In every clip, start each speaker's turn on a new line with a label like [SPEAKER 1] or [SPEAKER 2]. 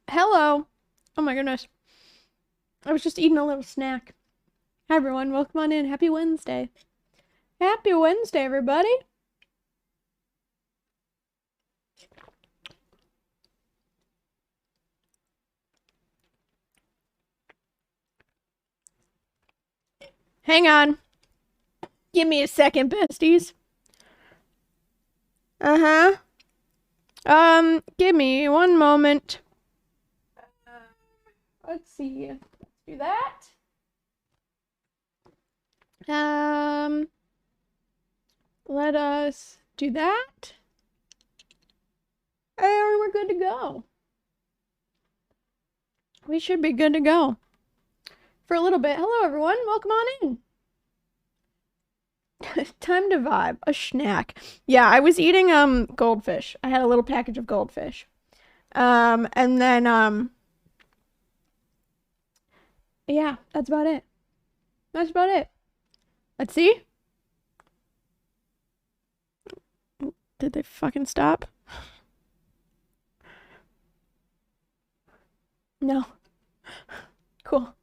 [SPEAKER 1] Hello. Oh my goodness. I was just eating a little snack. Hi everyone, welcome on in. Happy Wednesday. Happy Wednesday, everybody. Hang on. Give me a second, besties. Uh-huh. Give me one moment. Let's see. Let's do that. Let us do that. And we're good to go. We should be good to go. For a little bit. Hello, everyone. Welcome on in. Time to vibe. A snack. Yeah, I was eating goldfish. I had a little package of goldfish. And then yeah, that's about it. That's about it. Let's see. Did they fucking stop? No. Cool.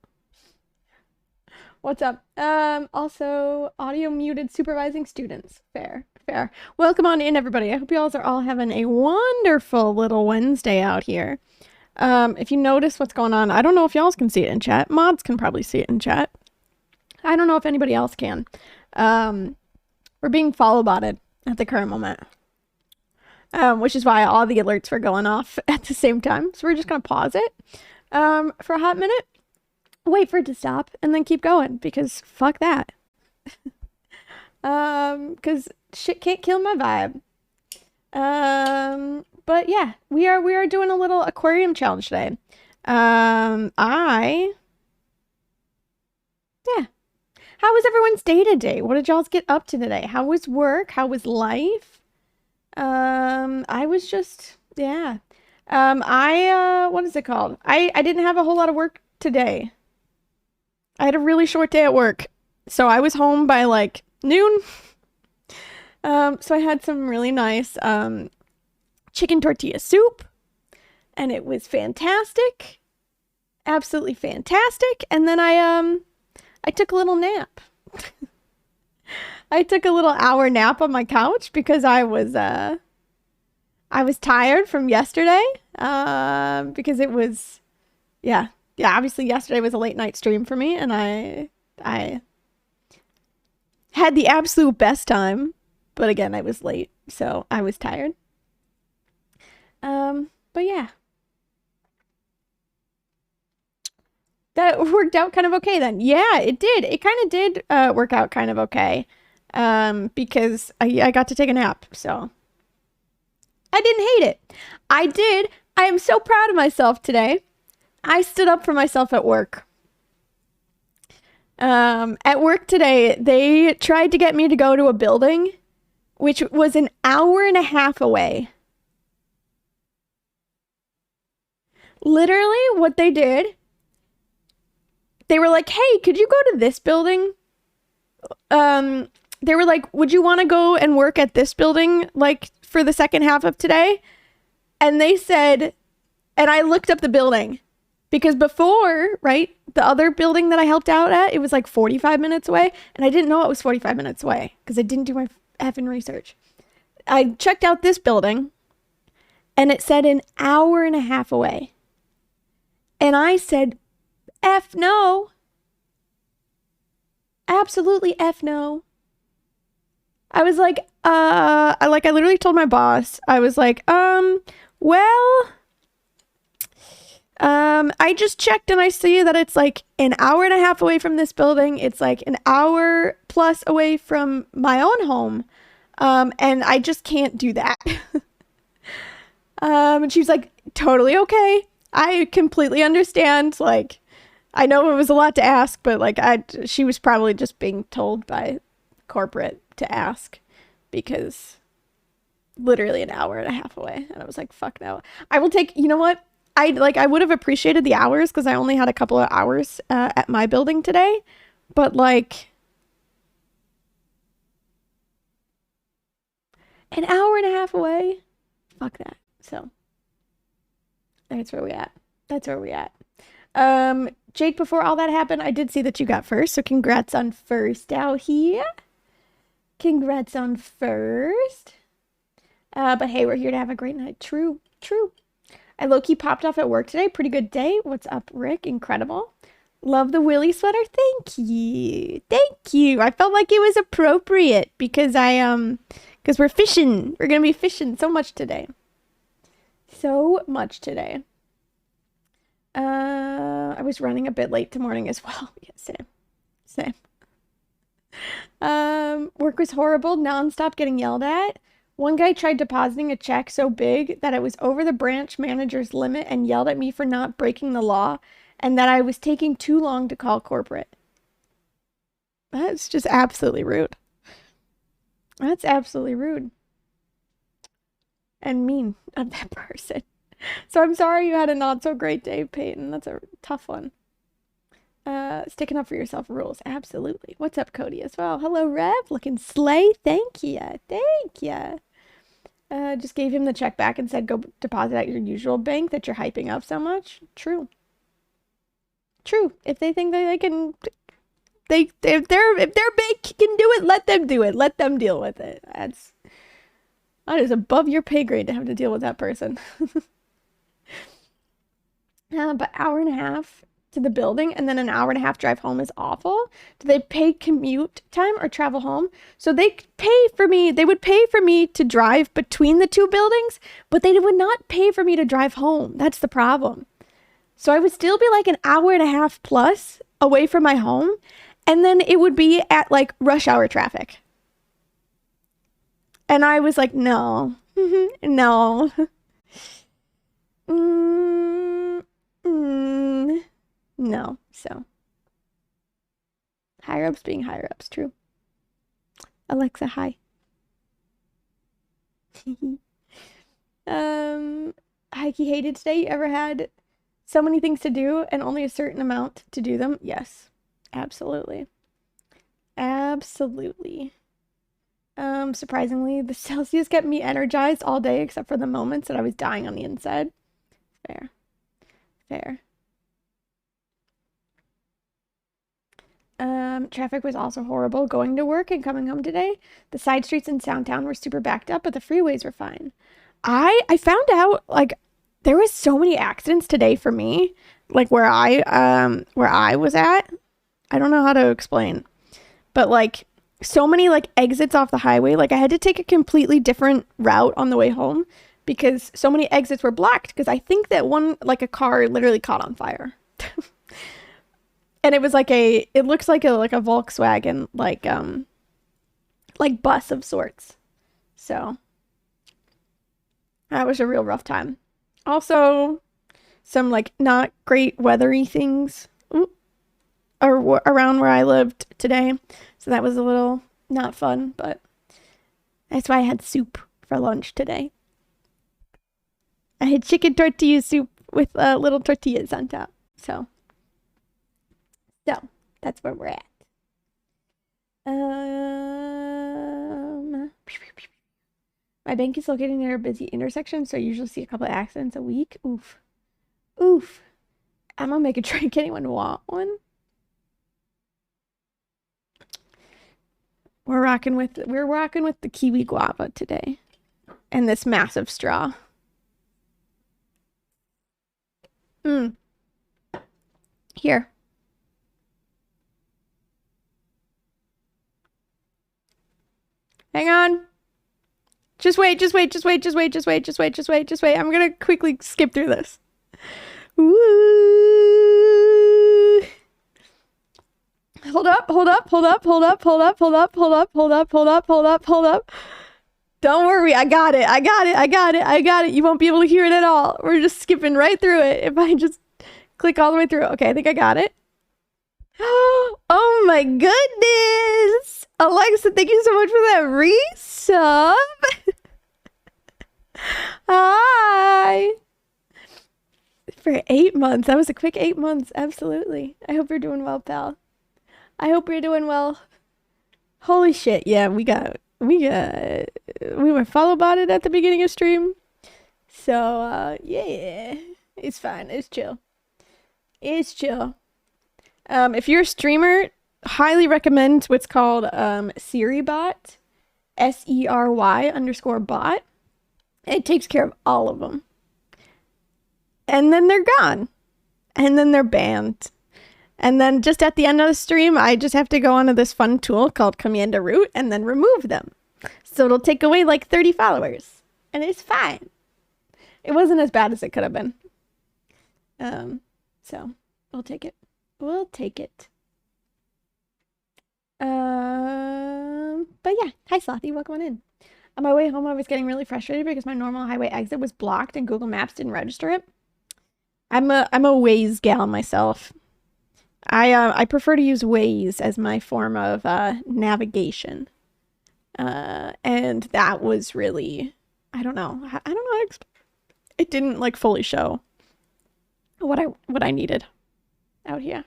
[SPEAKER 1] What's up? Also, audio muted supervising students. Fair, fair. Welcome on in, everybody. I hope you all are all having a wonderful little Wednesday out here. If you notice what's going on, I don't know if y'all can see it in chat. Mods can probably see it in chat. I don't know if anybody else can. We're being follow-botted at the current moment. Which is why all the alerts were going off at the same time. So we're just gonna pause it for a hot minute, wait for it to stop, and then keep going because fuck that. Because shit can't kill my vibe. But yeah, we are doing a little aquarium challenge today. Yeah. How was everyone's day today? What did y'all get up to today? How was work? How was life? I was just, yeah. What is it called? I didn't have a whole lot of work today. I had a really short day at work. So I was home by like noon. So I had some really nice, chicken tortilla soup, and it was fantastic. Absolutely fantastic. And then I took a little nap. I took a little hour nap on my couch because I was tired from yesterday. Because it was, yeah, obviously yesterday was a late night stream for me, and I had the absolute best time, but again, I was late, so I was tired. But yeah. That worked out kind of okay then. Yeah, it did. It kind of did work out kind of okay. Because I got to take a nap, so I didn't hate it. I did. I am so proud of myself today. I stood up for myself at work. At work today, they tried to get me to go to a building, which was an hour and a half away. Literally, what they did, they were like, hey, could you go to this building? They were like, would you want to go and work at this building, like, for the second half of today? And they said, and I looked up the building, because before, right, the other building that I helped out at, it was like 45 minutes away, and I didn't know it was 45 minutes away, because I didn't do my effing research. I checked out this building, and it said an hour and a half away. And I said, F no. Absolutely F no. I was like, I literally told my boss, I was like, well, I just checked and I see that it's like an hour and a half away from this building. It's like an hour plus away from my own home. And I just can't do that. And she was like, totally okay. I completely understand. Like, I know it was a lot to ask, but like, she was probably just being told by corporate to ask, because literally an hour and a half away. And I was like, fuck no. I will take, you know what? I would have appreciated the hours because I only had a couple of hours at my building today, but like an hour and a half away, fuck that. So that's where we at. That's where we at. Jake, before all that happened, I did see that you got first, so congrats on first out here. Congrats on first. But hey, we're here to have a great night. True, true. I low-key popped off at work today. Pretty good day. What's up, Rick? Incredible. Love the Willy sweater. Thank you. Thank you. I felt like it was appropriate because because we're fishing. We're gonna be fishing so much today. So much today. I was running a bit late to morning as well. Yeah, same. Same. Work was horrible, nonstop getting yelled at. One guy tried depositing a check so big that it was over the branch manager's limit and yelled at me for not breaking the law and that I was taking too long to call corporate. That's just absolutely rude. That's absolutely rude. And mean of that person. So I'm sorry you had a not so great day, Peyton. That's a tough one. Sticking up for yourself rules. Absolutely. What's up, Cody, as well? Hello, Rev. Looking slay. Thank you. Thank you. Just gave him the check back and said, go deposit at your usual bank that you're hyping up so much. True. True. If they think that they can, if their bank can do it, let them do it. Let them deal with it. That is above your pay grade to have to deal with that person. But hour and a half to the building and then an hour and a half drive home is awful. Do they pay commute time or travel home? So they would pay for me to drive between the two buildings, but they would not pay for me to drive home. That's the problem. So I would still be like an hour and a half plus away from my home, and then it would be at like rush hour traffic. And I was like, no, no. No, so higher ups being higher ups, true. Alexa, hi. Heike hated today. You ever had so many things to do and only a certain amount to do them? Yes, absolutely. Absolutely. Surprisingly, the Celsius kept me energized all day except for the moments that I was dying on the inside. Fair. Fair. Traffic was also horrible going to work and coming home today. The side streets in downtown were super backed up, but the freeways were fine. I found out like there was so many accidents today for me, like where I was at. I don't know how to explain, but like so many like exits off the highway. Like I had to take a completely different route on the way home because so many exits were blocked because I think that one like a car literally caught on fire. And it was like it looks like a Volkswagen like bus of sorts. So that was a real rough time. Also, some like not great weathery things around where I lived today. So that was a little not fun, but that's why I had soup for lunch today. I had chicken tortilla soup with little tortillas on top. So that's where we're at. My bank is located near a busy intersection, so I usually see a couple of accidents a week. Oof. Oof. I'm gonna make a drink. Anyone want one? We're rocking with the kiwi guava today. And this massive straw. Here. Hang on. Just wait. I'm gonna quickly skip through this. Ooh. Hold up. Don't worry, I got it. You won't be able to hear it at all. We're just skipping right through it. If I just click all the way through. Okay, I think I got it. Oh my goodness! Alexa, thank you so much for that resub. Hi! For 8 months. That was a quick 8 months. Absolutely. I hope you're doing well, pal. I hope you're doing well. Holy shit. Yeah, we were follow botted at the beginning of stream. So, yeah. It's fine. It's chill. It's chill. If you're a streamer, highly recommend what's called SeriBot, SERY_bot. It takes care of all of them. And then they're gone. And then they're banned. And then just at the end of the stream, I just have to go onto this fun tool called Command Root and then remove them. So it'll take away like 30 followers. And it's fine. It wasn't as bad as it could have been. So we'll take it. We'll take it. But yeah, hi Slothy, welcome on in. On my way home, I was getting really frustrated because my normal highway exit was blocked and Google Maps didn't register it. I'm a Waze gal myself. I prefer to use Waze as my form of navigation. And that was really, I don't know how to explain. It didn't like fully show what I needed out here.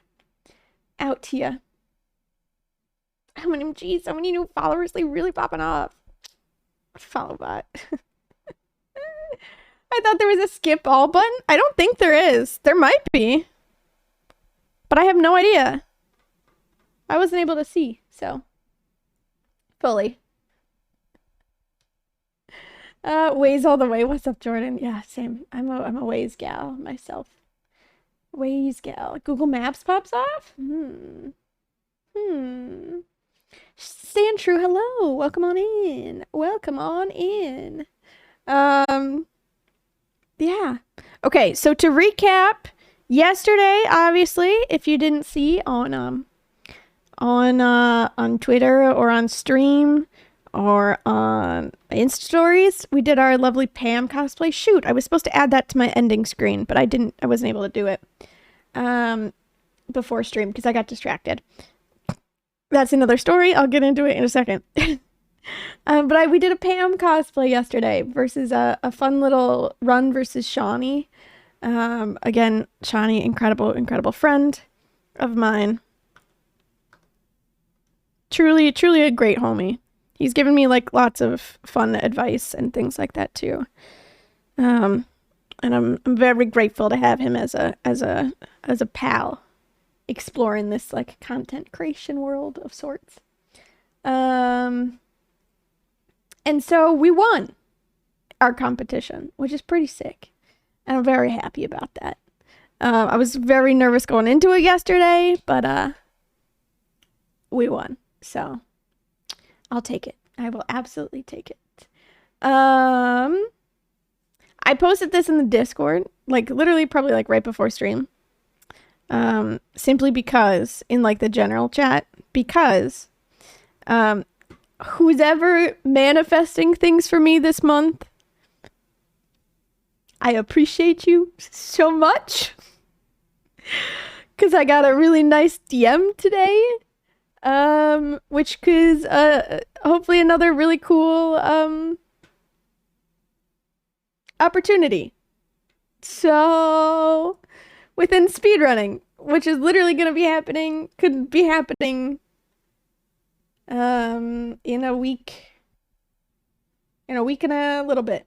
[SPEAKER 1] How many new followers, they really popping off. Follow bot. I thought there was a skip all button. I don't think there is. There might be. But I have no idea. I wasn't able to see, so. Fully. Waze all the way. What's up, Jordan? Yeah, same. I'm a Waze gal myself. Waze gal. Google Maps pops off? Stand True, hello. Welcome on in. Welcome on in. Yeah. Okay, so to recap, yesterday, obviously, if you didn't see on Twitter or on stream or on Insta stories, we did our lovely Pam cosplay. Shoot, I was supposed to add that to my ending screen, but I wasn't able to do it before stream because I got distracted. That's another story. I'll get into it in a second. But we did a Pam cosplay yesterday versus a fun little run versus Shawnee. Again, Shawnee, incredible friend of mine. Truly a great homie. He's given me like lots of fun advice and things like that too. And I'm very grateful to have him as a pal, exploring this like content creation world of sorts. And so we won our competition, which is pretty sick. And I'm very happy about that. I was very nervous going into it yesterday, but we won. So I'll take it. I will absolutely take it. I posted this in the Discord, like literally probably like right before stream. Simply because in like the general chat, because who's ever manifesting things for me this month, I appreciate you so much. Because I got a really nice DM today. Which is hopefully another really cool opportunity. So within speedrunning, which is literally going to be happening, could be happening in a week and a little bit.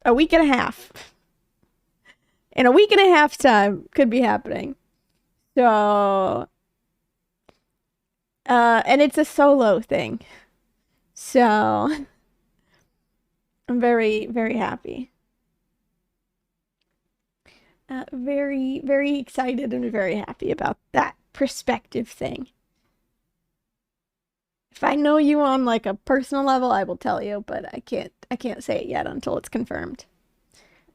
[SPEAKER 1] A week and a half. In a week and a half time could be happening. So and it's a solo thing. So I'm very happy. Very excited and very happy about that perspective thing. If I know you on like a personal level, I will tell you, but I can't say it yet until it's confirmed.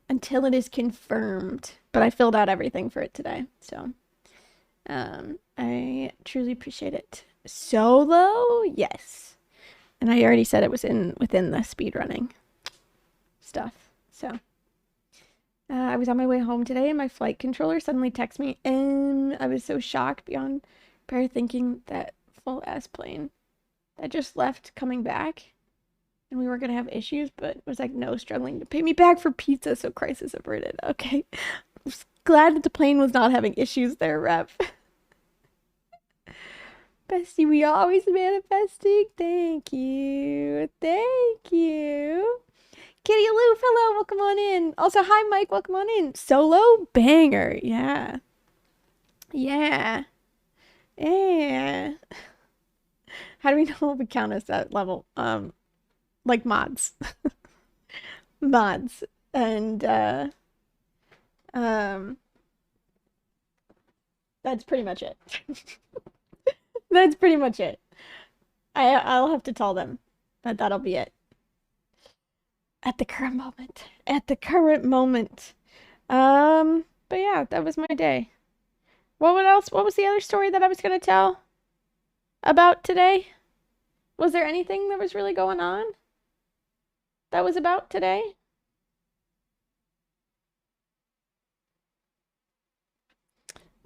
[SPEAKER 1] Until it is confirmed. But I filled out everything for it today, so I truly appreciate it. Solo, yes. And I already said it was within the speedrunning stuff. So I was on my way home today and my flight controller suddenly texted me, and I was so shocked beyond repair, thinking that full ass plane that just left coming back and we were gonna have issues, but it was like no, struggling to pay me back for pizza, so crisis averted. Okay. I'm glad that the plane was not having issues there, Rep. Bestie, we always manifesting. Thank you. Kitty Aloof, hello, welcome on in. Also, hi, Mike, welcome on in. Solo banger, yeah. Yeah. Yeah. How do we know we count as that level? Like mods. Mods. And, that's pretty much it. That's pretty much it. I'll have to tell them, but that'll be it. At the current moment. At the current moment. But yeah, that was my day. What else? What was the other story that I was gonna tell about today? Was there anything that was really going on that was about today?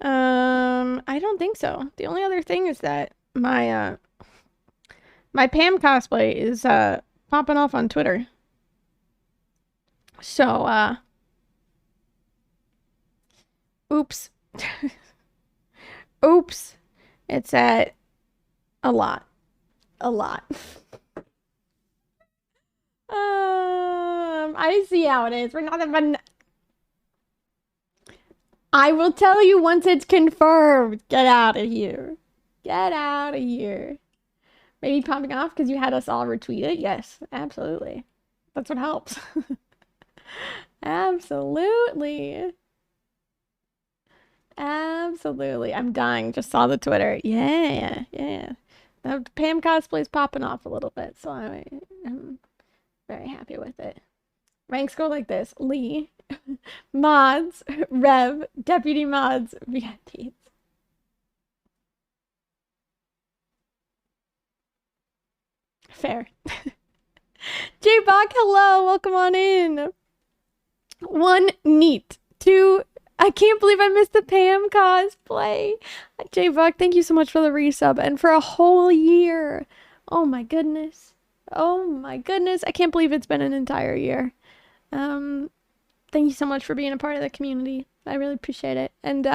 [SPEAKER 1] I don't think so. The only other thing is that my Pam cosplay is popping off on Twitter. So oops. Oops. It's at a lot. A lot. I see how it is. We're not even. I will tell you once it's confirmed. Get out of here. Get out of here. Maybe popping off because you had us all retweet it? Yes, absolutely. That's what helps. Absolutely. Absolutely. I'm dying. Just saw the Twitter. Yeah, yeah. The Pam cosplay's popping off a little bit, so I'm very happy with it. Ranks go like this. Lee, mods, Rev, deputy mods, VIPs. Fair. J-Bach, hello, welcome on in. 1, neat. 2, I can't believe I missed the Pam cosplay. J-Bach, thank you so much for the resub and for a whole year. Oh my goodness. Oh my goodness. I can't believe it's been an entire year. Thank you so much for being a part of the community. I really appreciate it. And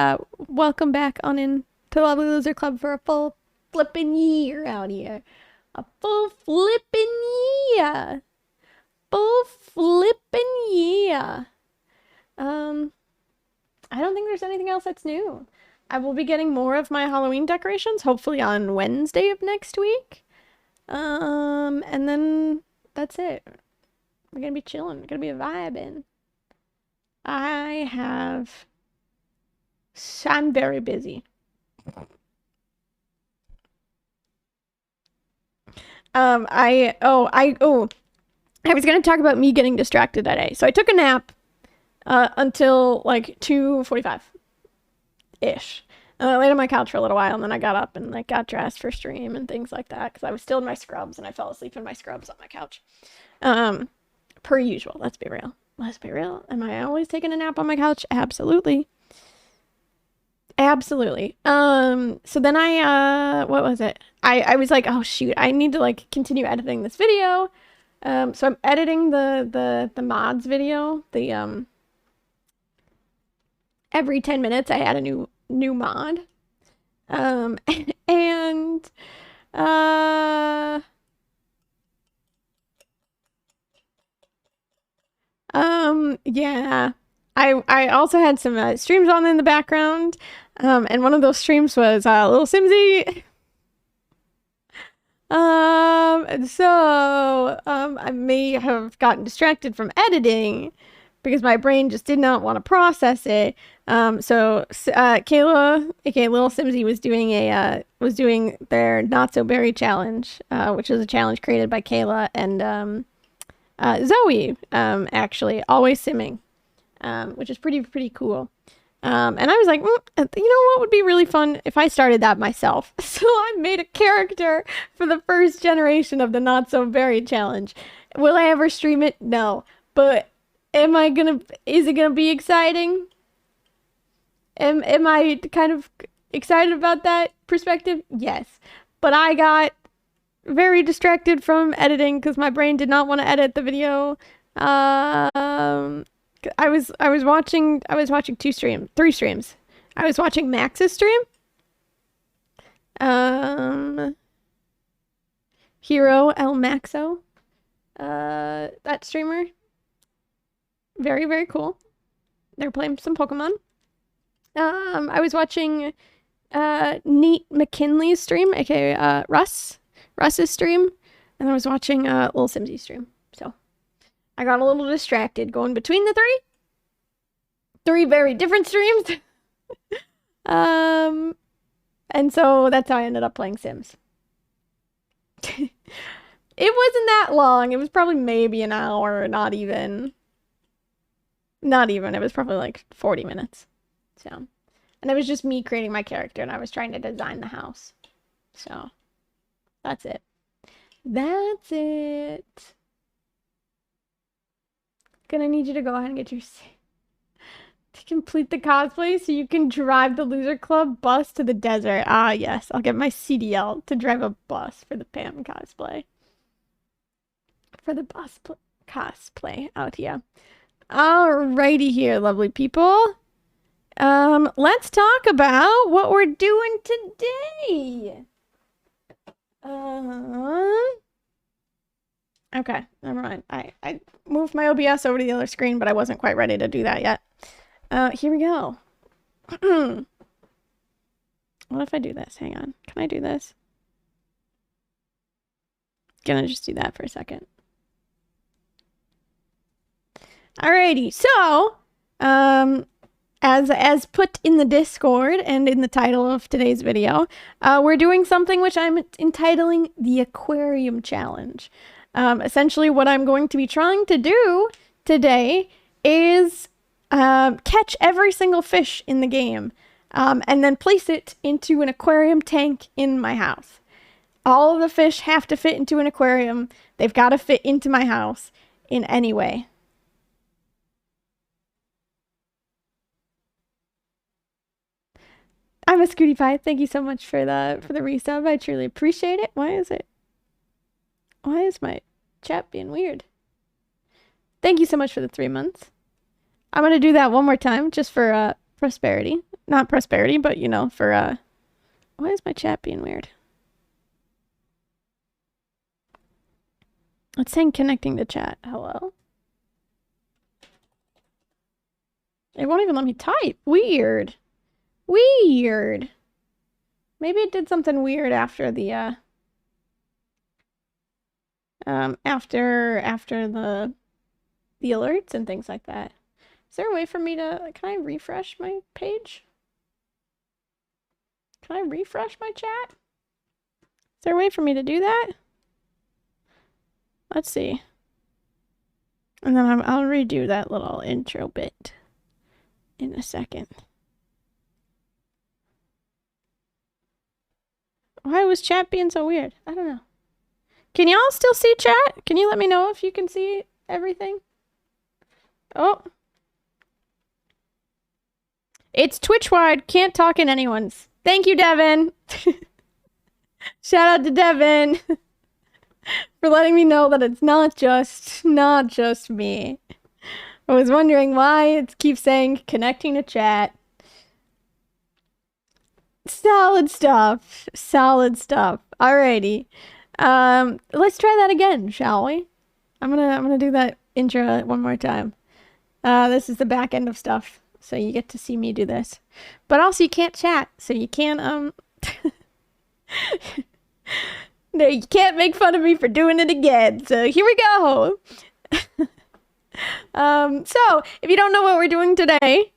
[SPEAKER 1] welcome back on in to Lovely Loser Club for a full flippin' year out here. A full flippin' year. Full flippin' year. I don't think there's anything else that's new. I will be getting more of my Halloween decorations, hopefully on Wednesday of next week. And then that's it. We're gonna be chilling. We're gonna be vibing. I'm very busy. I was gonna talk about me getting distracted today. So I took a nap until like 2:45-ish. I laid on my couch for a little while, and then I got up and like got dressed for stream and things like that because I was still in my scrubs and I fell asleep in my scrubs on my couch. Per usual. Let's be real. Let's be real. Am I always taking a nap on my couch? Absolutely. Absolutely. So then what was it? I was like, oh shoot, I need to like continue editing this video. So I'm editing the mods video. The every 10 minutes I add a new mod. And yeah. I also had some streams on in the background. And one of those streams was Little Simsy. I may have gotten distracted from editing because my brain just did not want to process it. Kayla, aka Little Simsy, was doing their Not So Berry challenge, which is a challenge created by Kayla and Zoe, actually, always simming, which is pretty cool. And I was like, you know what would be really fun if I started that myself? So I made a character for the first generation of the Not So Berry challenge. Will I ever stream it? No. But is it gonna be exciting? Am I kind of excited about that perspective? Yes. But I got very distracted from editing because my brain did not want to edit the video. I was watching 3 streams. I was watching Max's stream. Hero El Maxo. That streamer. Very, very cool. They're playing some Pokemon. I was watching Neat McKinley's stream, aka Russ's stream, and I was watching Little Simsy's stream. So I got a little distracted going between the three very different streams. And so that's how I ended up playing Sims. It wasn't that long. It was probably maybe an hour, not even. It was probably like 40 minutes. So, and it was just me creating my character and I was trying to design the house. So, that's it. That's it. Gonna need you to go ahead and get your to complete the cosplay so you can drive the Loser Club bus to the desert. Ah, yes. I'll get my CDL to drive a bus for the Pam cosplay. For the bus cosplay out here. Alrighty here, lovely people. Let's talk about what we're doing today. Okay, never mind. I moved my OBS over to the other screen, but I wasn't quite ready to do that yet. Here we go. What if I do this? Hang on. Can I do this? Gonna just do that for a second. Alrighty, so, as put in the Discord and in the title of today's video, we're doing something which I'm entitling the Aquarium Challenge. Essentially what I'm going to be trying to do today is catch every single fish in the game, and then place it into an aquarium tank in my house. All of the fish have to fit into an aquarium. They've got to fit into my house in any way. I'm a Scooty Pie. Thank you so much for the resub. I truly appreciate it. Why is my chat being weird? Thank you so much for the 3 months. I'm gonna do that one more time just for prosperity. Not prosperity, but you know, for why is my chat being weird? It's saying connecting to chat. Hello? It won't even let me type. Weird. Weird. Maybe it did something weird after the after the alerts and things like that. Is there a way for me to, can I refresh my page? Can I refresh my chat? Is there a way for me to do that? Let's see. And then I'll redo that little intro bit in a second. Why was chat being so weird? I don't know. Can y'all still see chat? Can you let me know if you can see everything? Oh. It's Twitch wide. Can't talk in anyone's. Thank you, Devin. Shout out to Devin for letting me know that it's not just me. I was wondering why it keeps saying connecting to chat. Solid stuff. Solid stuff. Alrighty. Let's try that again, shall we? I'm gonna do that intro one more time. This is the back end of stuff, so you get to see me do this. But also you can't chat, so you can't no, you can't make fun of me for doing it again. So here we go. So if you don't know what we're doing today,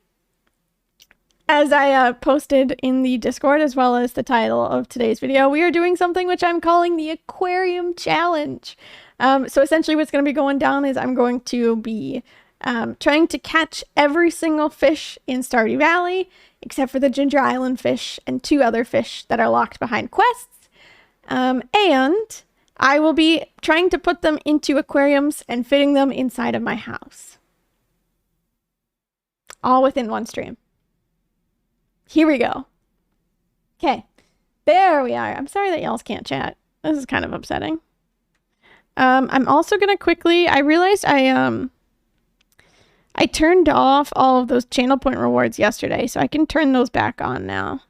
[SPEAKER 1] as I posted in the Discord as well as the title of today's video, we are doing something which I'm calling the Aquarium Challenge. So essentially what's going to be going down is I'm going to be trying to catch every single fish in Stardew Valley, except for the Ginger Island fish and 2 other fish that are locked behind quests. And I will be trying to put them into aquariums and fitting them inside of my house. All within one stream. Here we go. Okay. There we are. I'm sorry that y'all can't chat. This is kind of upsetting. I'm also gonna quickly, I realized I turned off all of those channel point rewards yesterday, so I can turn those back on now.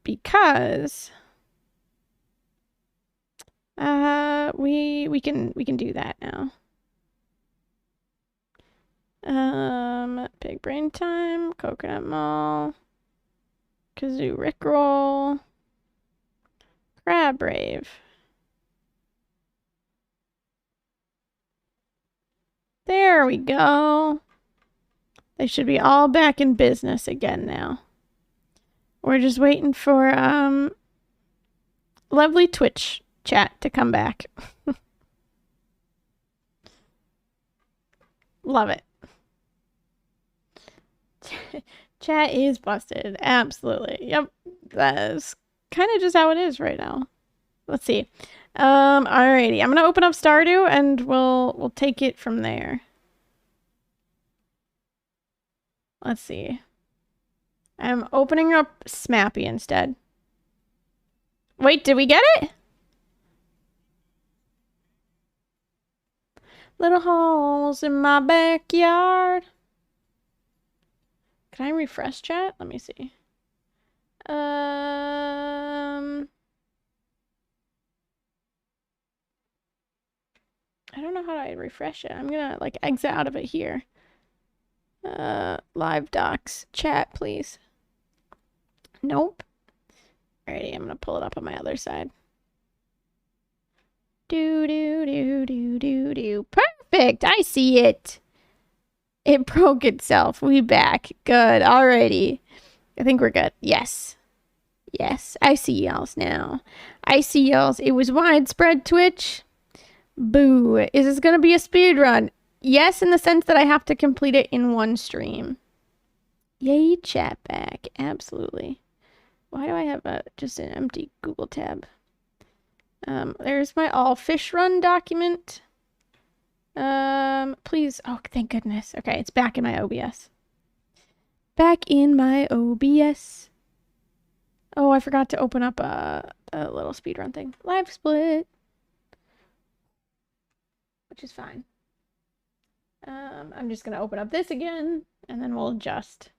[SPEAKER 1] Because we can do that now. Big Brain Time, Coconut Mall, Kazoo Rickroll, Crab Rave. There we go. They should be all back in business again now. We're just waiting for lovely Twitch chat to come back. Love it. Chat is busted. Absolutely. Yep. That's kind of just how it is right now. Let's see. Alrighty. I'm gonna open up Stardew and we'll take it from there. Let's see. I'm opening up Smappy instead. Wait, did we get it? Little holes in my backyard. Can I refresh chat? Let me see. I don't know how I refresh it. I'm gonna like exit out of it here. Live docs chat, please. Nope. Alrighty, I'm gonna pull it up on my other side. Do. Perfect. I see it. It broke itself. We back. Good. Alrighty. I think we're good. Yes. Yes. I see y'all's now. I see y'all's. It was widespread Twitch. Boo. Is this gonna be a speed run? Yes, in the sense that I have to complete it in one stream. Yay, chat back. Absolutely. Why do I have just an empty Google tab? There's my all fish run document. Please. Oh, thank goodness. Okay, it's back in my OBS. Back in my OBS. Oh, I forgot to open up a little speedrun thing. Live split. Which is fine. I'm just gonna open up this again, and then we'll adjust.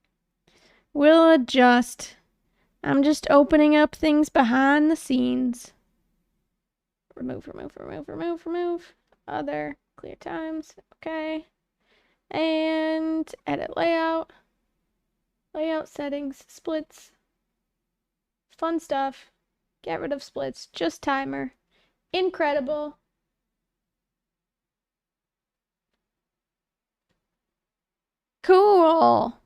[SPEAKER 1] We'll adjust. I'm just opening up things behind the scenes. Remove. Other. Clear times. Okay. And edit layout. Layout settings. Splits. Fun stuff. Get rid of splits. Just timer. Incredible. Cool.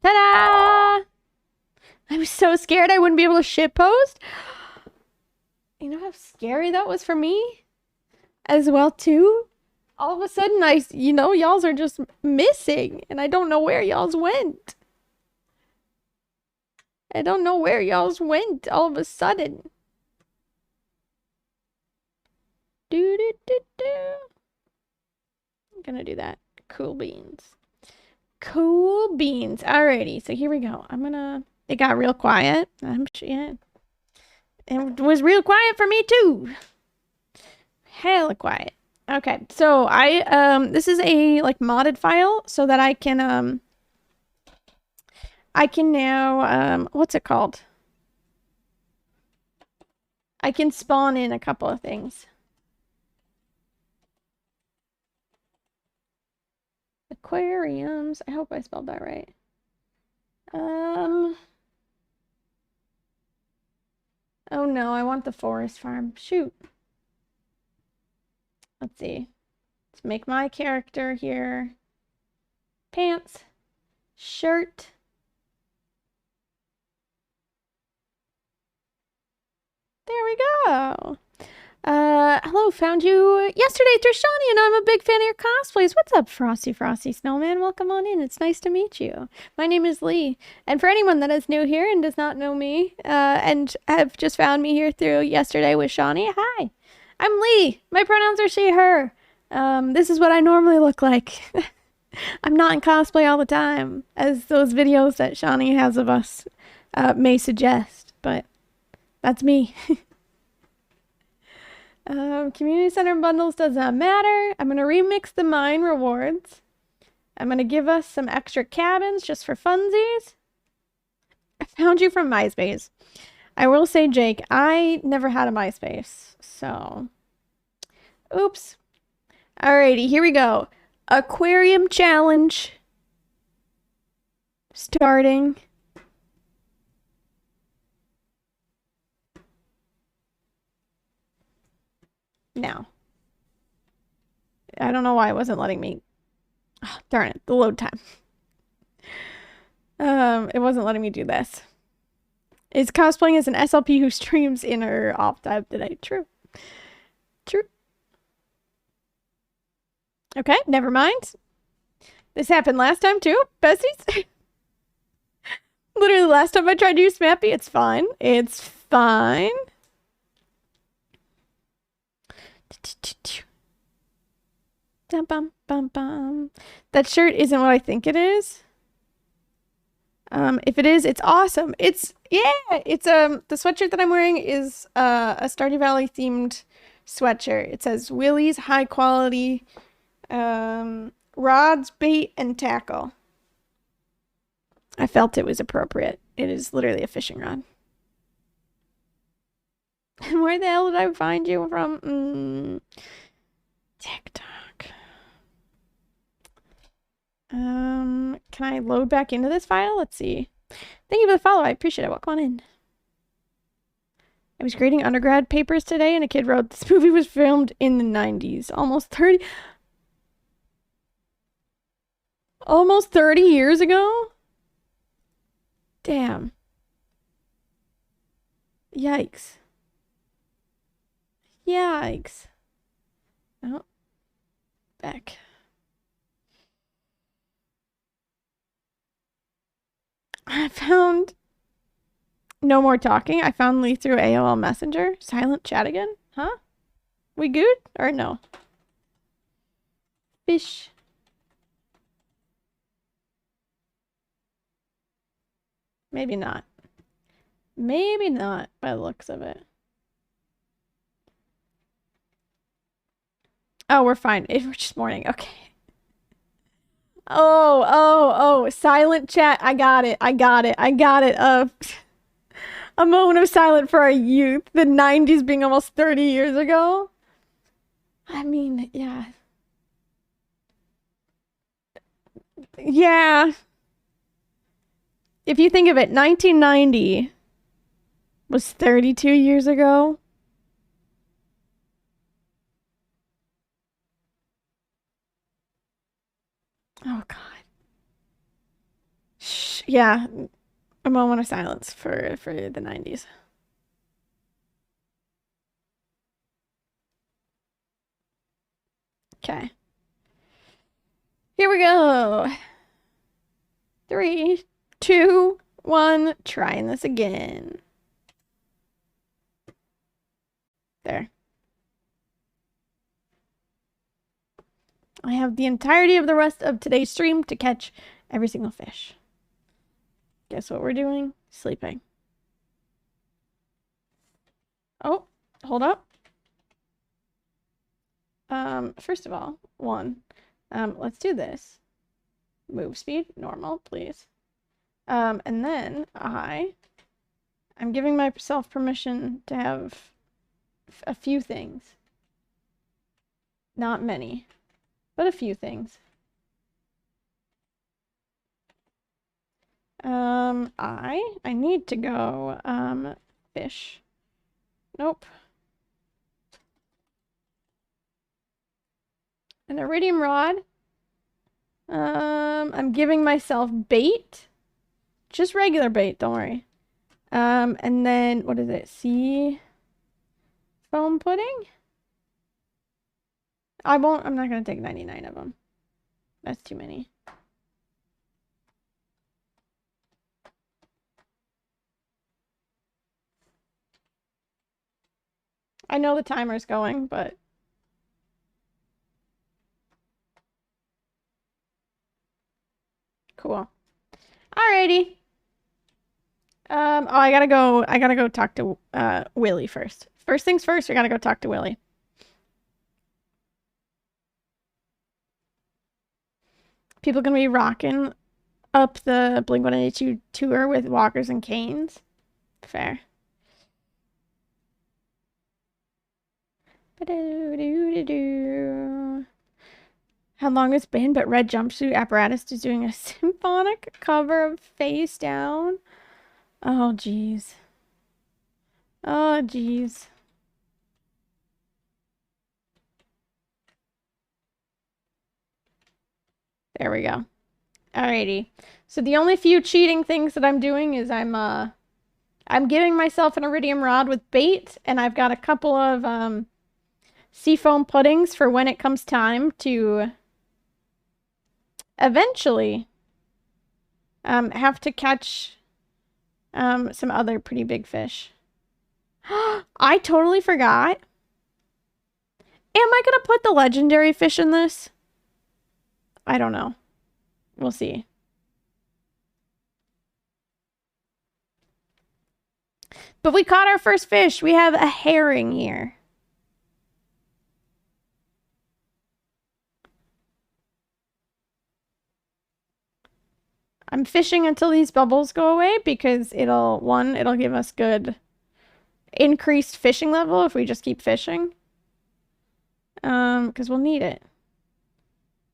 [SPEAKER 1] Ta-da! I was so scared I wouldn't be able to shitpost. You know how scary that was for me? As well, too? All of a sudden, y'alls are just missing, and I don't know where y'alls went. I don't know where y'all's went all of a sudden. I'm gonna do that. Cool beans. Cool beans. Alrighty, so here we go. It got real quiet. Yeah. It was real quiet for me too. Hella quiet. Okay, so this is a like modded file so that I can now what's it called? I can spawn in a couple of things. Aquariums. I hope I spelled that right. Oh no, I want the forest farm. Shoot. Let's see. Let's make my character here. Pants. Shirt. There we go. Hello, found you yesterday through Shawnee, and I'm a big fan of your cosplays. What's up, Frosty Snowman? Welcome on in. It's nice to meet you. My name is Lee, and for anyone that is new here and does not know me, and have just found me here through yesterday with Shawnee, hi. I'm Lee. My pronouns are she, her. This is what I normally look like. I'm not in cosplay all the time, as those videos that Shawnee has of us may suggest, but that's me. Community center bundles does not matter. I'm going to remix the mine rewards. I'm going to give us some extra cabins just for funsies. I found you from MySpace. I will say, Jake, I never had a MySpace, so... Oops. Alrighty, here we go. Aquarium challenge starting now. I don't know why it wasn't letting me. Oh, darn it, the load time. It wasn't letting me do this. Is cosplaying as an SLP who streams in her off time today. True. True. Okay, never mind. This happened last time too, besties. Literally last time I tried to use Smappy, it's fine. It's fine. That shirt isn't what I think it is. If it is, it's awesome. It's the sweatshirt that I'm wearing is a Stardew Valley themed sweatshirt. It says Willie's high quality rods, bait, and tackle. I felt it was appropriate. It is literally a fishing rod. And where the hell did I find you from? TikTok. Can I load back into this file? Let's see. Thank you for the follow. I appreciate it. Welcome on in. I was grading undergrad papers today, and a kid wrote, this movie was filmed in the 90s. Almost 30 years ago? Damn. Yikes. Yikes. Oh. Back. I found no more talking. I found Lee through AOL Messenger. Silent chat again? Huh? We good? Or no? Fish. Maybe not. Maybe not by the looks of it. Oh, we're fine. We're just morning. Okay. Oh, silent chat. I got it. A moment of silence for our youth. The 90s being almost 30 years ago. I mean, yeah. Yeah. If you think of it, 1990 was 32 years ago. Oh, God. Shh. Yeah. A moment of silence for the 90s. Okay. Here we go. 3, 2, 1. Trying this again. There. I have the entirety of the rest of today's stream to catch every single fish. Guess what we're doing? Sleeping. Oh, hold up. First of all, let's do this. Move speed, normal, please. And then I'm giving myself permission to have a few things. Not many, but a few things. I need to go, fish. Nope. An iridium rod. I'm giving myself bait. Just regular bait, don't worry. And then, what is it? Sea foam pudding? I'm not gonna take 99 of them. That's too many. I know the timer's going, but cool. Alrighty. I gotta go talk to Willie first. First things first, we gotta go talk to Willie. People gonna be rocking up the Blink-182 tour with walkers and canes. Fair. how long it's been, but Red Jumpsuit Apparatus is doing a symphonic cover of Face Down. Oh, jeez. Oh, jeez. There we go. Alrighty. So the only few cheating things that I'm doing is I'm giving myself an iridium rod with bait, and I've got a couple of seafoam puddings for when it comes time to eventually have to catch some other pretty big fish. I totally forgot. Am I gonna put the legendary fish in this? I don't know. We'll see. But we caught our first fish. We have a herring here. I'm fishing until these bubbles go away because it'll give us good increased fishing level if we just keep fishing. Because we'll need it.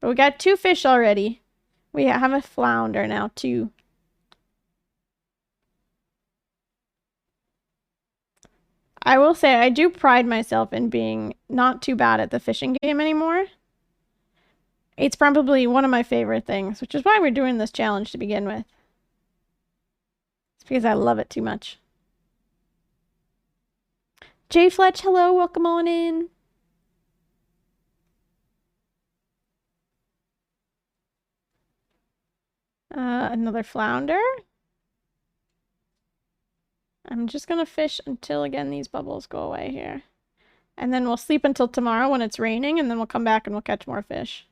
[SPEAKER 1] But we got 2 fish already. We have a flounder now, too. I will say I do pride myself in being not too bad at the fishing game anymore. It's probably one of my favorite things, which is why we're doing this challenge to begin with. It's because I love it too much. Jay Fletch, hello, welcome on in. Another flounder. I'm just gonna fish until, again, these bubbles go away here. And then we'll sleep until tomorrow when it's raining, and then we'll come back and we'll catch more fish.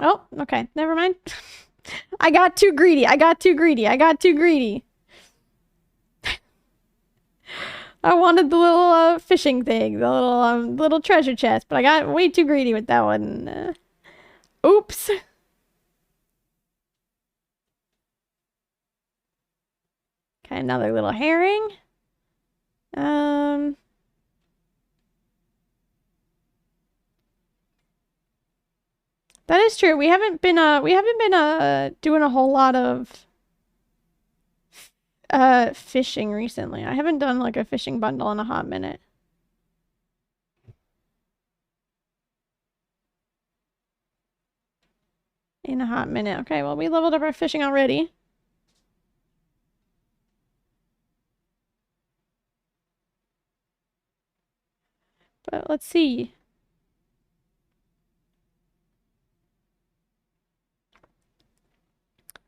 [SPEAKER 1] Oh, okay, never mind. I got too greedy. I got too greedy. I got too greedy. I wanted the little fishing thing, the little treasure chest, but I got way too greedy with that one. Oops. Okay, another little herring. That is true. We haven't been doing a whole lot of fishing recently. I haven't done like a fishing bundle in a hot minute. Okay, well, we leveled up our fishing already. But let's see.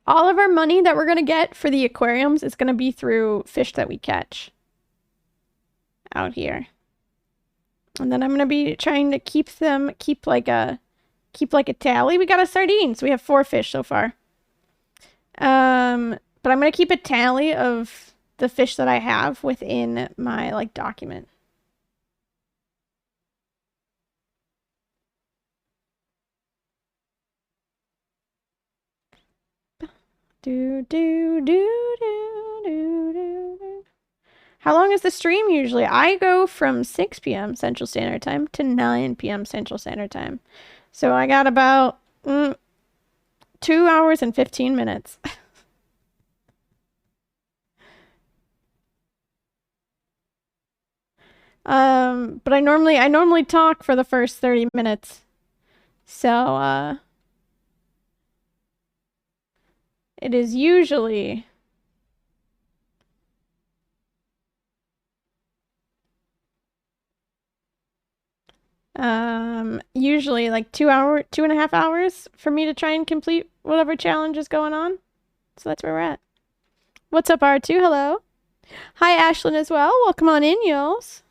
[SPEAKER 1] All of our money that we're going to get for the aquariums is going to be through fish that we catch out here. And then I'm going to be trying to keep like a tally. We got a sardine, so we have 4 fish so far. But I'm going to keep a tally of the fish that I have within my like document. How long is the stream usually? I go from 6 p.m. Central Standard Time to 9 p.m. Central Standard Time. So I got about 2 hours and 15 minutes. But I normally talk for the first 30 minutes. So, it is usually usually like 2.5 hours for me to try and complete whatever challenge is going on. So that's where we're at. What's up, R2? Hello. Hi, Ashlyn as well. Welcome on in, y'alls.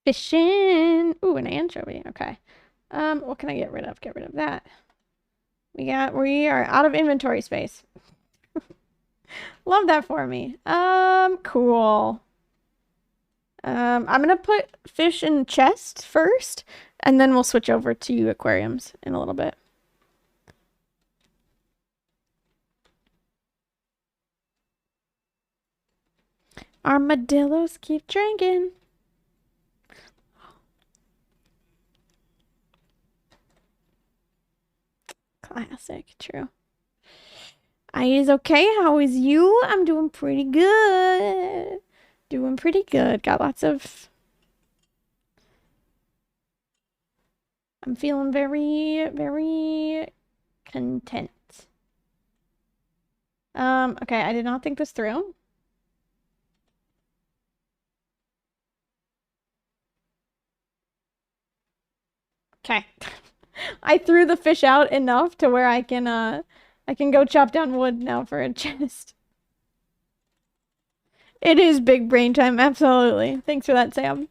[SPEAKER 1] Fishing. Ooh, an anchovy. Okay. What can I get rid of? Get rid of that. We are out of inventory space. Love that for me. Cool. I'm gonna put fish in chest first, and then we'll switch over to aquariums in a little bit. Armadillos keep drinking. Classic, true. I is okay. How is you? I'm doing pretty good. Doing pretty good. Got lots of... I'm feeling very, very content. Okay, I did not think this through. Okay. I threw the fish out enough to where I can go chop down wood now for a chest. It is big brain time, absolutely. Thanks for that, Sam.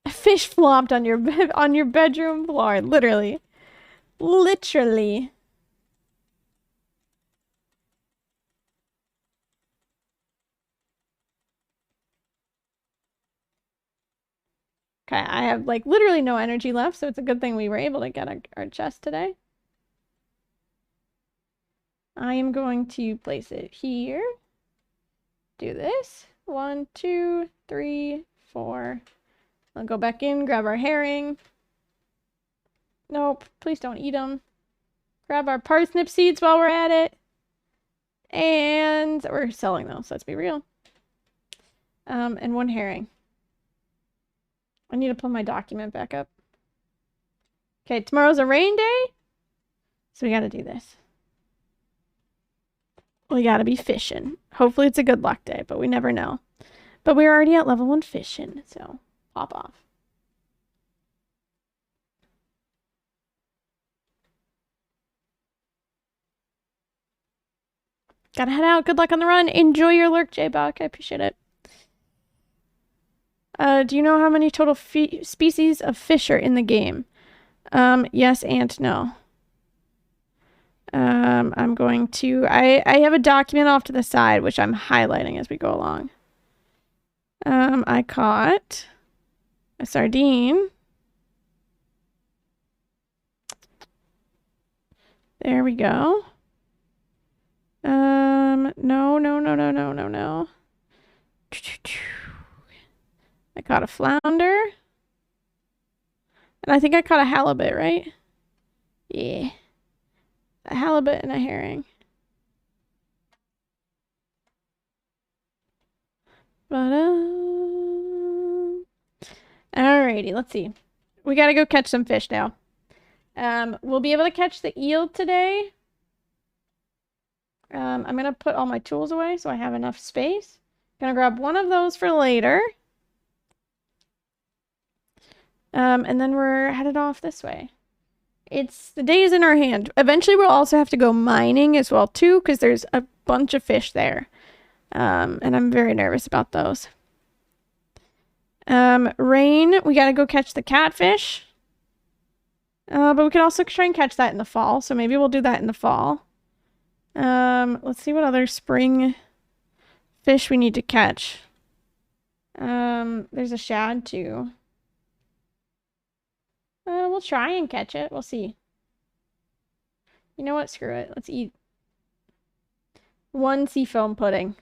[SPEAKER 1] A fish flopped on your bedroom floor, literally. Literally. Okay, I have like literally no energy left, so it's a good thing we were able to get our chest today. I am going to place it here. Do this. 1, 2, 3, 4. I'll go back in, grab our herring. Nope, please don't eat them. Grab our parsnip seeds while we're at it. And we're selling those, let's be real. And 1 herring. I need to pull my document back up. Okay, tomorrow's a rain day, so we gotta do this. We gotta be fishing. Hopefully it's a good luck day, but we never know. But we're already at level 1 fishing, so pop off. Gotta head out. Good luck on the run. Enjoy your lurk, J-Buck. I appreciate it. Do you know how many total species of fish are in the game? Yes and no. I'm going to... I have a document off to the side, which I'm highlighting as we go along. I caught a sardine. There we go. No. I caught a flounder. And I think I caught a halibut, right? Yeah. A halibut and a herring. Alrighty, let's see. We gotta go catch some fish now. We'll be able to catch the eel today. I'm gonna put all my tools away so I have enough space. Gonna grab one of those for later. And then we're headed off this way. The day is in our hand. Eventually we'll also have to go mining as well too, because there's a bunch of fish there. And I'm very nervous about those. Rain, we gotta go catch the catfish. But we could also try and catch that in the fall, so maybe we'll do that in the fall. Let's see what other spring fish we need to catch. There's a shad too. We'll try and catch it. We'll see. You know what? Screw it. Let's eat 1 seafoam pudding.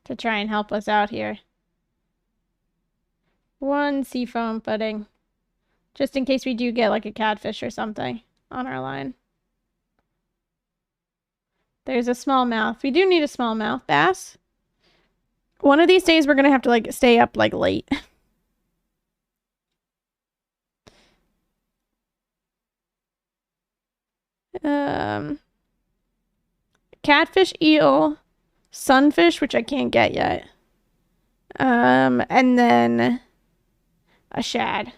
[SPEAKER 1] To try and help us out here. 1 seafoam pudding. Just in case we do get like a catfish or something on our line. There's a smallmouth. We do need a smallmouth bass. One of these days we're gonna have to like stay up like late. Catfish, eel, sunfish, which I can't get yet. And then a shad.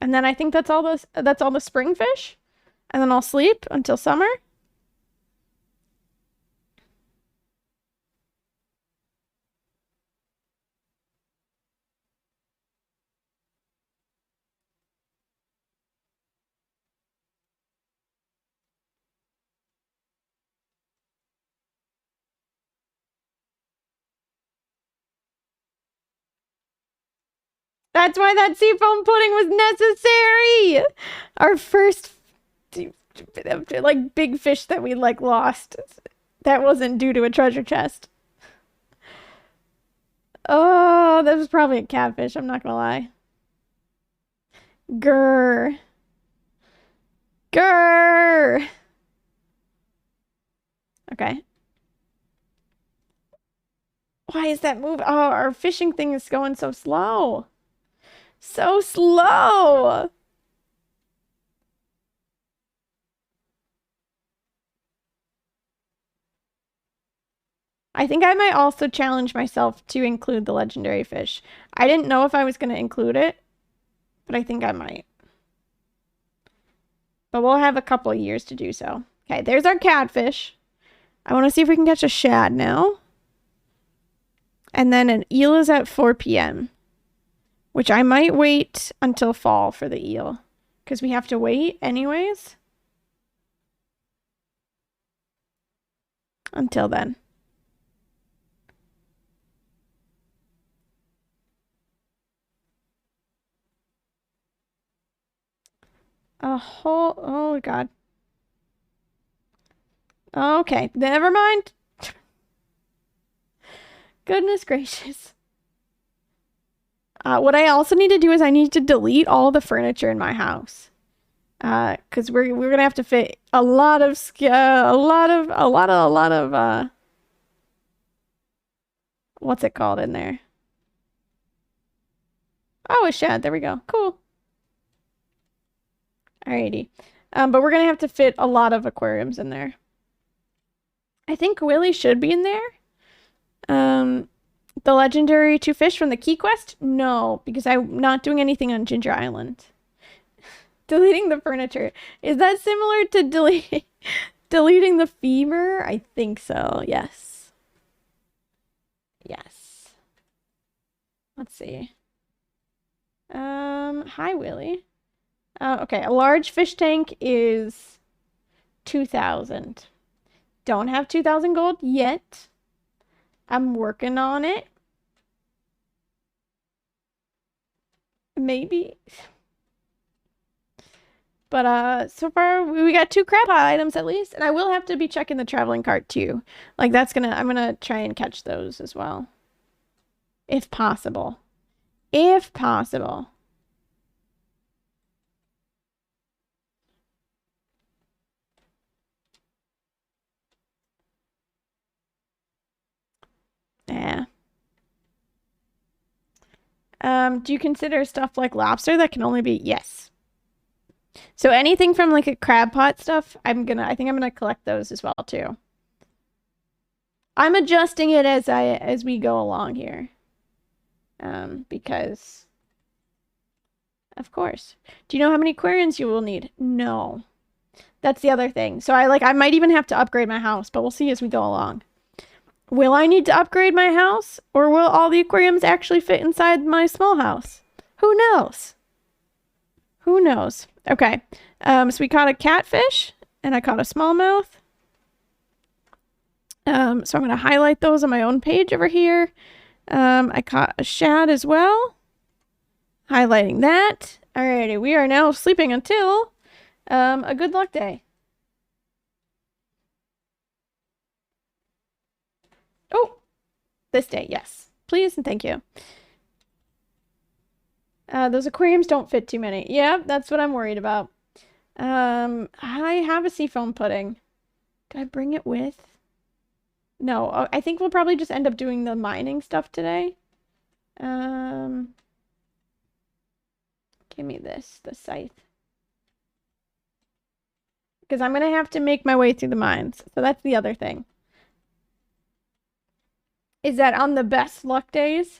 [SPEAKER 1] And then I think that's all the spring fish. And then I'll sleep until summer. That's why that seafoam pudding was necessary. Our first like big fish that we like lost. That wasn't due to a treasure chest. Oh, that was probably a catfish, I'm not gonna lie. Grr. Grr. Okay. Why is that move? Oh, our fishing thing is going so slow. So slow. I think I might also challenge myself to include the legendary fish. I didn't know if I was going to include it, but I think I might. But we'll have a couple of years to do so. Okay, there's our catfish. I want to see if we can catch a shad now. And then an eel is at 4 p.m., which I might wait until fall for the eel, because we have to wait anyways. Until then. Oh God. Okay, never mind. Goodness gracious. What I also need to do is I need to delete all the furniture in my house. Because we're gonna have to fit a lot of what's it called in there? Oh, a shed. There we go. Cool. Alrighty. But we're gonna have to fit a lot of aquariums in there. I think Willy should be in there. The legendary 2 fish from the Key Quest? No, because I'm not doing anything on Ginger Island. Deleting the furniture. Is that similar to deleting the femur? I think so, yes. Yes. Let's see. Hi, Willy. Okay, a large fish tank is 2,000. Don't have 2,000 gold yet. I'm working on it. Maybe. But so far we got 2 crab pot items at least, and I will have to be checking the traveling cart too. Like I'm gonna try and catch those as well. If possible. If possible. Yeah. Do you consider stuff like lobster that can only be yes. So anything from like a crab pot stuff, I think I'm gonna collect those as well too. I'm adjusting it as we go along here. Because of course. Do you know how many aquariums you will need? No. That's the other thing. So I might even have to upgrade my house, but we'll see as we go along. Will I need to upgrade my house, or will all the aquariums actually fit inside my small house? Who knows? Who knows? Okay. So we caught a catfish, and I caught a smallmouth. So I'm going to highlight those on my own page over here. I caught a shad as well. Highlighting that. Alrighty, we are now sleeping until a good luck day. Oh, this day, yes. Please and thank you. Those aquariums don't fit too many. Yeah, that's what I'm worried about. I have a seafoam pudding. Did I bring it with? No, I think we'll probably just end up doing the mining stuff today. Give me this, the scythe. Because I'm going to have to make my way through the mines. So that's the other thing. Is that on the best luck days,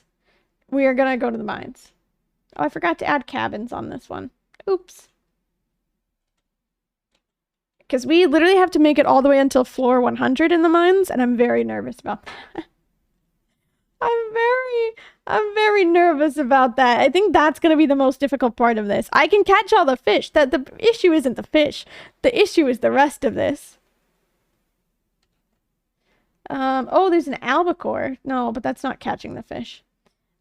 [SPEAKER 1] we are going to go to the mines. Oh, I forgot to add cabins on this one. Oops. Because we literally have to make it all the way until floor 100 in the mines, and I'm very nervous about that. I'm very nervous about that. I think that's going to be the most difficult part of this. I can catch all the fish. That the issue isn't the fish. The issue is the rest of this. Oh, there's an albacore. No, but that's not catching the fish.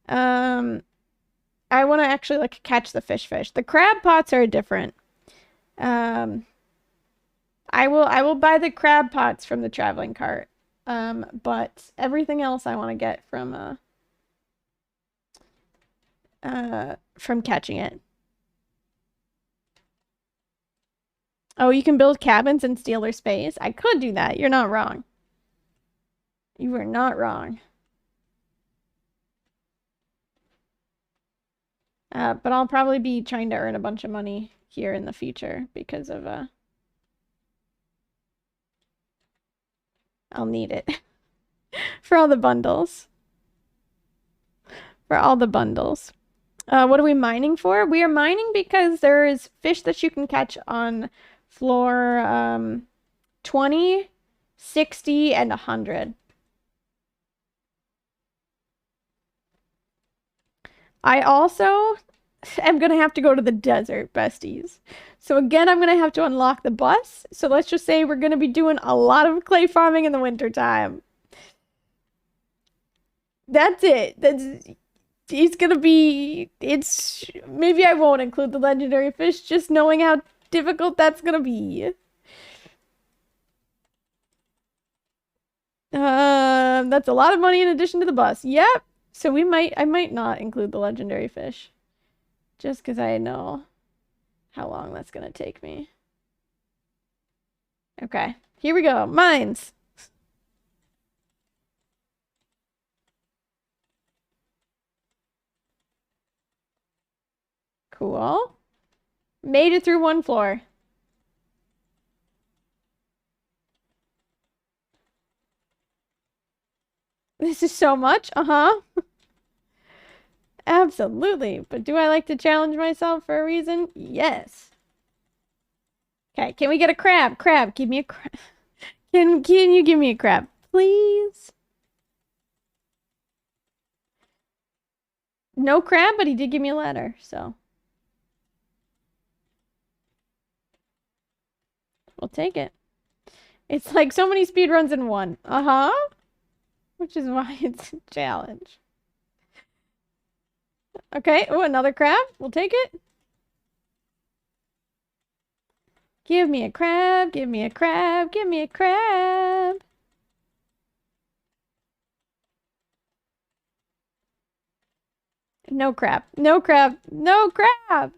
[SPEAKER 1] I want to actually like catch the fish. The crab pots are different. I will buy the crab pots from the traveling cart. But everything else I want to get from catching it. Oh, you can build cabins and steal their space. I could do that. You're not wrong. You are not wrong. But I'll probably be trying to earn a bunch of money here in the future because of I'll need it for all the bundles. For all the bundles. What are we mining for? We are mining because there's fish that you can catch on floor 20, 60, and 100. I also am going to have to go to the desert, besties. So again, I'm going to have to unlock the bus. So let's just say we're going to be doing a lot of clay farming in the wintertime. That's it. He's going to be... Maybe I won't include the legendary fish, just knowing how difficult that's going to be. That's a lot of money in addition to the bus. Yep. So I might not include the legendary fish. Just because I know how long that's going to take me. Okay, here we go. Mines. Cool. Made it through one floor. This is so much. Uh-huh. Absolutely. But do I like to challenge myself for a reason? Yes. Okay, can we get a crab? Crab, give me a crab. Can you give me a crab, please? No crab, but he did give me a ladder, so. We'll take it. It's like so many speedruns in one. Uh-huh. Which is why it's a challenge. Okay, oh, another crab. We'll take it. Give me a crab, give me a crab, give me a crab. No crab, no crab, no crab.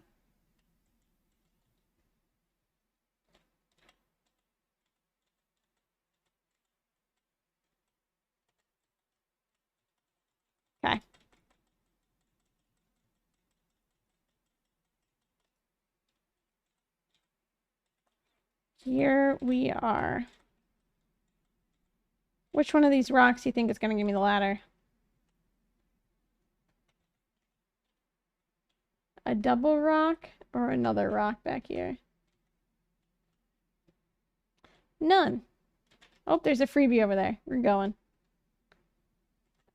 [SPEAKER 1] Okay. Here we are. Which one of these rocks do you think is going to give me the ladder? A double rock or another rock back here? None. Oh, there's a freebie over there. We're going.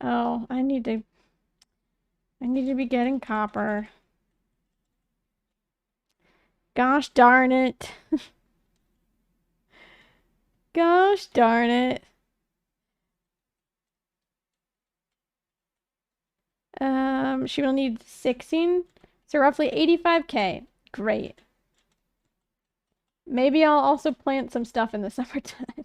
[SPEAKER 1] Oh, I need to be getting copper. Gosh darn it. Gosh darn it. She will need 16. So roughly 85K. Great. Maybe I'll also plant some stuff in the summertime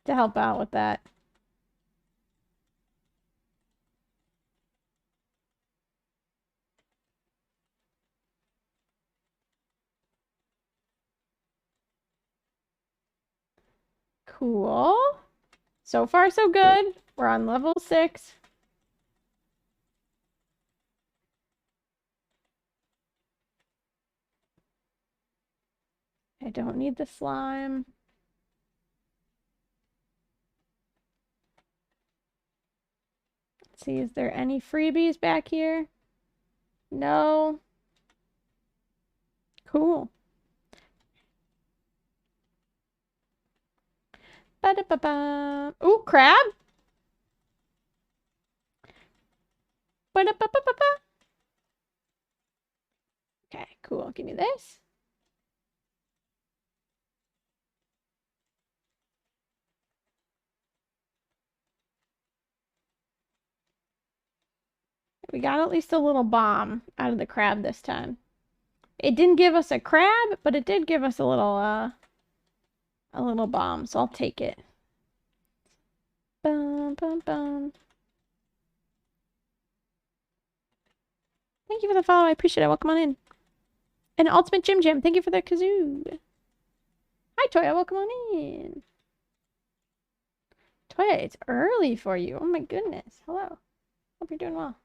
[SPEAKER 1] to help out with that. Cool. So far, so good. We're on level 6. I don't need the slime. Let's see, is there any freebies back here? No. Cool. Ba-da-ba-ba. Ooh, crab? Ba-da-ba-ba-ba-ba. Okay, cool. Give me this. We got at least a little bomb out of the crab this time. It didn't give us a crab, but it did give us a little bomb, so I'll take it. Bum, bum, bum. Thank you for the follow. I appreciate it. Welcome on in. And Ultimate Jim Jam, thank you for the kazoo. Hi, Toya. Welcome on in. Toya, it's early for you. Oh my goodness. Hello. Hope you're doing well.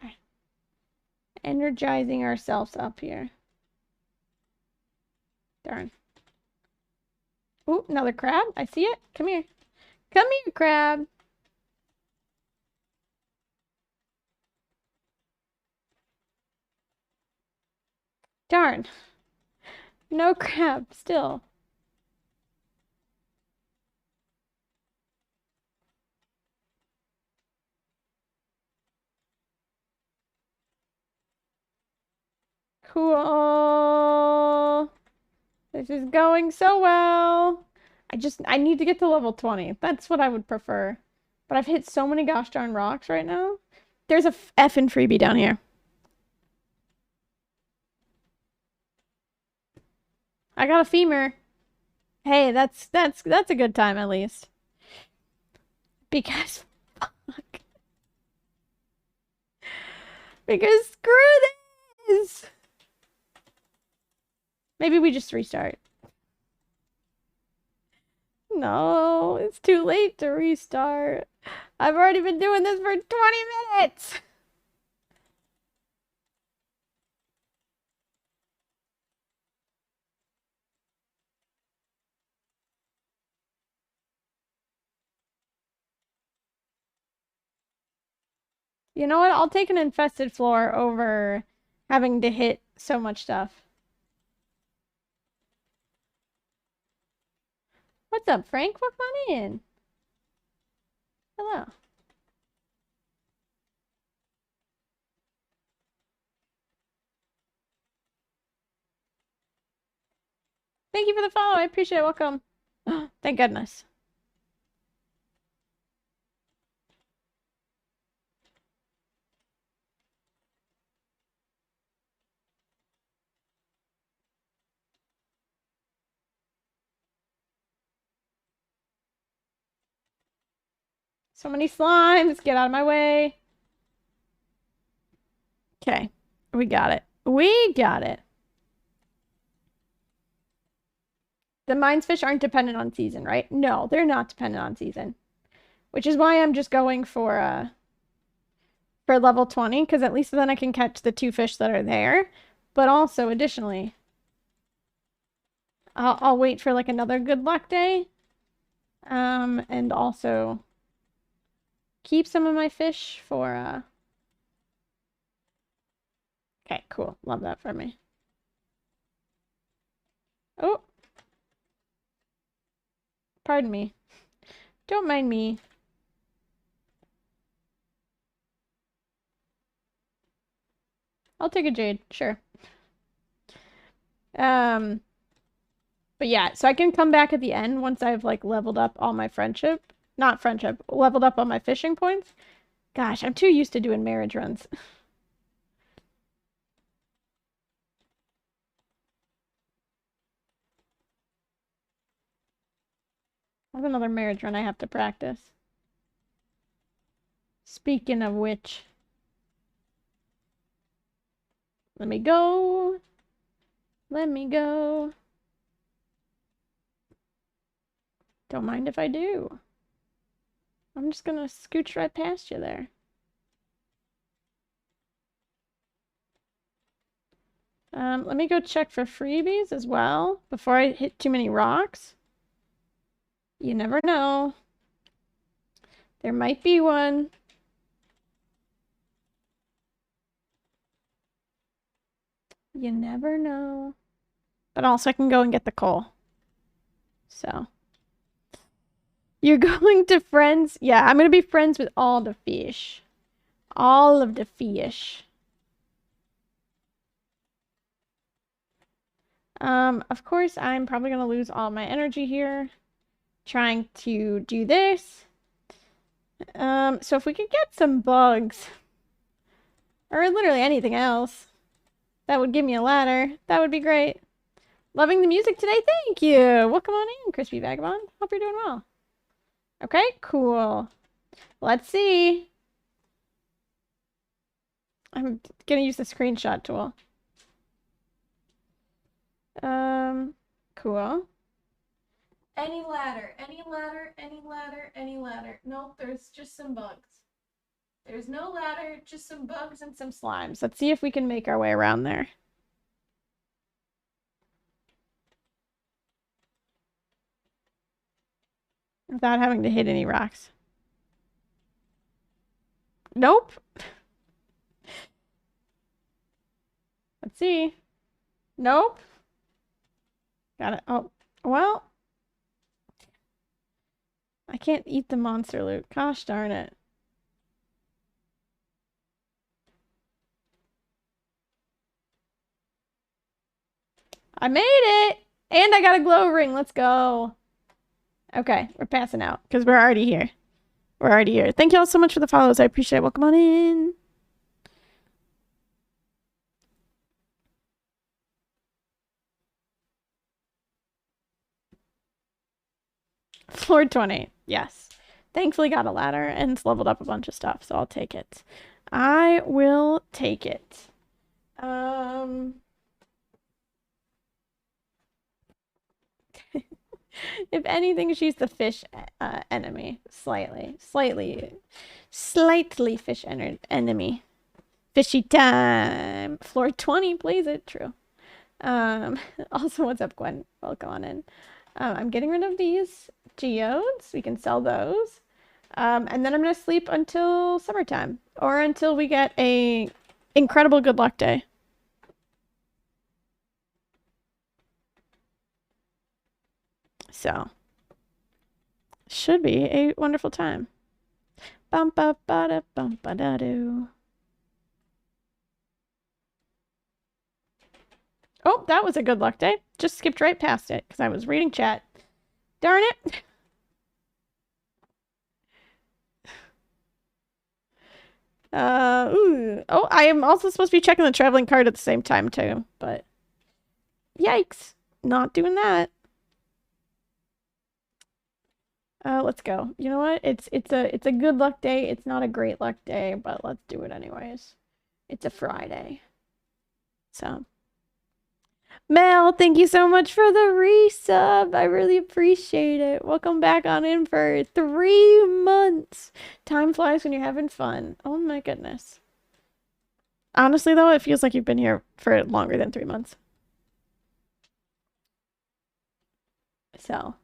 [SPEAKER 1] Okay. Energizing ourselves up here. Darn. Ooh, another crab. I see it. Come here. Come here, crab. Darn. No crab, still. Cool. This is going so well. I need to get to level 20. That's what I would prefer. But I've hit so many gosh darn rocks right now. There's a effing freebie down here. I got a femur. Hey, that's a good time at least. Because fuck. Because screw this. Maybe we just restart. No, it's too late to restart. I've already been doing this for 20 minutes. You know what? I'll take an infested floor over having to hit so much stuff. What's up, Frank? Welcome on in. Hello. Thank you for the follow. I appreciate it. Welcome. Thank goodness. So many slimes. Get out of my way. Okay. We got it. We got it. The mines fish aren't dependent on season, right? No, they're not dependent on season. Which is why I'm just going for level 20, because at least then I can catch the 2 fish that are there. But also, additionally, I'll wait for like another good luck day. And also keep some of my fish for Okay, cool. Love that for me. Oh. Pardon me. Don't mind me. I'll take a jade, sure. But yeah, so I can come back at the end once I've like leveled up all my leveled up all my fishing points. Gosh, I'm too used to doing marriage runs. I have another marriage run I have to practice. Speaking of which, let me go. Let me go. Don't mind if I do. I'm just gonna scooch right past you there. Let me go check for freebies as well before I hit too many rocks. You never know. There might be one. You never know. But also I can go and get the coal. So. You're going to friends? Yeah, I'm going to be friends with all the fish. All of the fish. Of course, I'm probably going to lose all my energy here trying to do this. So if we could get some bugs or literally anything else that would give me a ladder, that would be great. Loving the music today. Thank you. Welcome on in, Crispy Vagabond. Hope you're doing well. Okay, cool. Let's see. I'm going to use the screenshot tool. Cool. Any ladder, any ladder, any ladder, any ladder. Nope, there's just some bugs. There's no ladder, just some bugs and some slimes. Let's see if we can make our way around there. Without having to hit any rocks. Nope. Let's see. Nope. Got it. Oh, well. I can't eat the monster loot. Gosh darn it. I made it! And I got a glow ring. Let's go. Okay, we're passing out because we're already here. We're already here. Thank you all so much for the follows. I appreciate it. Welcome on in. Floor 20. Yes. Thankfully got a ladder and it's leveled up a bunch of stuff, so I'll take it. I will take it. If anything, she's the fish enemy. Slightly fish enemy. Fishy time. Floor 20, plays it. True. Also, what's up, Gwen? Welcome on in. I'm getting rid of these geodes. We can sell those. And then I'm going to sleep until summertime. Or until we get a incredible good luck day. So. Should be a wonderful time. Bum ba ba da bum ba da do. Oh, that was a good luck day. Just skipped right past it because I was reading chat. Darn it. Ooh. Oh, I am also supposed to be checking the traveling card at the same time too, but yikes. Not doing that. Let's go. You know what? It's a good luck day. It's not a great luck day, but let's do it anyways. It's a Friday. So Mel, thank you so much for the resub. I really appreciate it. Welcome back on in for 3 months. Time flies when you're having fun. Oh my goodness. Honestly, though, it feels like you've been here for longer than 3 months. So,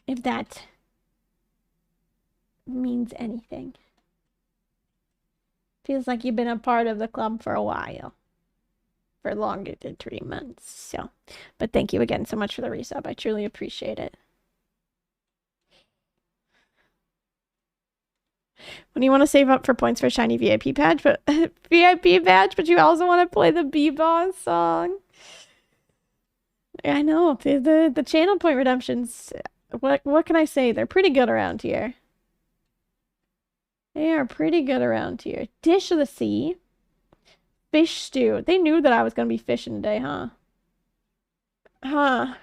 [SPEAKER 1] if that means anything. Feels like you've been a part of the club for a while. For longer than 3 months. So, but thank you again so much for the resub. I truly appreciate it. When you want to save up for points for a shiny VIP badge, but but you also want to play the B-Boss song. I know the channel point redemptions. What can I say? They're pretty good around here. They are pretty good around here. Dish of the Sea. Fish stew. They knew that I was going to be fishing today, huh? Huh.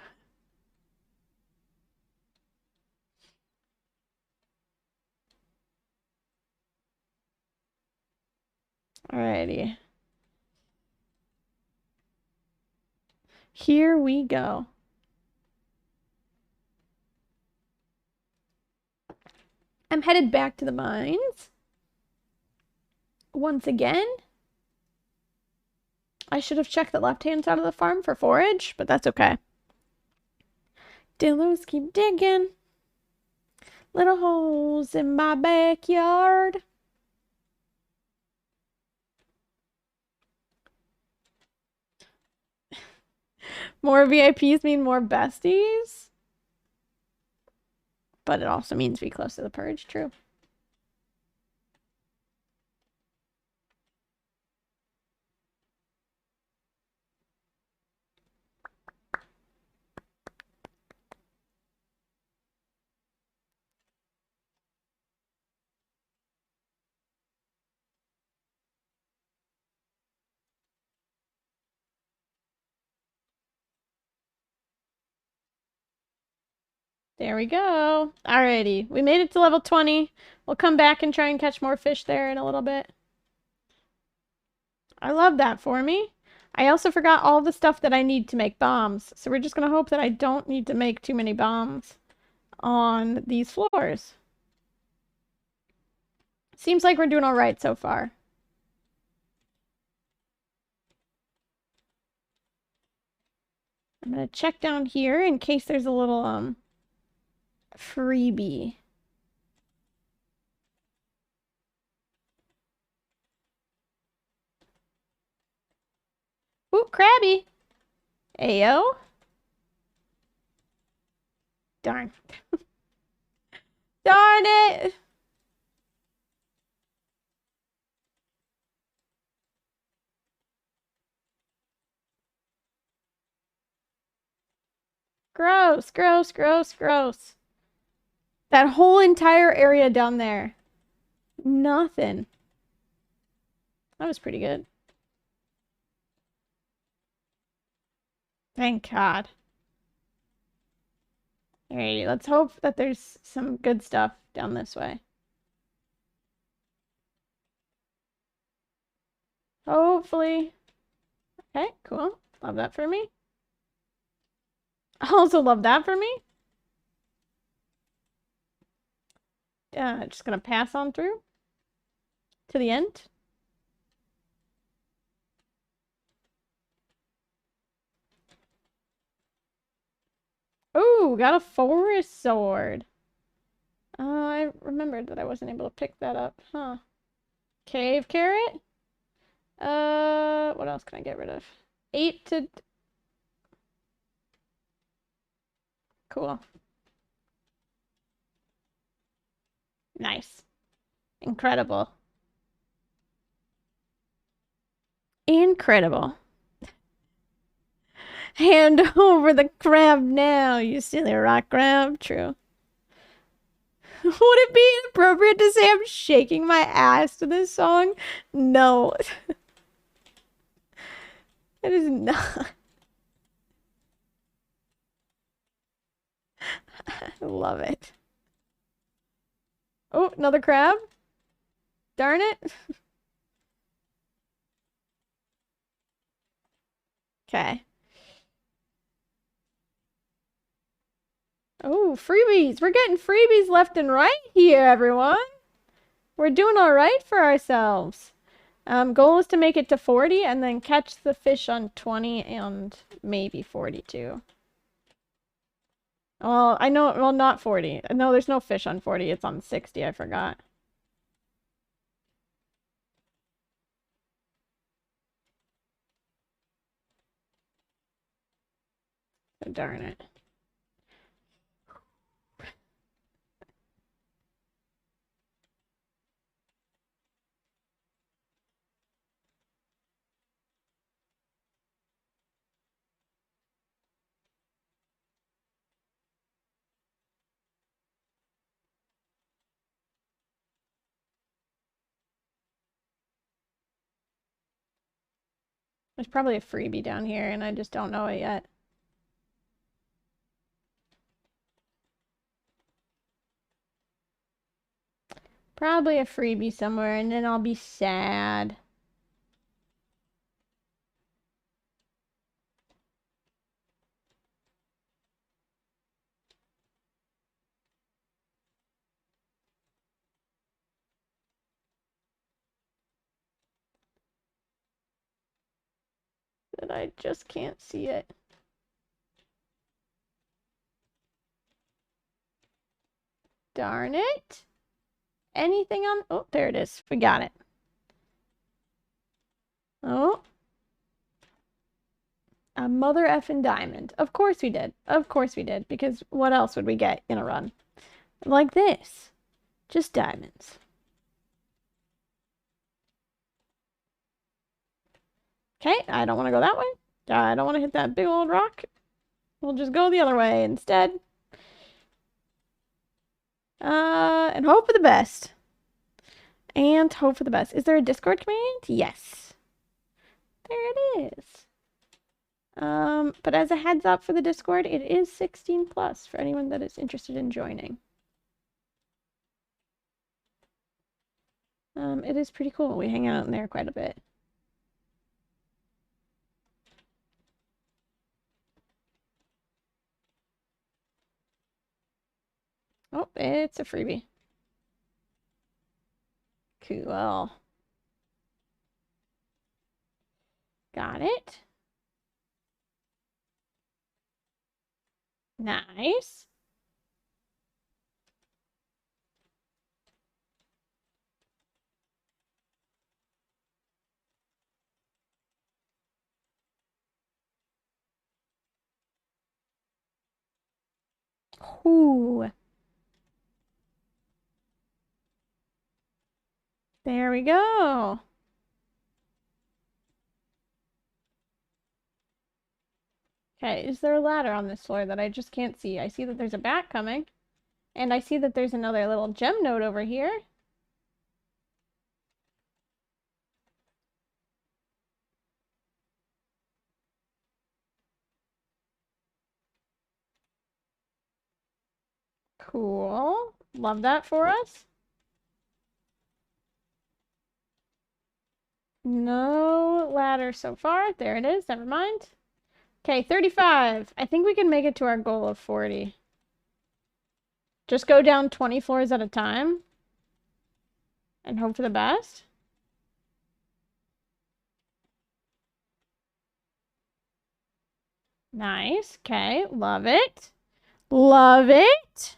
[SPEAKER 1] Alrighty. Here we go. I'm headed back to the mines. Once again. I should have checked the left-hand side of the farm for forage, but that's okay. Dillos keep digging. Little holes in my backyard. More VIPs mean more besties. But it also means be close to the purge, true. There we go. Alrighty, we made it to level 20. We'll come back and try and catch more fish there in a little bit. I love that for me. I also forgot all the stuff that I need to make bombs, so we're just gonna hope that I don't need to make too many bombs on these floors. Seems like we're doing all right so far. I'm gonna check down here in case there's a little freebie. Ooh, crabby. Ayo. Darn. Darn it. Gross, gross, gross, gross. That whole entire area down there. Nothing. That was pretty good. Thank God. Alrighty, let's hope that there's some good stuff down this way. Hopefully. Okay, cool. Love that for me. Also love that for me. Just gonna pass on through to the end. Ooh, got a forest sword. I remembered that I wasn't able to pick that up. Huh. Cave carrot? What else can I get rid of? 8 to... Cool. Nice. Incredible. Incredible. Hand over the crab now, you silly rock crab. True. Would it be inappropriate to say I'm shaking my ass to this song? No. It is not. I love it. Oh, another crab? Darn it. Okay. Oh, freebies. We're getting freebies left and right here, everyone. We're doing all right for ourselves. Goal is to make it to 40 and then catch the fish on 20 and maybe 42. Well, I know, well, not 40. No, there's no fish on 40. It's on 60. I forgot. Oh, darn it. There's probably a freebie down here and I just don't know it yet. Probably a freebie somewhere and then I'll be sad. that I just can't see it. Darn it. Anything on... Oh, there it is. We got it. Oh. A mother effing diamond. Of course we did. Of course we did. Because what else would we get in a run? Like this. Just diamonds. Okay, I don't want to go that way. I don't want to hit that big old rock. We'll just go the other way instead. And hope for the best. And hope for the best. Is there a Discord command? Yes. There it is. But as a heads up for the Discord, it is 16 plus for anyone that is interested in joining. It is pretty cool. We hang out in there quite a bit. Oh, it's a freebie. Cool. Got it. Nice. Ooh. There we go. Okay, is there a ladder on this floor that I just can't see? I see that there's a bat coming. And I see that there's another little gem node over here. Cool. Love that for us. No ladder so far. There it is. Never mind. Okay, 35. I think we can make it to our goal of 40. Just go down 20 floors at a time. And hope for the best. Nice. Okay, love it. Love it.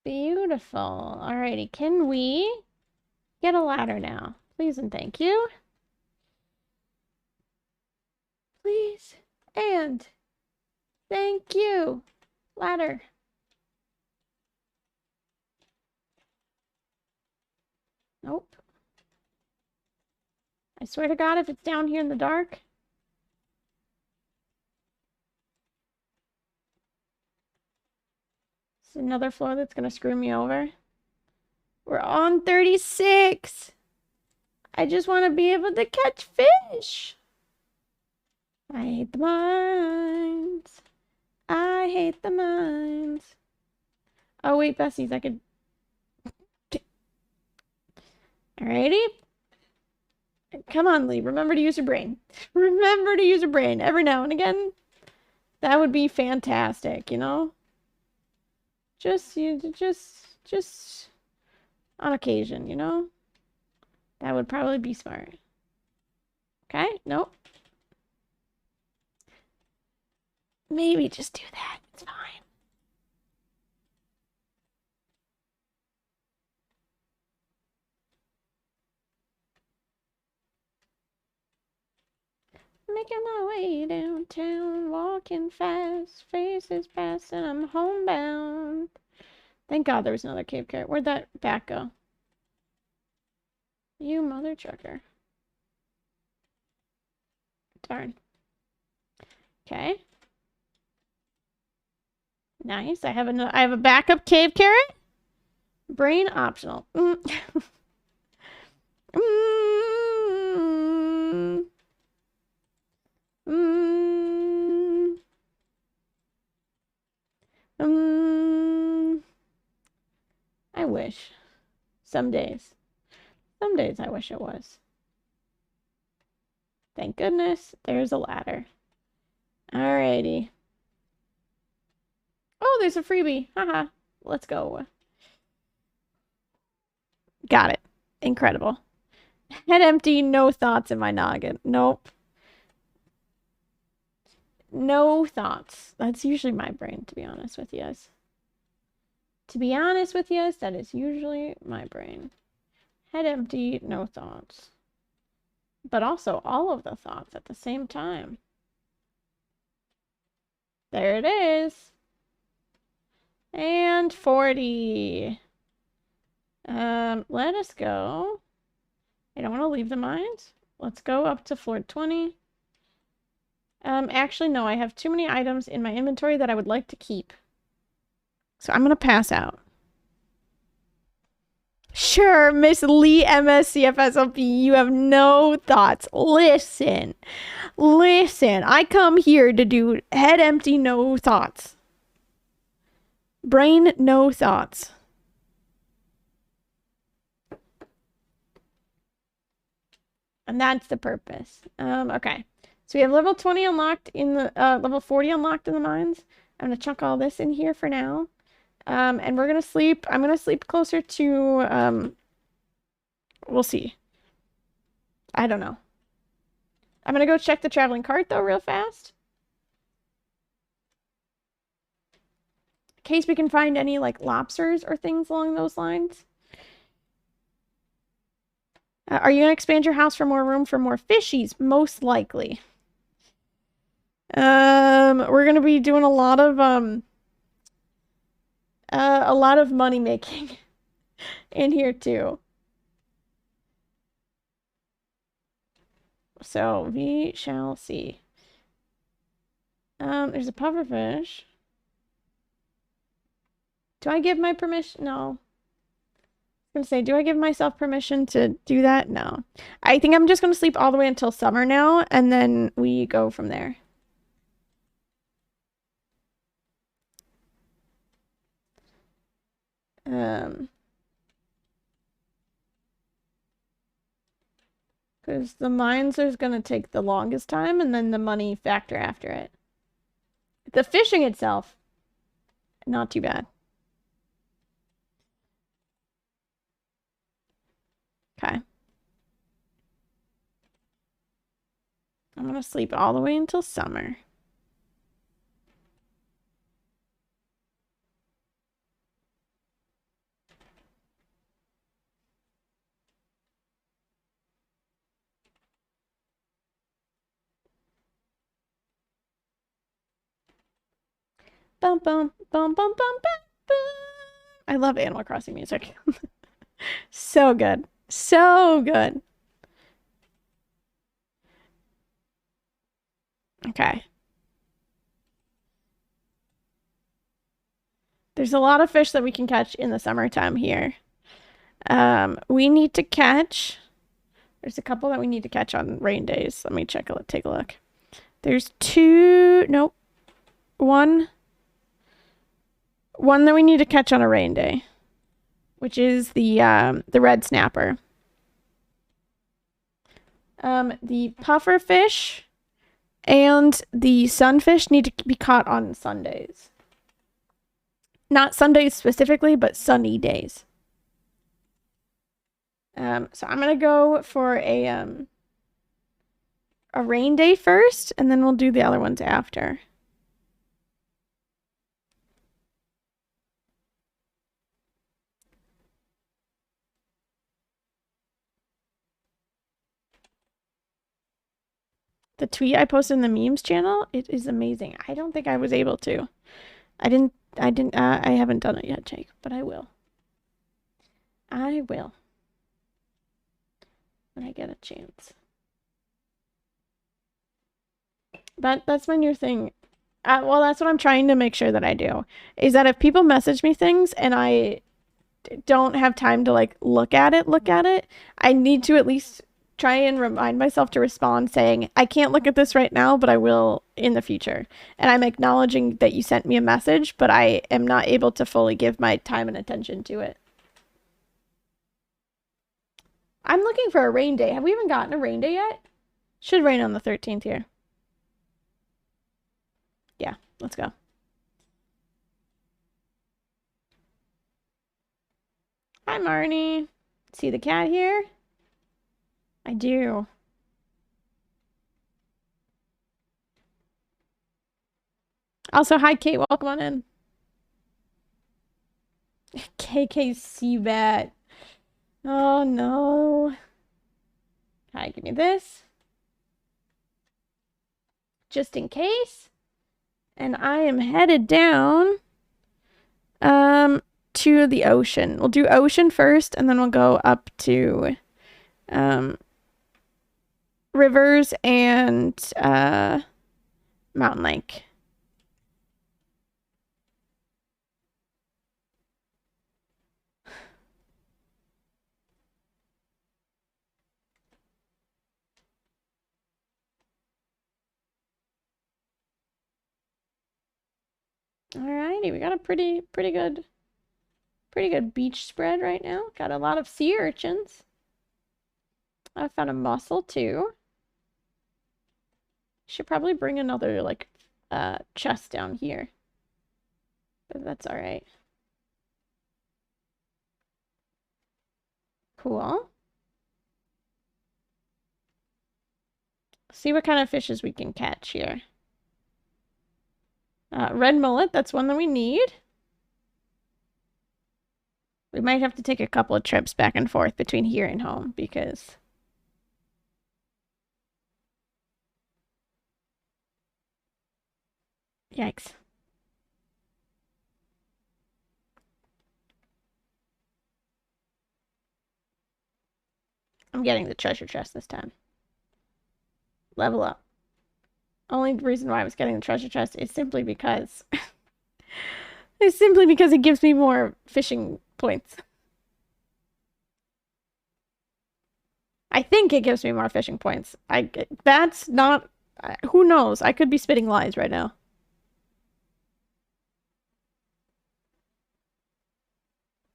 [SPEAKER 1] Beautiful. Alrighty, can we get a ladder now? Please and thank you. Please and thank you. Ladder. Nope. I swear to God, if it's down here in the dark. It's another floor that's gonna screw me over. We're on 36. I just want to be able to catch fish. I hate the mines. I hate the mines. Oh, wait, Bessies, I could... Alrighty. Come on, Lee. Remember to use your brain. Remember to use your brain every now and again. That would be fantastic, you know? Just on occasion, you know? That would probably be smart. Okay, nope. Maybe just do that. It's fine. Making my way downtown, walking fast, faces past, and I'm homebound. Thank God there was another cave carrot. Where'd that bat go? You mother trucker. Darn. Okay. Nice. I have a backup cave carrot. Brain optional. I wish. Some days. Some days I wish it was. Thank goodness. There's a ladder. Alrighty. Oh, there's a freebie. Haha. Let's go. Got it. Incredible. Head empty, no thoughts in my noggin. Nope. No thoughts. That's usually my brain, to be honest with you guys. To be honest with you, that is usually my brain. Head empty, no thoughts. But also all of the thoughts at the same time. There it is. And 40. Let us go. I don't want to leave the mines. Let's go up to floor 20. Actually, no, I have too many items in my inventory that I would like to keep. So I'm going to pass out. Sure, Miss Lee MSCFSLP, you have no thoughts. Listen. I come here to do head empty, no thoughts. Brain, no thoughts. And that's the purpose. Okay. So we have level 20 unlocked in the, level 40 unlocked in the mines. I'm going to chuck all this in here for now. And we're going to sleep. I'm going to sleep closer to, we'll see. I don't know. I'm going to go check the traveling cart, though, real fast. In case we can find any, like, lobsters or things along those lines. Are you going to expand your house for more room for more fishies? Most likely. We're going to be doing a lot of money making in here too. So we shall see. There's a pufferfish. Do I give my permission? No. I was gonna say, do I give myself permission to do that? No. I think I'm just gonna sleep all the way until summer now, and then we go from there. Because the mines are gonna take the longest time, and then the money factor after it. The fishing itself, not too bad. Okay. I'm gonna sleep all the way until summer. Bum, bum, bum, bum, bum, bum, bum. I love Animal Crossing music. So good. So good. Okay. There's a lot of fish that we can catch in the summertime here. We need to catch... There's a couple that we need to catch on rain days. Let me take a look. There's two... Nope. One that we need to catch on a rain day, which is the red snapper. The puffer fish and the sunfish need to be caught on Sundays. Not Sundays specifically, but sunny days. So I'm gonna go for a rain day first, and then we'll do the other ones after. The tweet I posted in the memes channel, it is amazing. I don't think I was able to. I haven't done it yet, Jake, but I will. I will. When I get a chance. But that's my new thing. Well, that's what I'm trying to make sure that I do. Is that if people message me things and I don't have time to, like, look at it, I need to at least try and remind myself to respond saying, I can't look at this right now, but I will in the future. And I'm acknowledging that you sent me a message, but I am not able to fully give my time and attention to it. I'm looking for a rain day. Have we even gotten a rain day yet? Should rain on the 13th here. Yeah, let's go. Hi, Marnie. See the cat here? I do. Also, hi, Kate. Welcome on in. KKC bat. Oh, no. Hi, give me this. Just in case. And I am headed down to the ocean. We'll do ocean first, and then we'll go up to rivers and mountain lake. Alrighty, we got a pretty good beach spread right now. Got a lot of sea urchins. I found a mussel too. Should probably bring another like chest down here. But that's all right. Cool. See what kind of fishes we can catch here. Red mullet, that's one that we need. We might have to take a couple of trips back and forth between here and home because yikes. I'm getting the treasure chest this time. Level up. Only reason why I was getting the treasure chest is simply because it gives me more fishing points. I think it gives me more fishing points. That's not who knows? I could be spitting lies right now.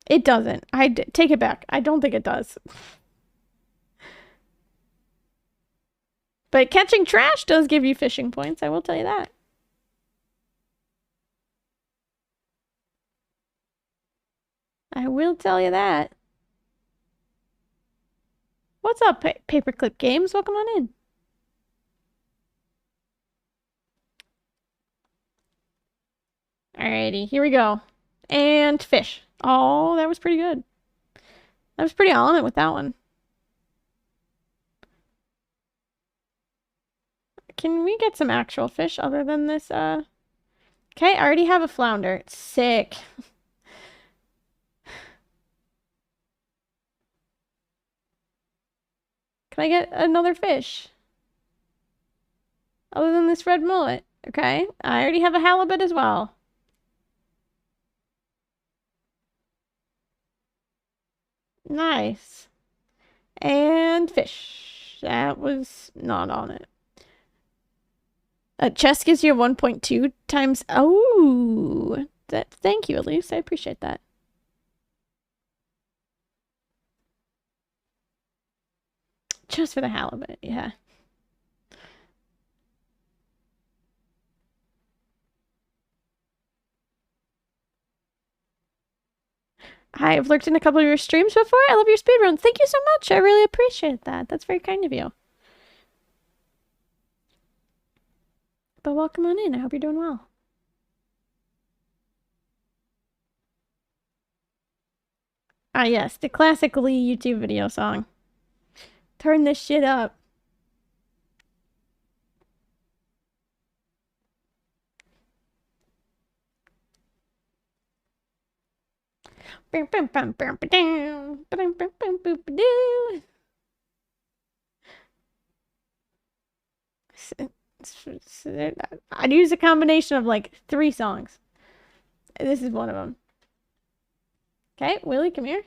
[SPEAKER 1] It doesn't. Take it back. I don't think it does. But catching trash does give you fishing points, I will tell you that. I will tell you that. What's up, Paperclip Games? Welcome on in. Alrighty, here we go. And fish. Oh, that was pretty good. I was pretty on it with that one. Can we get some actual fish other than this? Okay, I already have a flounder. Sick. Can I get another fish? Other than this red mullet. Okay, I already have a halibut as well. Nice. And fish. That was not on it. Chest gives you 1.2 times. Oh, thank you, Elise. I appreciate that. Just for the halibut, yeah. I've lurked in a couple of your streams before. I love your speedruns. Thank you so much. I really appreciate that. That's very kind of you. But welcome on in. I hope you're doing well. Ah, yes, the classic Lee YouTube video song. Turn this shit up. I'd use a combination of like 3 songs. This is one of them. Okay, Willie, come here.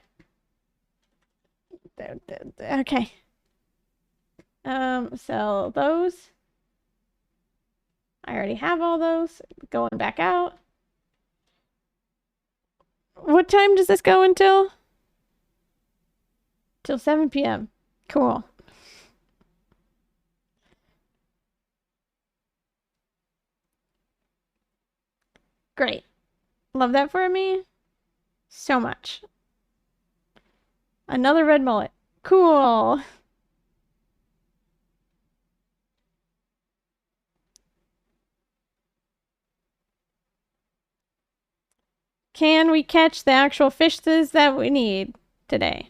[SPEAKER 1] Okay. So those. I already have all those. Going back out. What time does this go until? Till 7 p.m. Cool. Great. Love that for me so much. Another red mullet. Cool. Can we catch the actual fishes that we need today?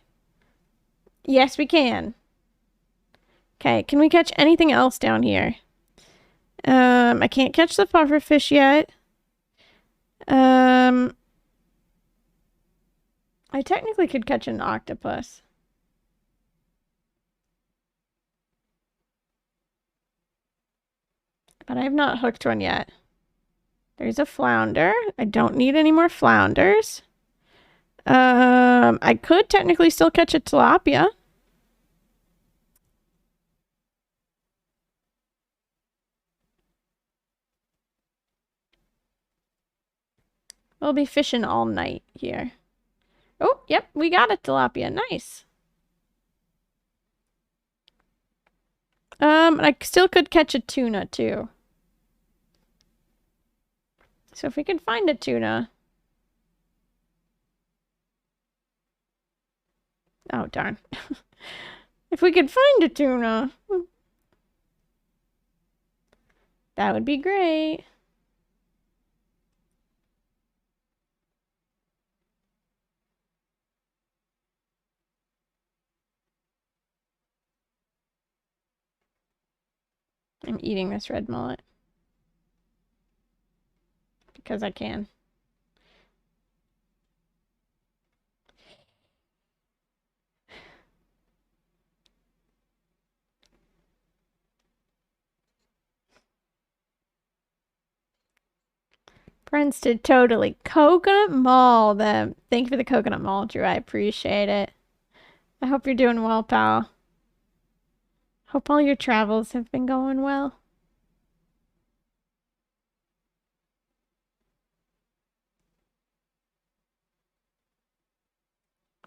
[SPEAKER 1] Yes, we can. Okay, can we catch anything else down here? I can't catch the puffer fish yet. I technically could catch an octopus. But I have not hooked one yet. There's a flounder. I don't need any more flounders. I could technically still catch a tilapia. We'll be fishing all night here. Oh, yep, we got a tilapia. Nice. I still could catch a tuna too. So if we can find a tuna. Oh, darn. If we could find a tuna, that would be great. I'm eating this red mullet. Because I can. Princeton, totally. Coconut Mall. Thank you for the Coconut Mall, Drew. I appreciate it. I hope you're doing well, pal. Hope all your travels have been going well.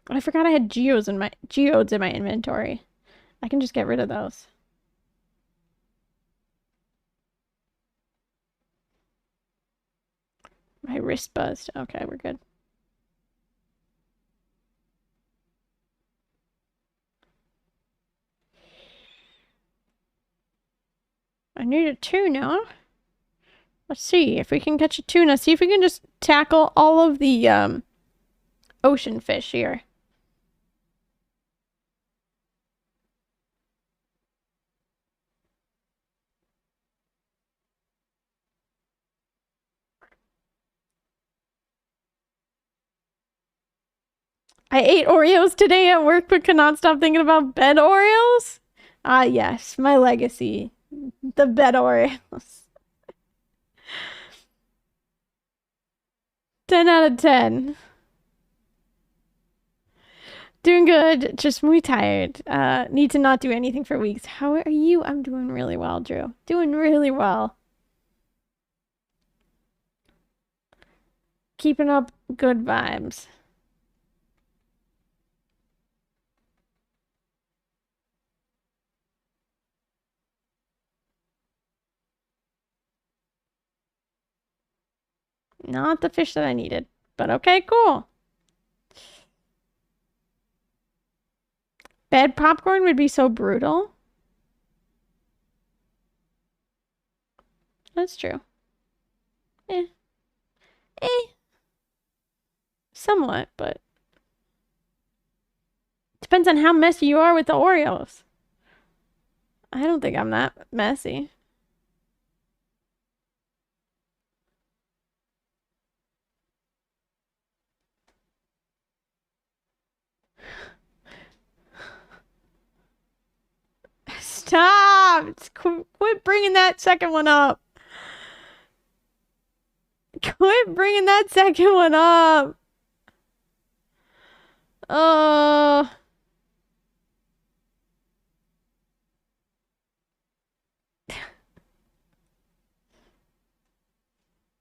[SPEAKER 1] I forgot I had geodes in my inventory. I can just get rid of those. My wrist buzzed. Okay, we're good. I need a tuna. Let's see if we can catch a tuna. See if we can just tackle all of the ocean fish here. I ate Oreos today at work but could not stop thinking about bed Oreos. Ah, yes, my legacy. The bed Oreos. 10 out of 10. Doing good, just muy tired. Need to not do anything for weeks. How are you? I'm doing really well, Drew. Doing really well. Keeping up good vibes. Not the fish that I needed, but okay, cool. Bed popcorn would be so brutal. That's true. Eh. Eh. Somewhat, but depends on how messy you are with the Oreos. I don't think I'm that messy. Stop! Quit bringing that second one up. Quit bringing that second one up. Uh,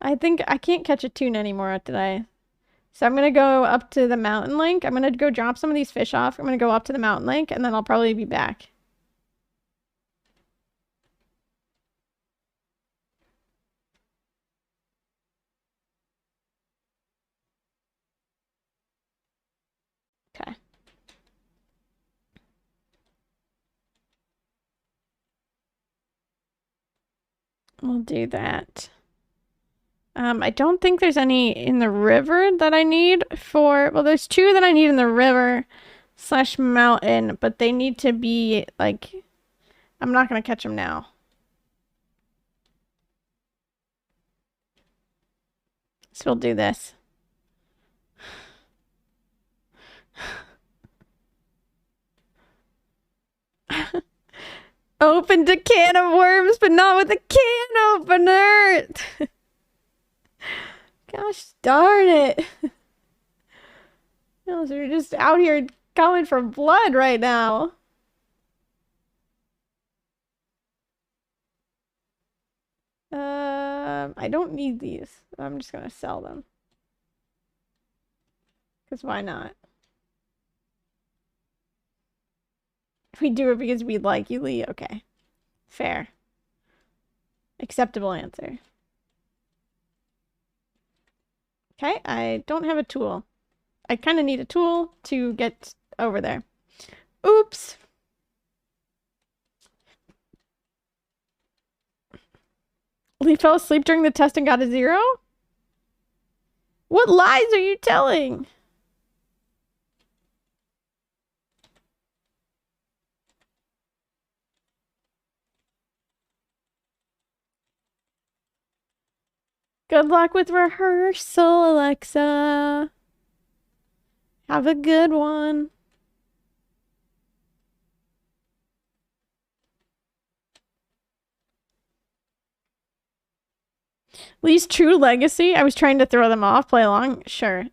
[SPEAKER 1] I think I can't catch a tuna anymore today. So I'm gonna go up to the mountain lake. I'm gonna go drop some of these fish off. I'm gonna go up to the mountain lake and then I'll probably be back. We'll do that. I don't think there's any in the river that I need for... Well, there's two that I need in the river / mountain, but they need to be, like... I'm not going to catch them now. So we'll do this. Opened a can of worms, but not with a can opener! Gosh darn it. No, so you're just out here coming for blood right now. I don't need these. I'm just gonna sell them. Because why not? We do it because we like you, Lee. Okay. Fair. Acceptable answer. Okay, I don't have a tool. I kind of need a tool to get over there. Oops. Lee fell asleep during the test and got a 0? What lies are you telling? Good luck with rehearsal, Alexa. Have a good one. Lee's true legacy? I was trying to throw them off, play along? Sure.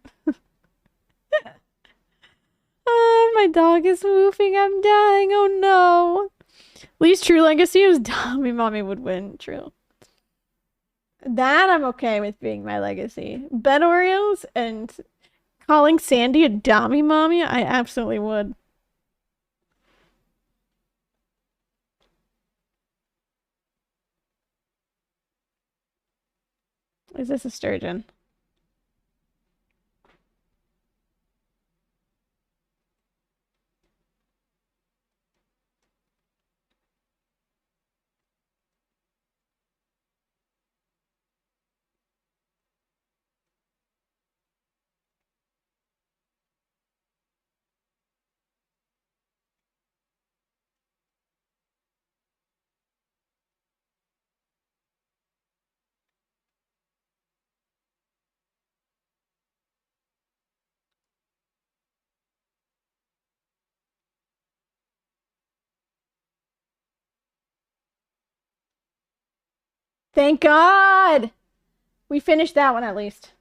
[SPEAKER 1] Oh, my dog is woofing. I'm dying. Oh no. Lee's true legacy was dummy mommy would win. True. That I'm okay with being my legacy. Bed Oreos and calling Sandy a dummy mommy? I absolutely would. Is this a sturgeon? Thank God! We finished that one at least.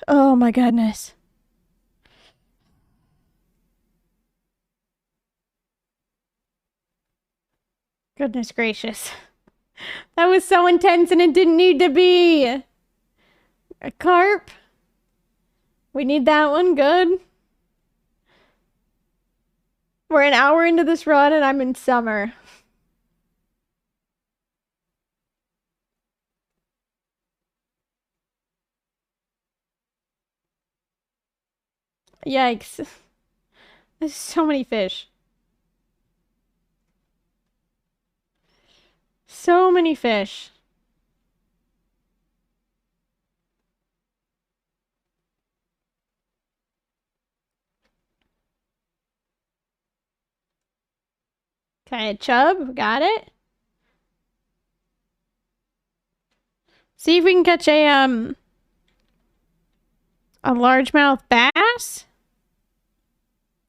[SPEAKER 1] Oh my goodness. Goodness gracious. That was so intense and it didn't need to be. A carp. We need that one. Good. We're an hour into this run and I'm in summer. Yikes. There's so many fish. So many fish. Okay, chub. Got it. See if we can catch a largemouth bass.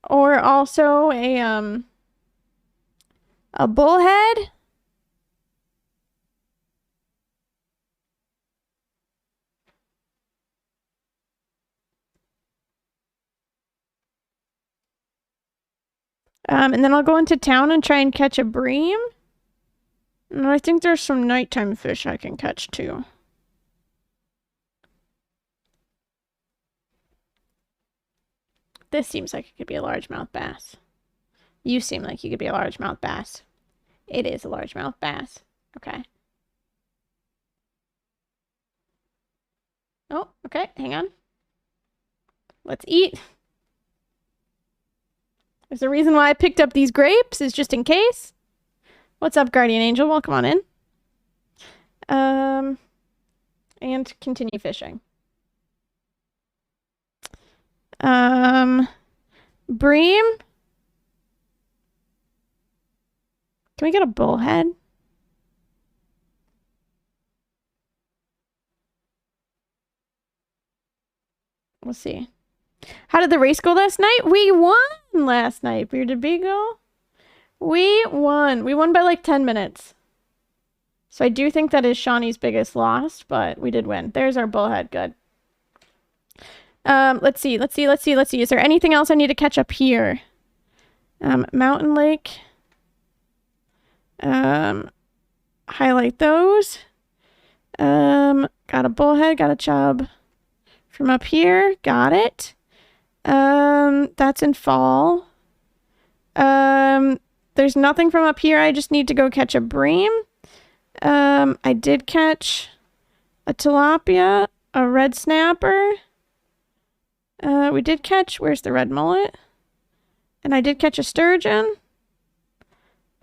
[SPEAKER 1] Or also a bullhead. And then I'll go into town and try and catch a bream. And I think there's some nighttime fish I can catch too. This seems like it could be a largemouth bass. You seem like you could be a largemouth bass. It is a largemouth bass. Okay. Oh, okay. Hang on. Let's eat. There's the reason why I picked up these grapes is just in case. What's up, Guardian Angel? Welcome on in. And continue fishing. Bream? Can we get a bullhead? We'll see. How did the race go last night? We won last night, Bearded Beagle. We won. We won by like 10 minutes. So I do think that is Shawnee's biggest loss, but we did win. There's our bullhead. Good. Let's see. Is there anything else I need to catch up here? Mountain Lake. Highlight those. Got a bullhead, got a chub from up here. Got it. That's in fall. There's nothing from up here. I just need to go catch a bream. I did catch a tilapia, a red snapper. We did catch, where's the red mullet? And I did catch a sturgeon.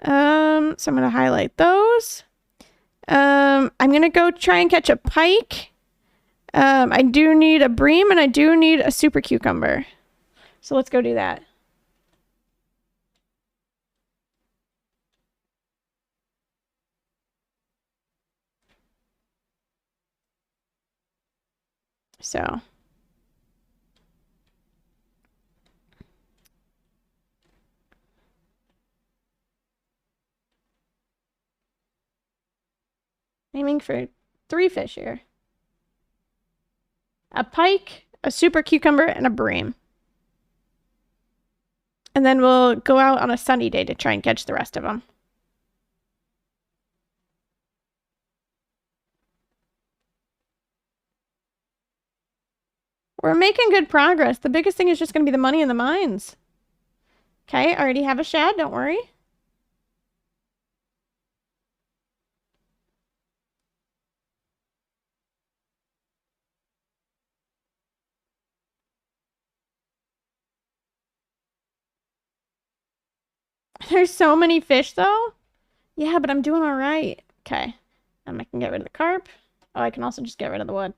[SPEAKER 1] So I'm going to highlight those. I'm going to go try and catch a pike. I do need a bream and I do need a super cucumber. So let's go do that. So. Aiming for 3 fish here. A pike, a super cucumber, and a bream. And then we'll go out on a sunny day to try and catch the rest of them. We're making good progress. The biggest thing is just going to be the money in the mines. Okay, I already have a shad, don't worry. There's so many fish, though. Yeah, but I'm doing all right. Okay. I can get rid of the carp. Oh, I can also just get rid of the wood.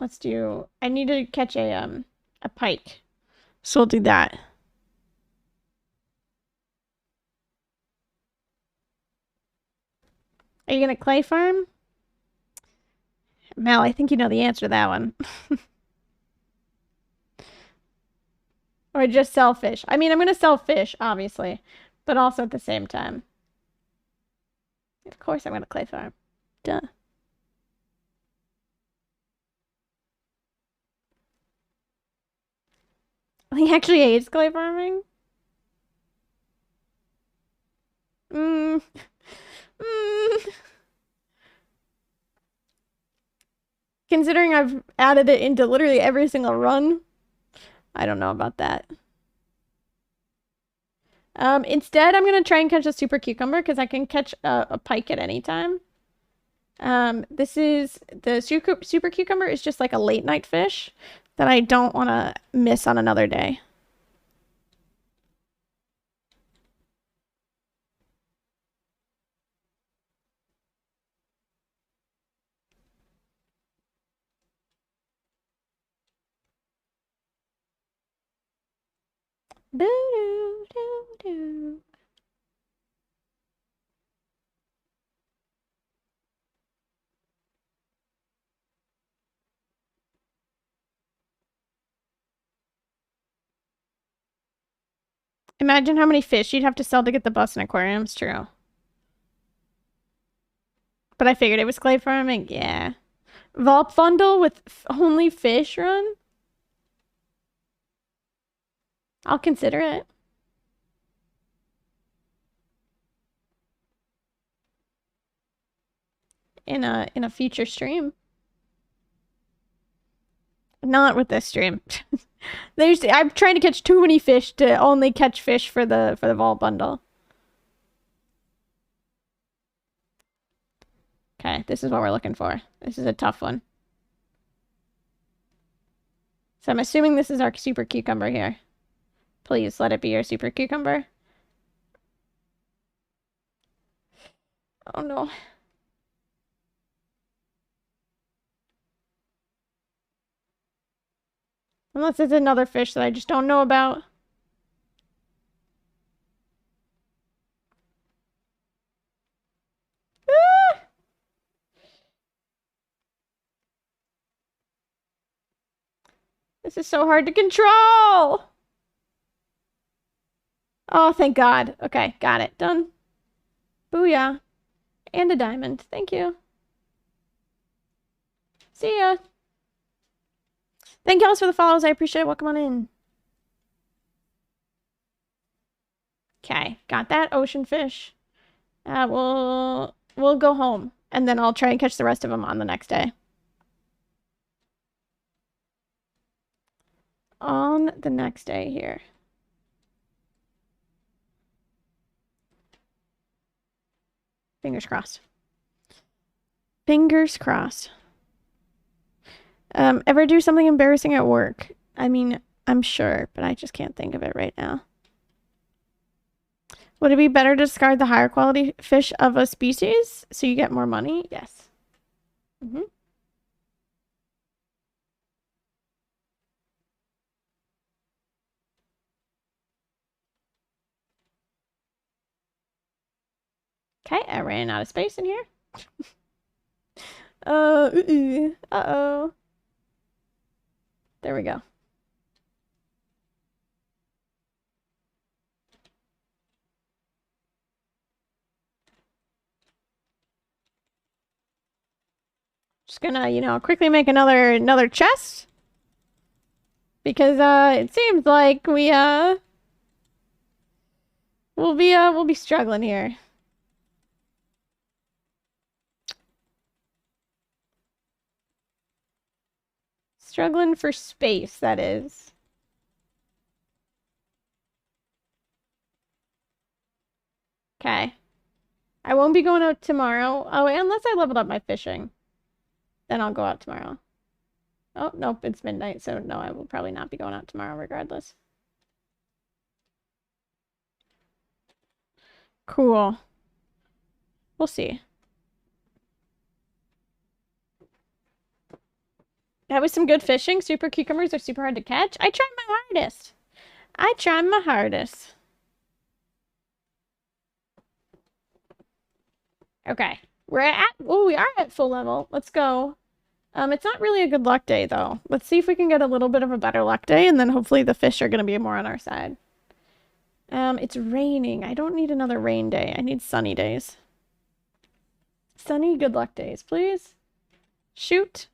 [SPEAKER 1] Let's do... I need to catch a pike. So we'll do that. Are you gonna clay farm? Mel, I think you know the answer to that one. Or just sell fish. I mean, I'm gonna sell fish, obviously, but also at the same time. Of course I'm gonna clay farm. Duh. He actually hates clay farming? Considering I've added it into literally every single run, I don't know about that. Instead, I'm going to try and catch a super cucumber because I can catch a pike at any time. This is the super cucumber is just like a late night fish that I don't want to miss on another day. Doo doo doo doo. Imagine how many fish you'd have to sell to get the bus and aquariums. True. But I figured it was clay farming. Yeah. Vault bundle with only fish run? I'll consider it. In a future stream. Not with this stream. I'm trying to catch too many fish to only catch fish for the vault bundle. Okay, this is what we're looking for. This is a tough one. So I'm assuming this is our super cucumber here. Please let it be your super cucumber. Oh no. Unless it's another fish that I just don't know about. Ah! This is so hard to control! Oh, thank God. Okay, got it. Done. Booyah. And a diamond. Thank you. See ya. Thank you all for the follows. I appreciate it. Welcome on in. Okay, got that ocean fish. We'll go home, and then I'll try and catch the rest of them on the next day. On the next day here. Fingers crossed. Fingers crossed. Ever do something embarrassing at work? I mean, I'm sure, but I just can't think of it right now. Would it be better to discard the higher quality fish of a species so you get more money? Yes. Mm-hmm. Okay, I ran out of space in here. Uh-oh. There we go. Just gonna, quickly make another chest. Because it seems like we'll be struggling here. Struggling for space, that is. Okay. I won't be going out tomorrow. Oh, unless I leveled up my fishing. Then I'll go out tomorrow. Oh, nope, it's midnight, so no, I will probably not be going out tomorrow regardless. Cool. We'll see. That was some good fishing. Super cucumbers are super hard to catch. I tried my hardest. I tried my hardest. Okay. We are at full level. Let's go. It's not really a good luck day, though. Let's see if we can get a little bit of a better luck day, and then hopefully the fish are going to be more on our side. It's raining. I don't need another rain day. I need sunny days. Sunny good luck days, please. Shoot.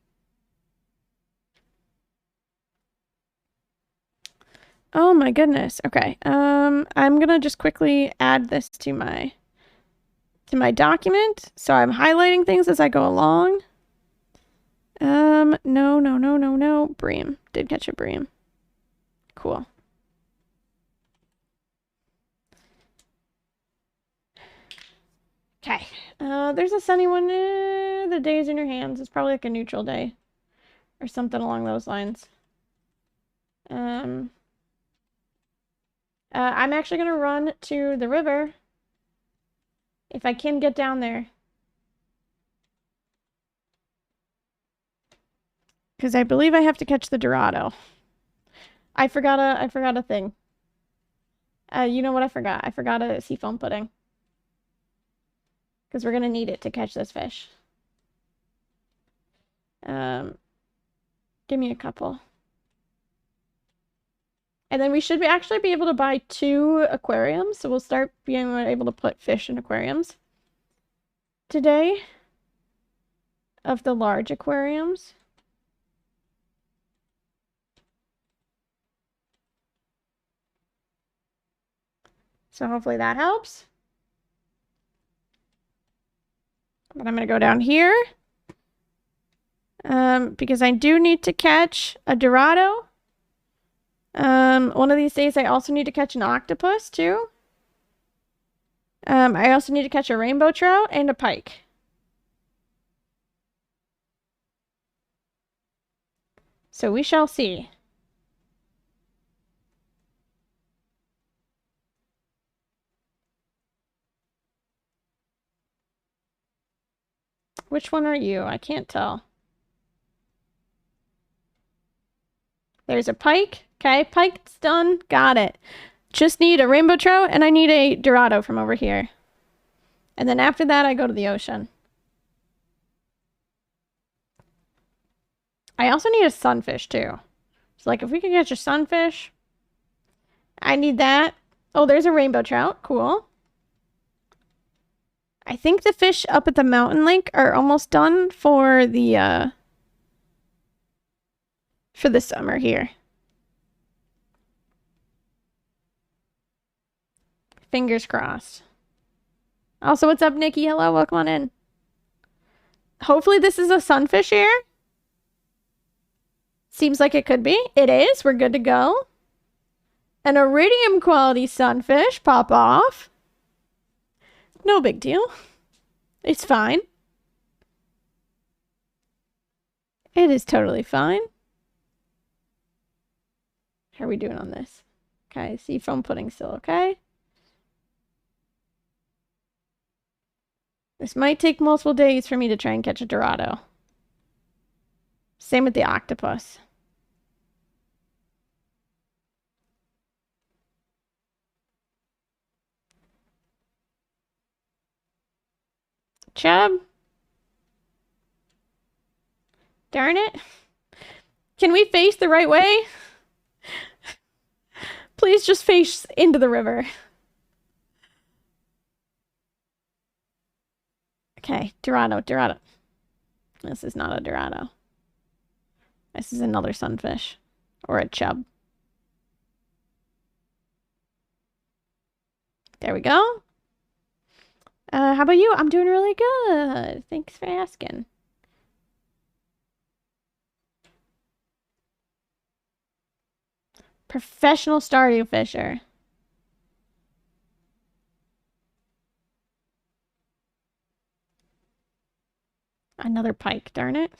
[SPEAKER 1] Oh my goodness. Okay. I'm gonna just quickly add this to my document. So I'm highlighting things as I go along. No. Bream. Did catch a bream. Cool. Okay. There's a sunny one. The day's in your hands. It's probably like a neutral day or something along those lines. I'm actually gonna run to the river if I can get down there. Because I believe I have to catch the Dorado. I forgot a thing. You know what I forgot? I forgot a seafoam pudding. Because we're gonna need it to catch this fish. Give me a couple. And then we should actually be able to buy 2 aquariums. So we'll start being able to put fish in aquariums today. Of the large aquariums. So hopefully that helps. But I'm going to go down here. Because I do need to catch a Dorado. One of these days I also need to catch an octopus too. I also need to catch a rainbow trout and a pike. So we shall see. Which one are you? I can't tell. There's a pike. Okay, pike's done. Got it. Just need a rainbow trout, and I need a dorado from over here. And then after that, I go to the ocean. I also need a sunfish, too. So, like, if we can catch a sunfish, I need that. Oh, there's a rainbow trout. Cool. I think the fish up at the mountain lake are almost done for the summer here. Fingers crossed. Also, what's up, Nikki? Hello, welcome on in. Hopefully this is a sunfish here. Seems like it could be. It is. We're good to go. An iridium quality sunfish. Pop off. No big deal. It's fine. It is totally fine. How are we doing on this? Okay, seafoam pudding still okay. This might take multiple days for me to try and catch a dorado. Same with the octopus. Chub. Darn it. Can we face the right way? Please just face into the river. Okay, Dorado, Dorado. This is not a Dorado. This is another sunfish. Or a chub. There we go. How about you? I'm doing really good. Thanks for asking. Professional Stardew Fisher. Another pike, darn it.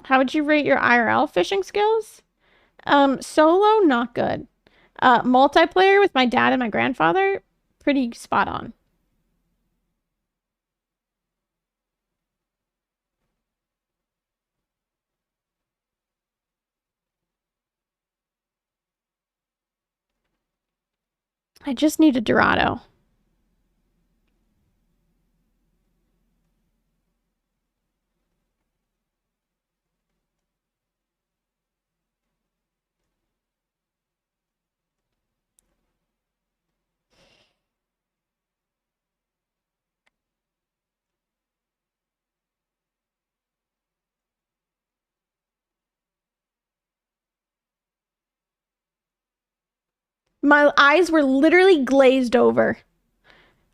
[SPEAKER 1] How would you rate your IRL fishing skills? Solo, not good. Multiplayer with my dad and my grandfather, pretty spot on. I just need a Dorado. My eyes were literally glazed over.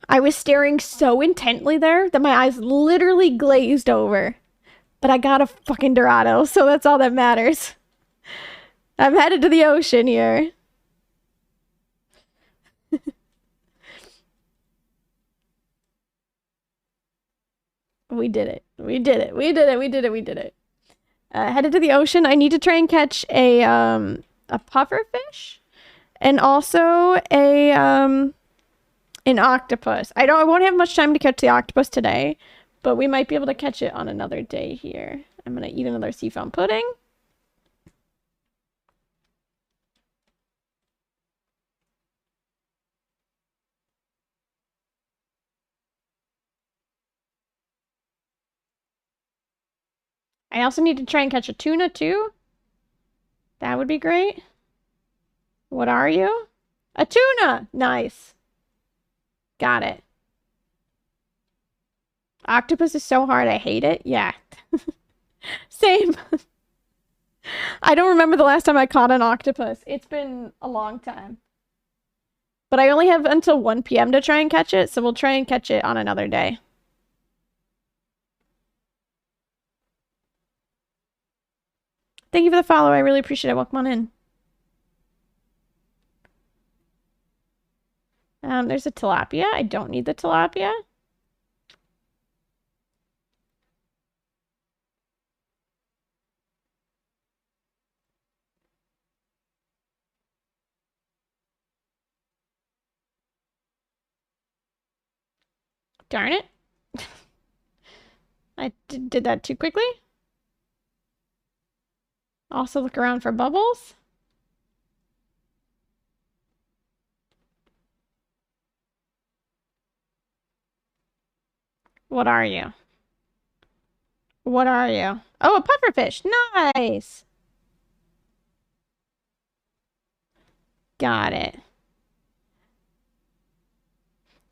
[SPEAKER 1] I was staring so intently there that my eyes literally glazed over. But I got a fucking Dorado, so that's all that matters. I'm headed to the ocean here. We did it. We did it. We did it. We did it. We did it. Headed to the ocean. I need to try and catch a puffer fish and also an octopus. I won't have much time to catch the octopus today, but we might be able to catch it on another day here. I'm gonna eat another seafoam pudding. I also need to try and catch a tuna too. That would be great. What are you? A tuna! Nice. Got it. Octopus is so hard, I hate it. Yeah. Same. I don't remember the last time I caught an octopus. It's been a long time. But I only have until 1 p.m. to try and catch it, so we'll try and catch it on another day. Thank you for the follow. I really appreciate it. Welcome on in. There's a tilapia. I don't need the tilapia. Darn it. I did that too quickly. Also look around for bubbles. What are you? What are you? Oh, a pufferfish. Nice. Got it.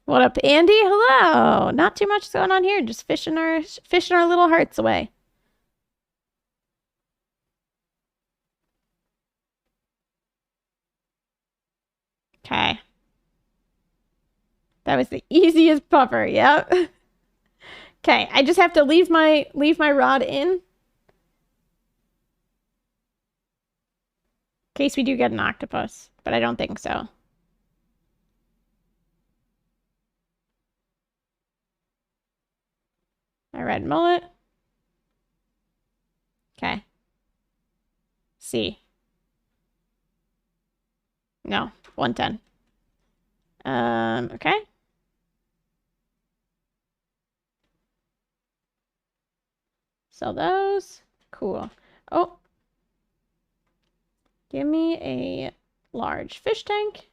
[SPEAKER 1] What up, Andy? Hello. Not too much going on here. Just fishing our little hearts away. Okay. That was the easiest puffer. Yep. Okay, I just have to leave my rod in case we do get an octopus, but I don't think so. My red mullet. Okay. C. No, 110. Okay. Sell those. Cool. Oh. Give me a large fish tank.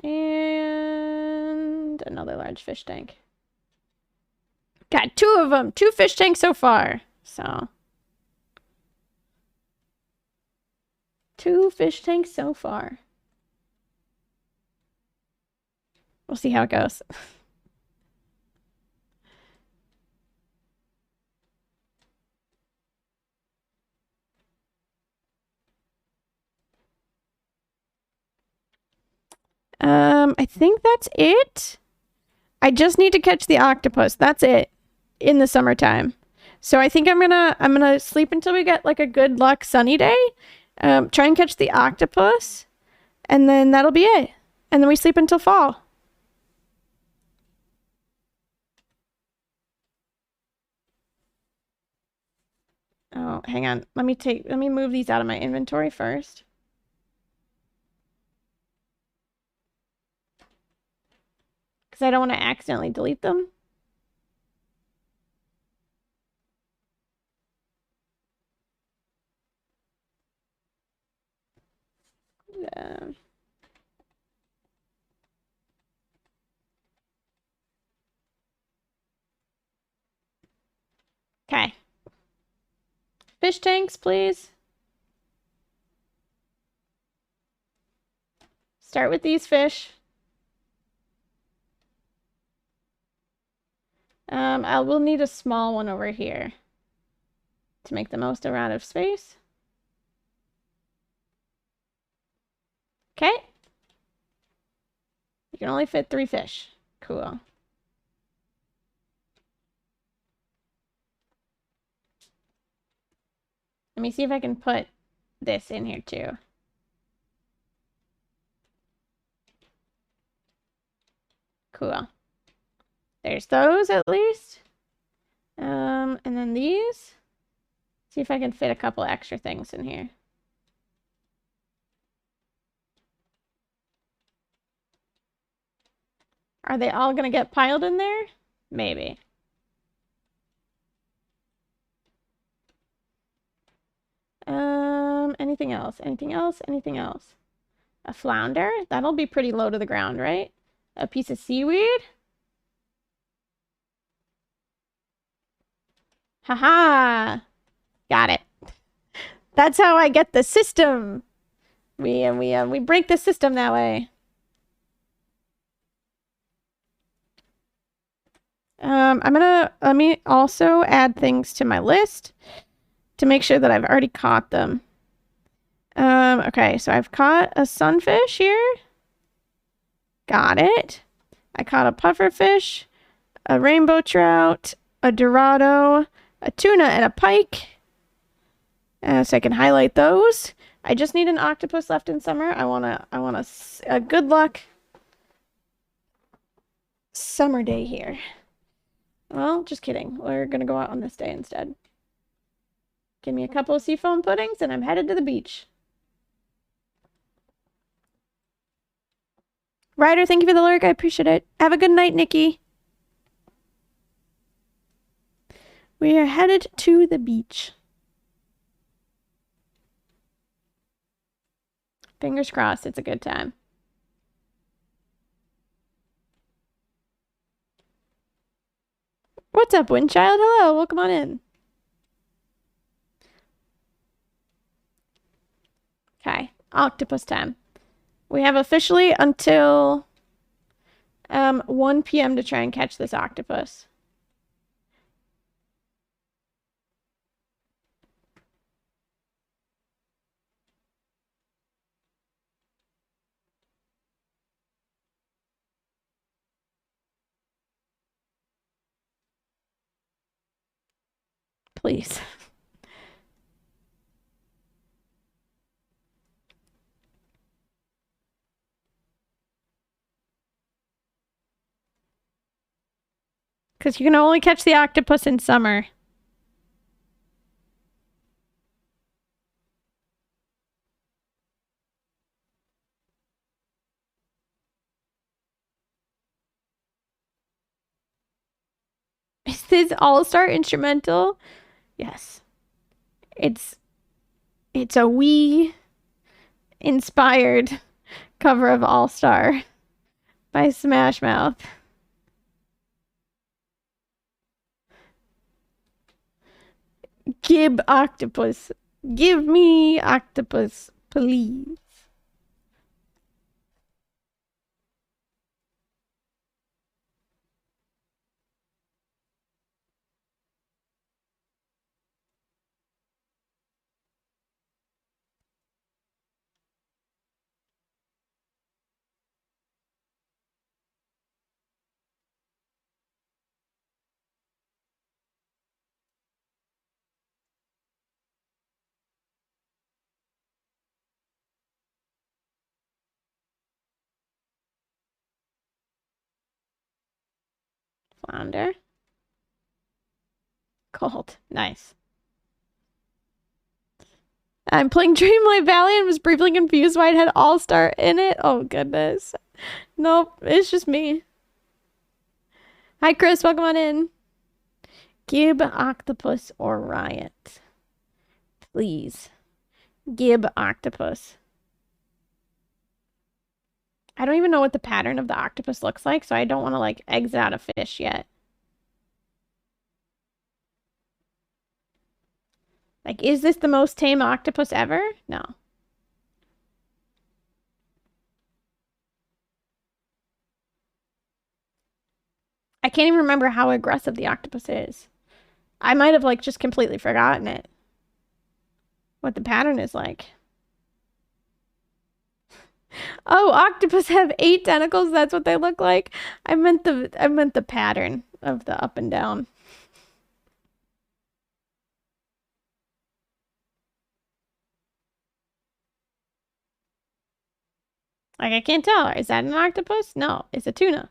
[SPEAKER 1] And another large fish tank. Got 2 of them. 2 fish tanks so far. So 2 fish tanks so far. We'll see how it goes. I think that's it. I just need to catch the octopus. That's it in the summertime. So I think I'm gonna sleep until we get like a good luck sunny day. Try and catch the octopus, and then that'll be it. And then we sleep until fall. Oh, hang on. Let me move these out of my inventory first. Because I don't want to accidentally delete them. Okay. Fish tanks, please. Start with these fish. I will need a small one over here to make the most amount of space. Okay. You can only fit 3 fish. Cool. Let me see if I can put this in here too. Cool. There's those at least. And then these. See if I can fit a couple extra things in here. Are they all gonna get piled in there? Maybe. Anything else? Anything else? Anything else? A flounder? That'll be pretty low to the ground, right? A piece of seaweed? Haha! Got it. That's how I get the system. We break the system that way. Let me also add things to my list to make sure that I've already caught them. Okay, so I've caught a sunfish here. Got it. I caught a pufferfish, a rainbow trout, a dorado, a tuna, and a pike. So I can highlight those. I just need an octopus left in summer. I want a good luck summer day here. Well, just kidding. We're gonna go out on this day instead. Give me a couple of seafoam puddings and I'm headed to the beach. Ryder, thank you for the lurk. I appreciate it. Have a good night, Nikki. We are headed to the beach. Fingers crossed, it's a good time. What's up, Windchild? Hello, welcome on in. Okay, octopus time. We have officially until 1 p.m. to try and catch this octopus. Please. Because you can only catch the octopus in summer. Is this All-Star instrumental? Yes. It's a Wii inspired cover of All-Star by Smash Mouth. Give octopus. Give me octopus, please. Flounder. Cold. Nice. I'm playing Dreamlight Valley and was briefly confused why it had All-Star in it. Oh, goodness. Nope, it's just me. Hi, Chris. Welcome on in. Gib, octopus, or riot? Please. Gib, octopus. I don't even know what the pattern of the octopus looks like, so I don't want to, like, exit out a fish yet. Like, is this the most tame octopus ever? No. I can't even remember how aggressive the octopus is. I might have, like, just completely forgotten it. What the pattern is like. Oh, octopus have 8 tentacles. That's what they look like. I meant the pattern of the up and down. Like, I can't tell. Is that an octopus? No, it's a tuna.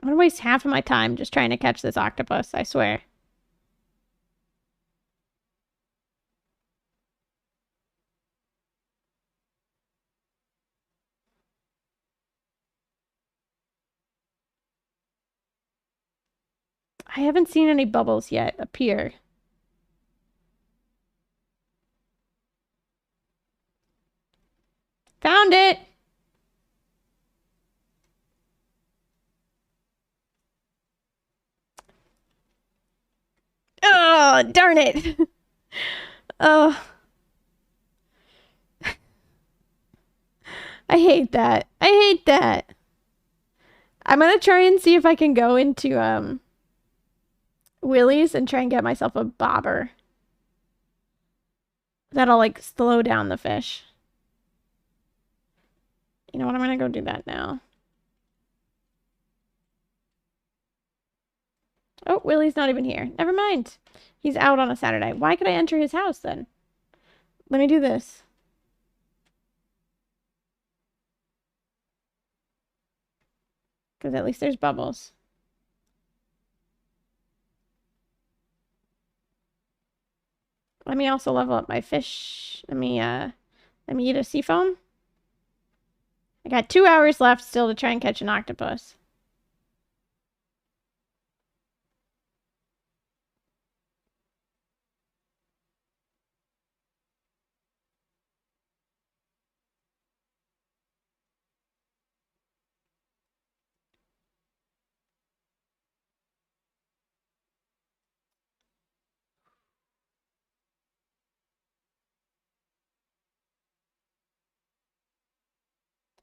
[SPEAKER 1] I'm gonna waste half of my time just trying to catch this octopus, I swear. I haven't seen any bubbles yet appear. Found it! Oh, darn it! Oh. I hate that. I hate that. I'm gonna try and see if I can go into Willie's and try and get myself a bobber. That'll like slow down the fish. You know what? I'm gonna go do that now. Oh, Willie's not even here. Never mind. He's out on a Saturday. Why could I enter his house then? Let me do this. Because at least there's bubbles. Let me also level up my fish. Let me eat a sea foam. I got 2 hours left still to try and catch an octopus.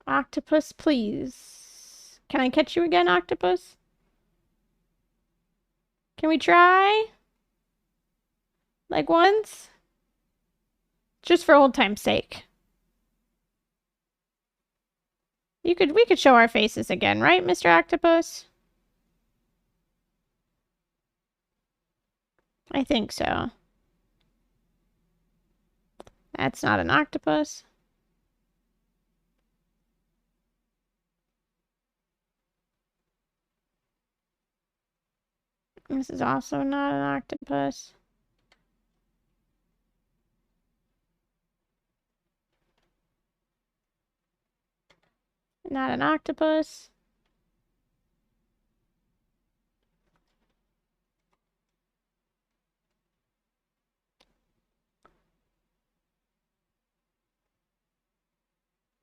[SPEAKER 1] Octopus, please. Can I catch you again, octopus? Can we try? Like once? Just for old time's sake. We could show our faces again, right, Mr. Octopus? I think so. That's not an octopus. This is also not an octopus. Not an octopus.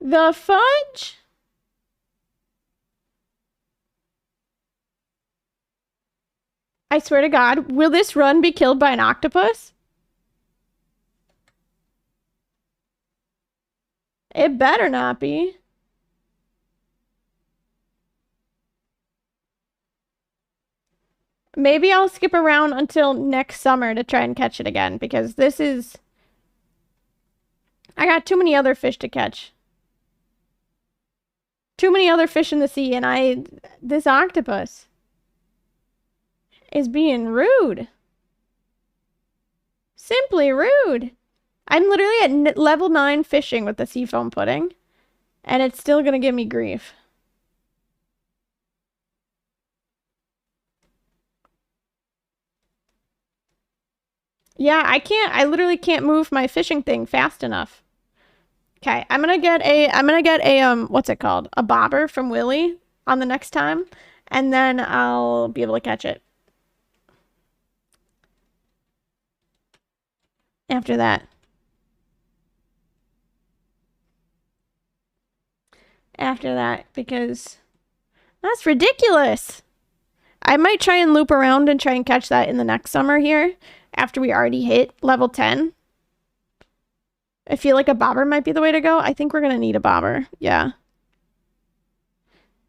[SPEAKER 1] The fudge? I swear to God, will this run be killed by an octopus? It better not be. Maybe I'll skip around until next summer to try and catch it again, because this is... I got too many other fish to catch. Too many other fish in the sea, and this octopus is being rude. Simply rude. I'm literally at level 9 fishing with the seafoam pudding, and it's still gonna give me grief. Yeah, I literally can't move my fishing thing fast enough. Okay, I'm gonna get a what's it called? A bobber from Willie on the next time, and then I'll be able to catch it. After that. After that, because that's ridiculous. I might try and loop around and try and catch that in the next summer here, after we already hit level 10. I feel like a bobber might be the way to go. I think we're gonna need a bobber. Yeah.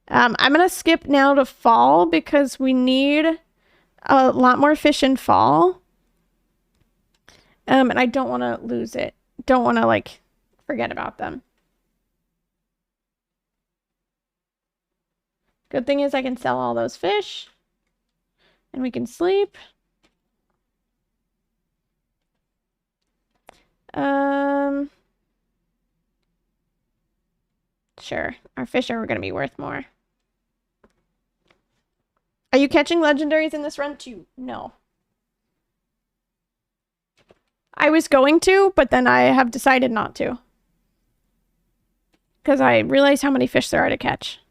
[SPEAKER 1] I'm gonna skip now to fall because we need a lot more fish in fall. And I don't want to lose it. Don't want to, like, forget about them. Good thing is I can sell all those fish. And we can sleep. Sure. Our fish are going to be worth more. Are you catching legendaries in this run too? No. I was going to, but then I have decided not to. Because I realize how many fish there are to catch.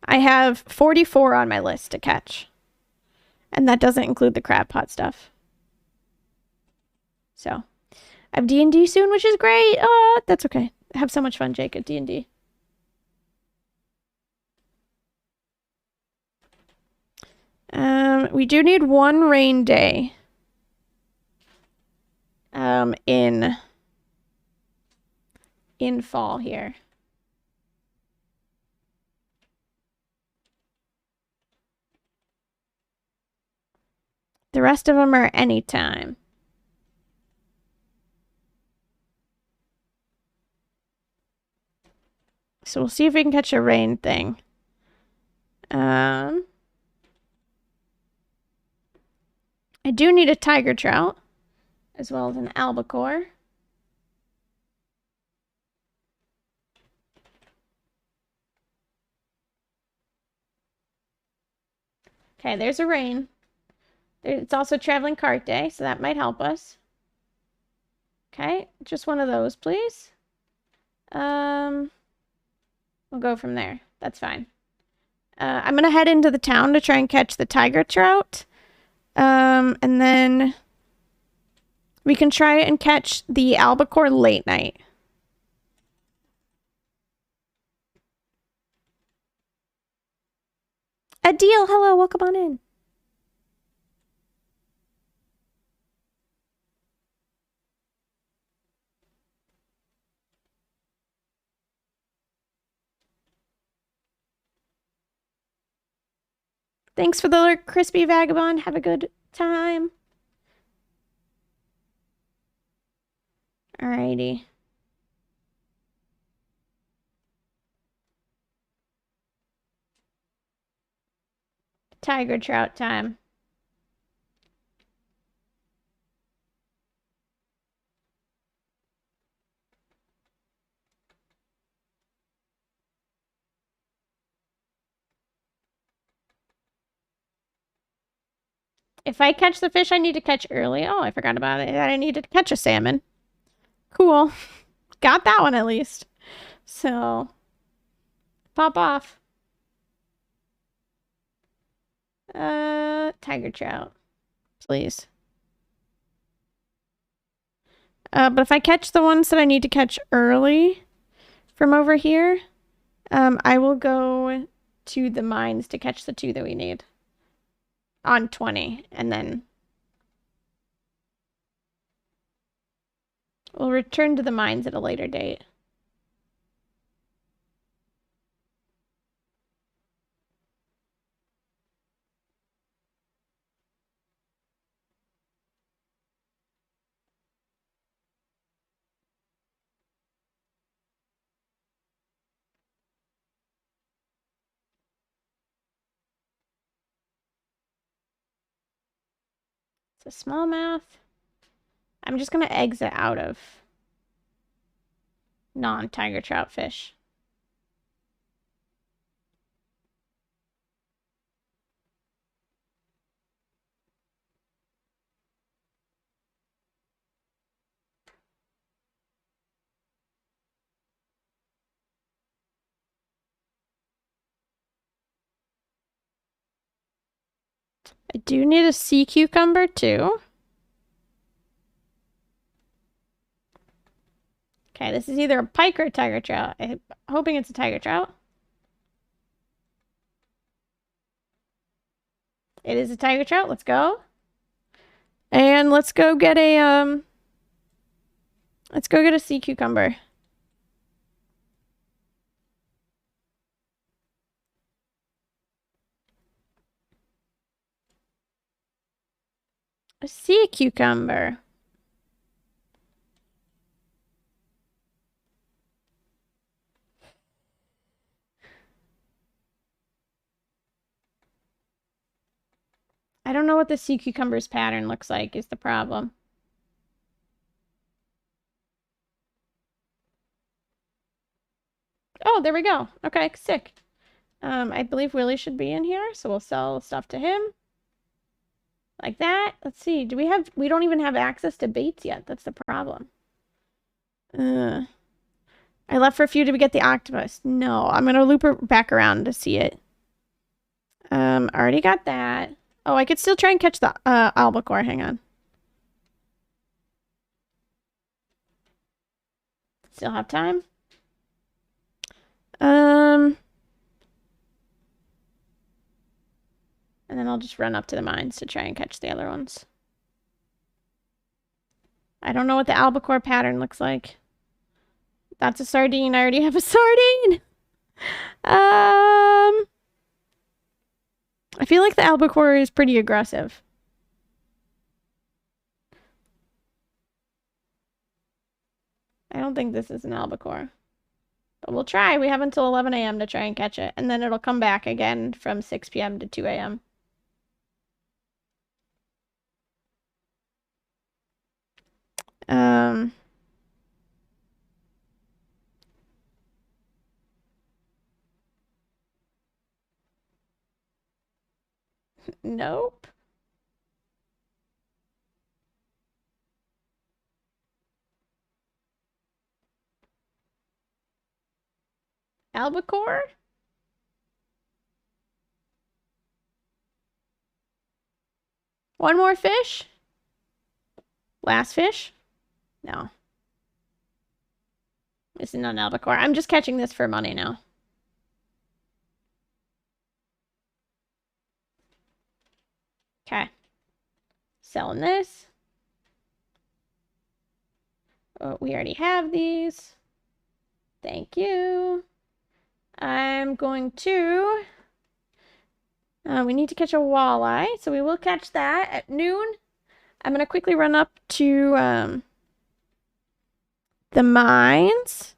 [SPEAKER 1] I have 44 on my list to catch. And that doesn't include the crab pot stuff. So, I have D&D soon, which is great. That's okay. I have so much fun, Jake, at D&D. We do need one rain day. In fall here. The rest of them are anytime. So we'll see if we can catch a rain thing. I do need a tiger trout, as well as an albacore. Okay, there's a rain. It's also traveling cart day, so that might help us. Okay, just one of those, please. We'll go from there. That's fine. I'm gonna head into the town to try and catch the tiger trout. And then we can try and catch the albacore late night. A deal. Hello, welcome on in. Thanks for the alert, Crispy Vagabond. Have a good time. Alrighty. Tiger trout time. If I catch the fish I need to catch early. Oh, I forgot about it. I need to catch a salmon. Cool. Got that one at least. So, pop off. Tiger trout. Please. But if I catch the ones that I need to catch early from over here, I will go to the mines to catch the 2 that we need on 20, and then we'll return to the mines at a later date. It's a smallmouth. I'm just going to exit out of non-tiger trout fish. I do need a sea cucumber too. Okay, this is either a pike or a tiger trout. I'm hoping it's a tiger trout. It is a tiger trout. Let's go. And let's go get a sea cucumber. A sea cucumber. I don't know what the sea cucumber's pattern looks like is the problem. Oh, there we go. Okay, sick. I believe Willie should be in here, so we'll sell stuff to him. Like that. Let's see. We don't even have access to baits yet. That's the problem. I left for a few to get the octopus. No, I'm gonna loop her back around to see it. Already got that. Oh, I could still try and catch the albacore. Hang on. Still have time. And then I'll just run up to the mines to try and catch the other ones. I don't know what the albacore pattern looks like. That's a sardine. I already have a sardine. I feel like the albacore is pretty aggressive. I don't think this is an albacore. But we'll try. We have until 11 a.m. to try and catch it. And then it'll come back again from 6 p.m. to 2 a.m. Nope. Albacore? One more fish? Last fish? No. This is not an albacore. I'm just catching this for money now. Okay. Selling this. Oh, we already have these. Thank you. I'm going to... we need to catch a walleye, so we will catch that at noon. I'm going to quickly run up to the mines.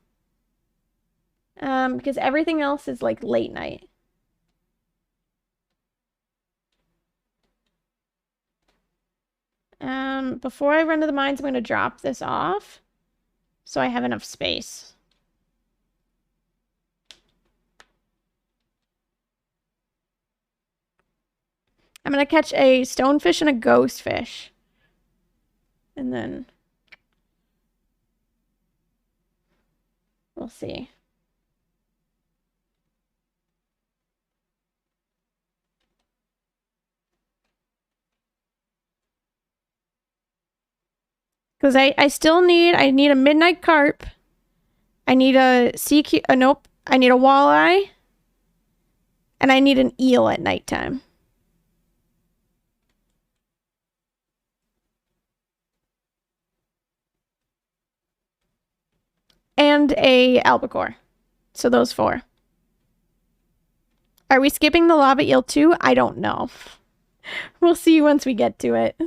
[SPEAKER 1] Because everything else is like late night. Before I run to the mines, I'm going to drop this off so I have enough space. I'm going to catch a stonefish and a ghost fish. And then we'll see. Because I still need, I need a midnight carp. I need a sea, nope. I need a walleye. And I need an eel at nighttime. And a albacore. So those 4. Are we skipping the lava eel too? I don't know. We'll see once we get to it.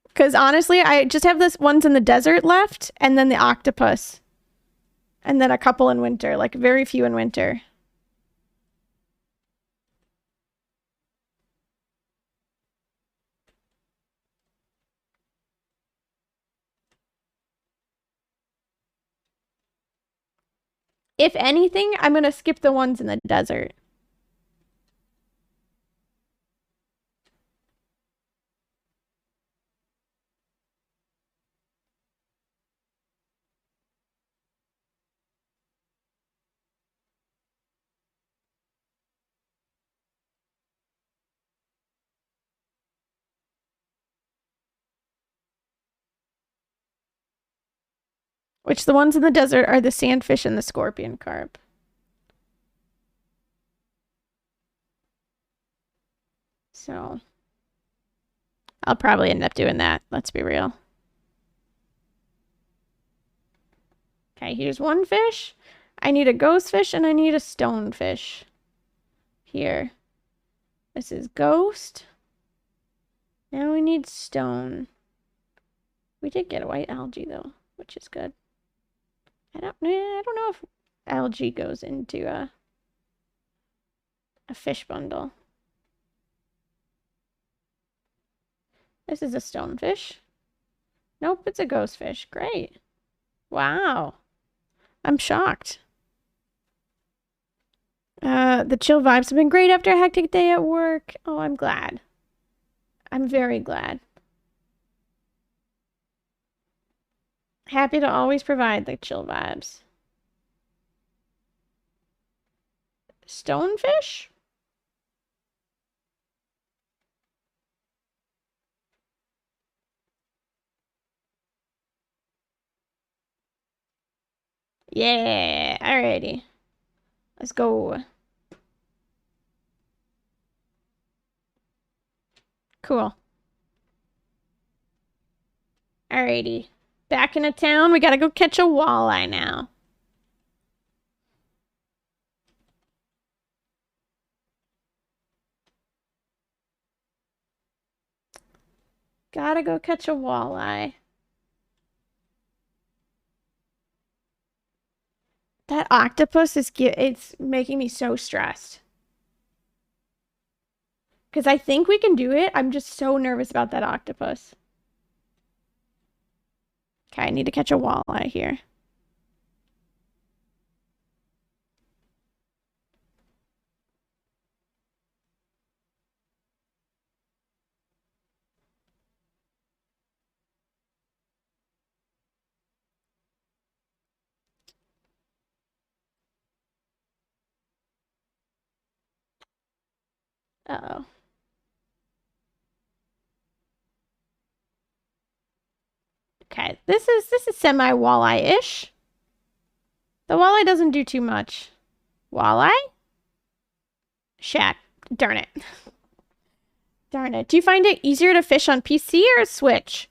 [SPEAKER 1] Because honestly, I just have this ones in the desert left, and then the octopus. And then a couple in winter, like very few in winter. If anything, I'm going to skip the ones in the desert. Which the ones in the desert are the sandfish and the scorpion carp. So I'll probably end up doing that. Let's be real. Okay, here's one fish. I need a ghost fish and I need a stonefish. Here. This is ghost. Now we need stone. We did get a white algae though, which is good. I don't know if algae goes into a fish bundle. This is a stonefish. Nope, it's a ghost fish. Great. Wow. I'm shocked. The chill vibes have been great after a hectic day at work. Oh, I'm glad. I'm very glad. Happy to always provide the chill vibes. Stonefish? Yeah, alrighty. Let's go. Cool. Alrighty. Back into town. We gotta go catch a walleye now. Gotta go catch a walleye. That octopus is it's making me so stressed. Because I think we can do it. I'm just so nervous about that octopus. Okay, I need to catch a walleye here. Uh-oh. Okay, this is semi-walleye-ish. The walleye doesn't do too much. Walleye? Shack. Darn it. Darn it. Do you find it easier to fish on PC or Switch?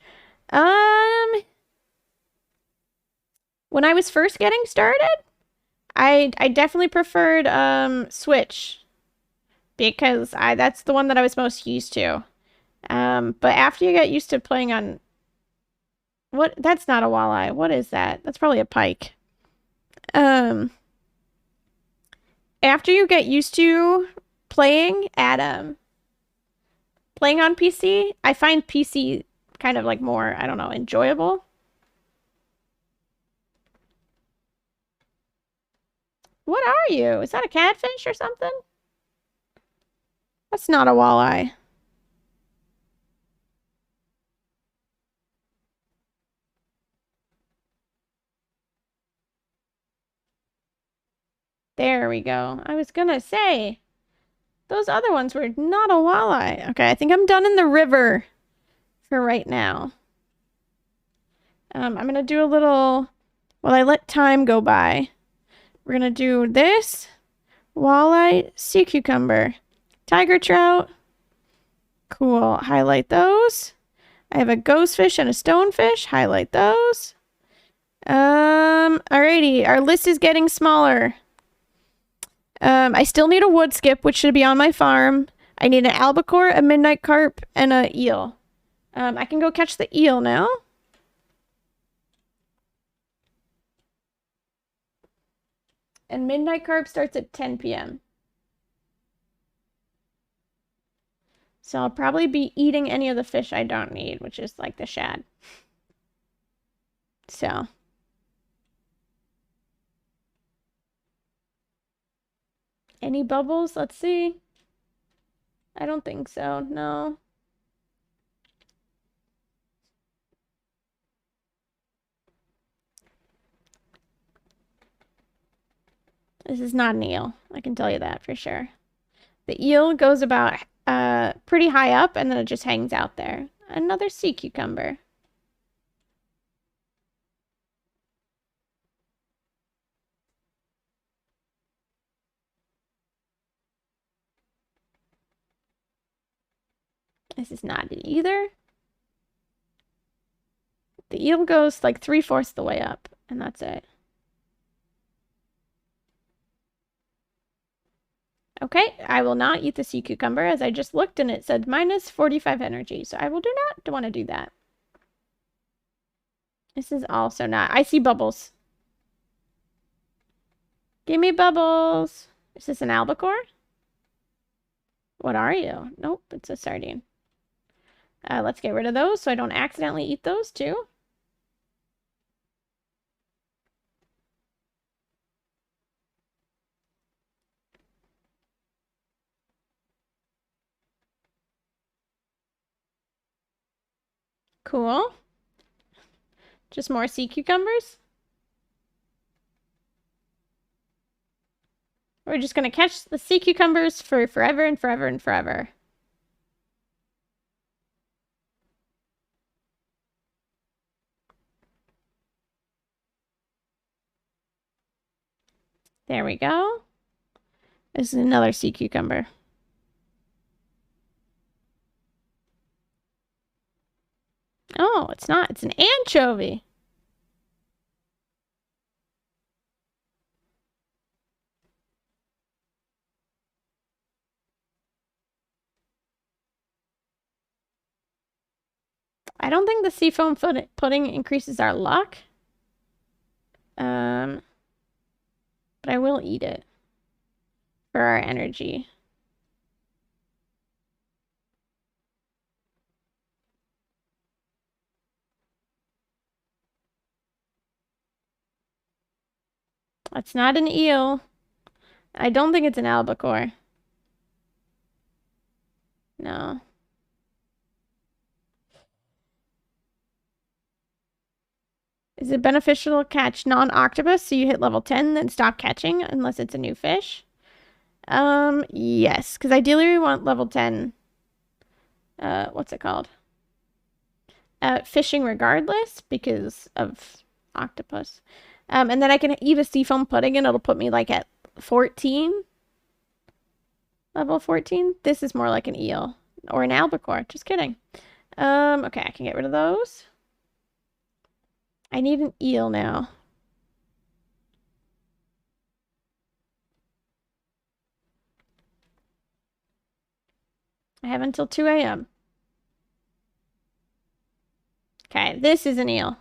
[SPEAKER 1] When I was first getting started, I definitely preferred Switch because that's the one that I was most used to. But after you get used to playing on what that's not a walleye. What is that? That's probably a pike. After you get used to playing playing on PC, I find PC kind of like more, I don't know, enjoyable. What are you? Is that a catfish or something? That's not a walleye. There we go. I was gonna say, those other ones were not a walleye. Okay, I think I'm done in the river for right now. I'm gonna do a little, while I let time go by. We're gonna do this, walleye, sea cucumber, tiger trout. Cool, highlight those. I have a ghost fish and a stonefish, highlight those. Alrighty, our list is getting smaller. I still need a wood skip, which should be on my farm. I need an albacore, a midnight carp, and a eel. I can go catch the eel now. And midnight carp starts at 10 p.m. So I'll probably be eating any of the fish I don't need, which is like the shad. So. Any bubbles? Let's see. I don't think so. No. This is not an eel. I can tell you that for sure. The eel goes about pretty high up and then it just hangs out there. Another sea cucumber. This is not it either. The eel goes like 3/4 the way up, and that's it. Okay, I will not eat the sea cucumber as I just looked and it said minus 45 energy, so I will do not want to do that. This is also not. I see bubbles. Give me bubbles. Is this an albacore? What are you? Nope, it's a sardine. Let's get rid of those so I don't accidentally eat those too. Cool. Just more sea cucumbers? We're just gonna catch the sea cucumbers for forever and forever and forever. There we go. This is another sea cucumber. Oh, it's not. It's an anchovy. I don't think the seafoam pudding increases our luck. But I will eat it for our energy. It's not an eel. I don't think it's an albacore. No. Is it beneficial to catch non-octopus so you hit level 10 then stop catching unless it's a new fish? Yes, because ideally we want level 10. What's it called? Fishing regardless because of octopus. And then I can eat a seafoam pudding and it'll put me like at 14. Level 14. This is more like an eel or an albacore. Just kidding. Okay, I can get rid of those. I need an eel now. I have until 2 a.m. Okay, this is an eel.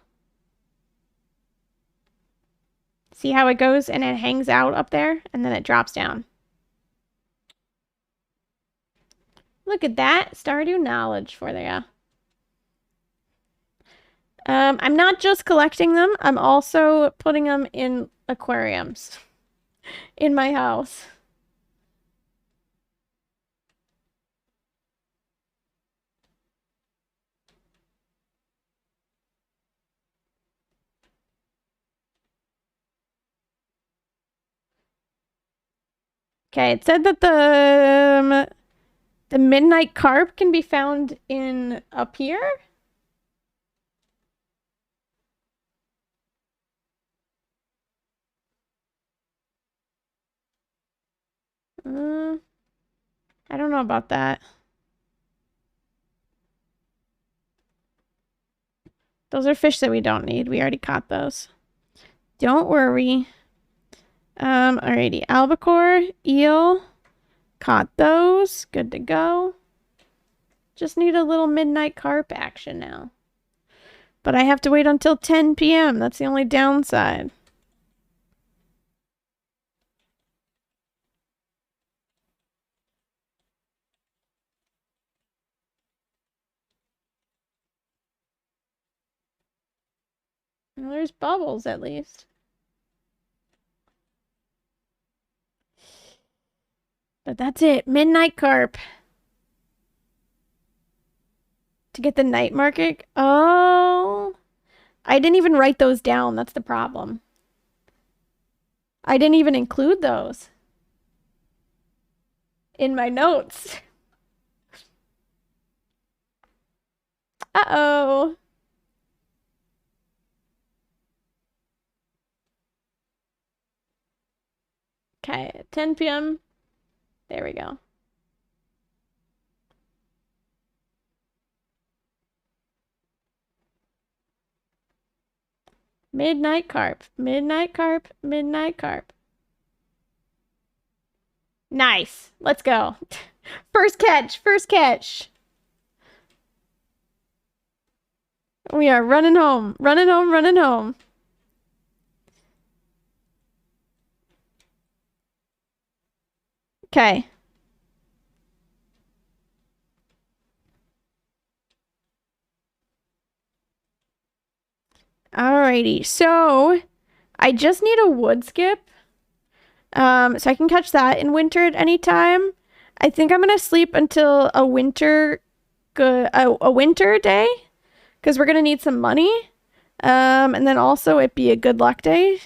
[SPEAKER 1] See how it goes and it hangs out up there and then it drops down. Look at that. Stardew knowledge for you. I'm not just collecting them. I'm also putting them in aquariums in my house. Okay, it said that the midnight carp can be found in up here. I don't know about that. Those are fish that we don't need. We already caught those. Don't worry. Alrighty. Albacore, eel. Caught those. Good to go. Just need a little midnight carp action now. But I have to wait until 10 p.m. That's the only downside. Well, there's bubbles at least. But that's it. Midnight carp. To get the night market? Oh. I didn't even write those down. That's the problem. I didn't even include those in my notes. Uh-oh. Okay, 10 p.m. There we go. Midnight carp. Midnight carp. Midnight carp. Nice. Let's go. First catch. First catch. We are running home. Running home. Running home. Okay. Alrighty. So I just need a wood skip. So I can catch that in winter at any time. I think I'm gonna sleep until a winter a winter day because we're gonna need some money. And then also it'd be a good luck day.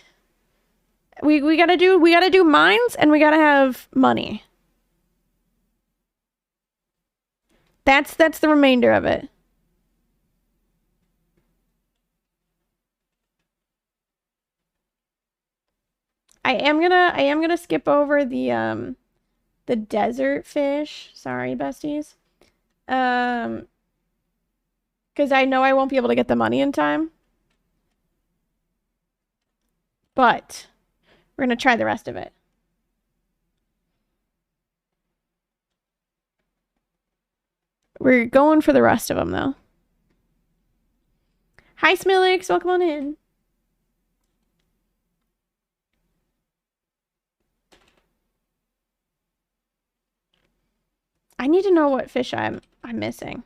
[SPEAKER 1] We gotta do mines and we gotta have money. That's the remainder of it. I am gonna skip over the desert fish. Sorry, besties. Because I know I won't be able to get the money in time. But we're gonna try the rest of it. We're going for the rest of them though. Hi, Smilix, welcome on in. I need to know what fish I'm missing.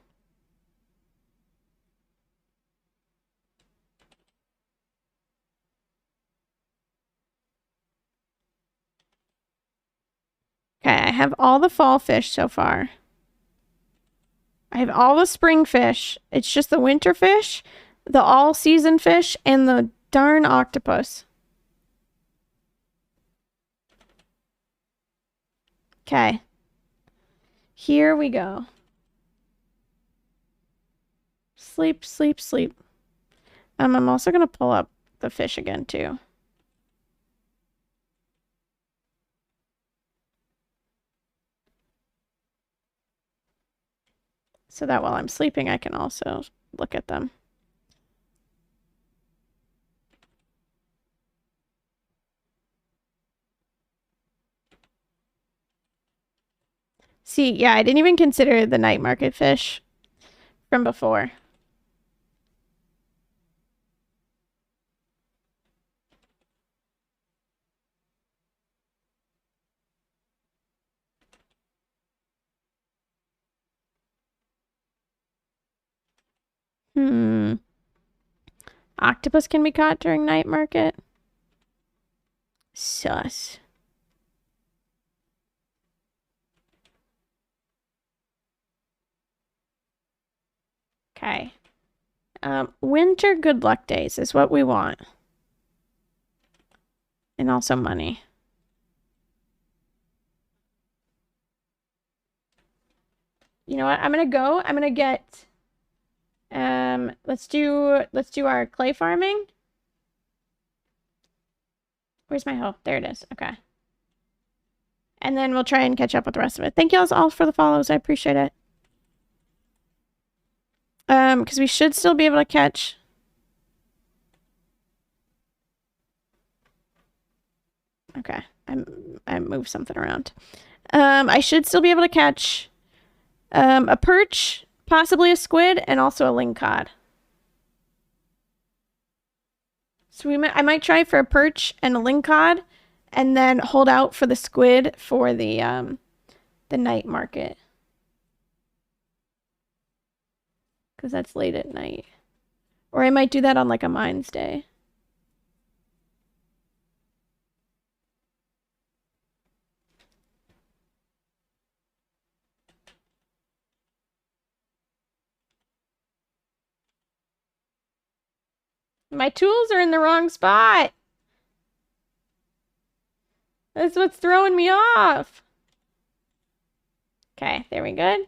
[SPEAKER 1] Okay, I have all the fall fish so far. I have all the spring fish. It's just the winter fish, the all-season fish, and the darn octopus. Okay. Here we go. Sleep, sleep, sleep. I'm also gonna pull up the fish again too. So that while I'm sleeping, I can also look at them. See, yeah, I didn't even consider the night market fish from before. Octopus can be caught during night market. Sus. Okay. Winter good luck days is what we want. And also money. You know what? I'm gonna get let's do our clay farming. Where's my hoe? There it is. Okay. And then we'll try and catch up with the rest of it. Thank you all for the follows. I appreciate it. Because we should still be able to catch. Okay. I moved something around. I should still be able to catch a perch, possibly a squid, and also a lingcod. So I might try for a perch and a lingcod, and then hold out for the squid for the night market. Because that's late at night. Or I might do that on like a mines day. My tools are in the wrong spot. That's what's throwing me off. Okay, there we go.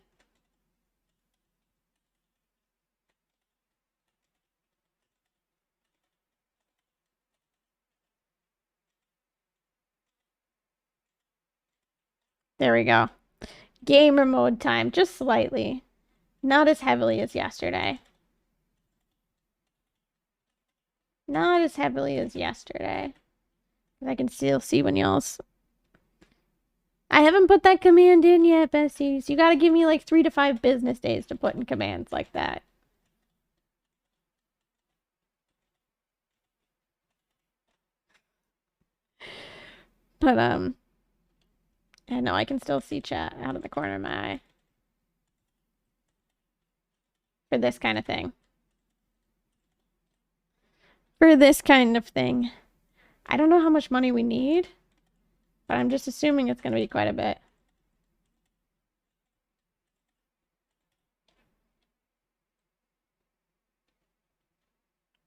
[SPEAKER 1] There we go. Gamer mode time, just slightly. Not as heavily as yesterday. Not as heavily as yesterday. I can still see when y'all's... I haven't put that command in yet, besties. You gotta give me like 3 to 5 business days to put in commands like that. But, I know I can still see chat out of the corner of my eye. For this kind of thing. For this kind of thing. I don't know how much money we need, but I'm just assuming it's going to be quite a bit.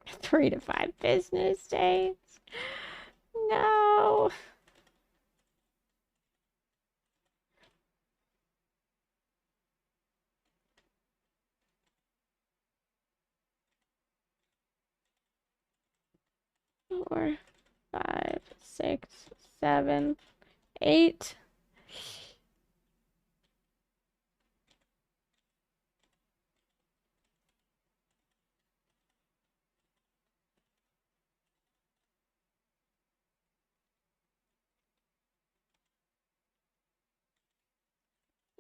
[SPEAKER 1] Three to 5 business days. No. Four, 5, 6, 7, 8.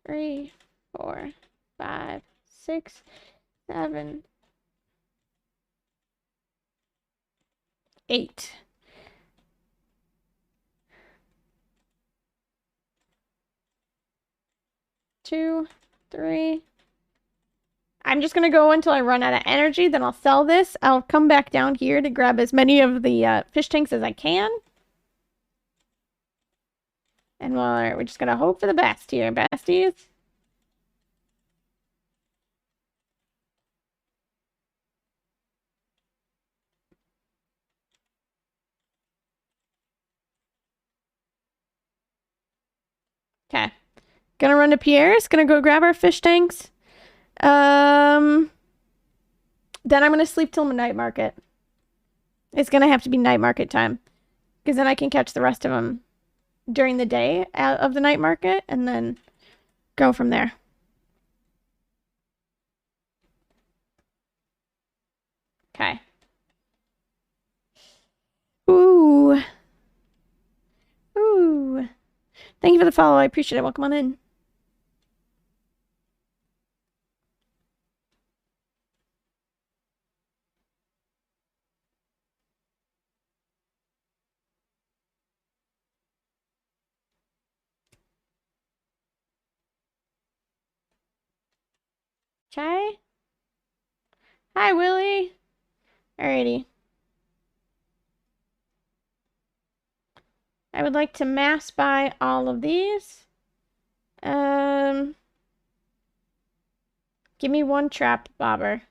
[SPEAKER 1] Three, 4, 5, 6, 7, 8. Two, 3. I'm just gonna go until I run out of energy, then I'll sell this. I'll come back down here to grab as many of the fish tanks as I can. And we're just gonna hope for the best here, besties. Okay. Gonna run to Pierre's. Gonna go grab our fish tanks. Then I'm gonna sleep till night market. It's gonna have to be night market time. Because then I can catch the rest of them during the day out of the night market and then go from there. Okay. Ooh. Ooh. Thank you for the follow. I appreciate it. Welcome on in. Okay. Hi, Willie. Alrighty. I would like to mass buy all of these. Give me one trap bobber.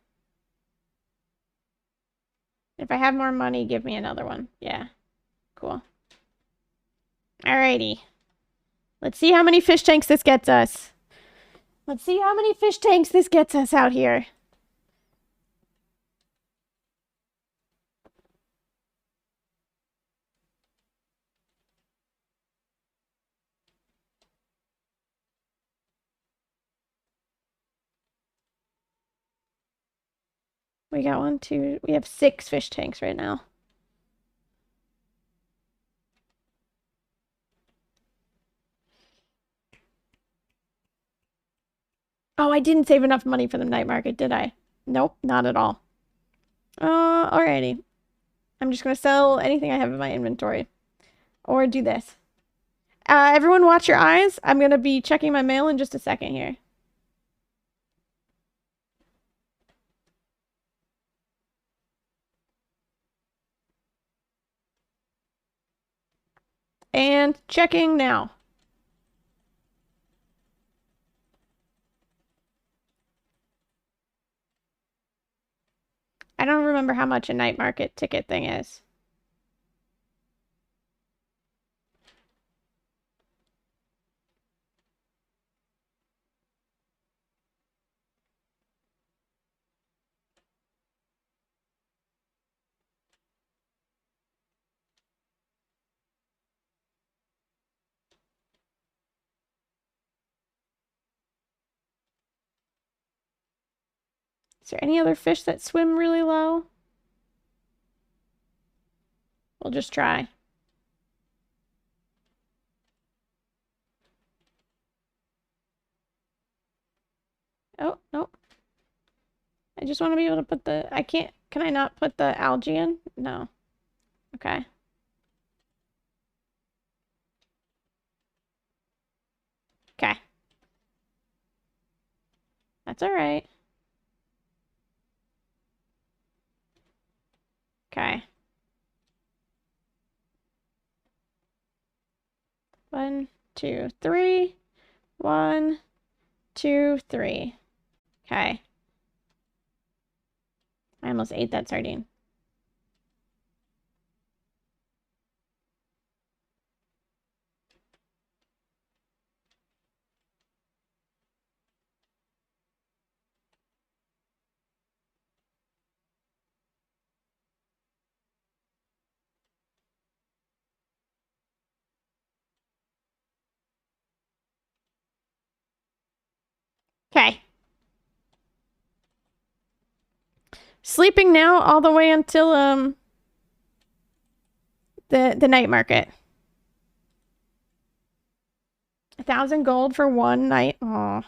[SPEAKER 1] If I have more money, give me another one. Yeah. Cool. Alrighty. Let's see how many fish tanks this gets us. Let's see how many fish tanks this gets us out here. We got one, two, we have 6 fish tanks right now. Oh, I didn't save enough money for the night market, did I? Nope, not at all. Alrighty. I'm just gonna sell anything I have in my inventory. Or do this. Everyone watch your eyes. I'm gonna be checking my mail in just a second here. And checking now. I don't remember how much a night market ticket thing is. Is there any other fish that swim really low? We'll just try. Oh, nope. I just want to be able to put the... I can't... Can I not put the algae in? No. Okay. Okay. That's all right. Okay. 1, 2, 3. 1, 2, 3. Okay. I almost ate that sardine. Okay. Sleeping now all the way until the night market. 1,000 gold for one night. Aw.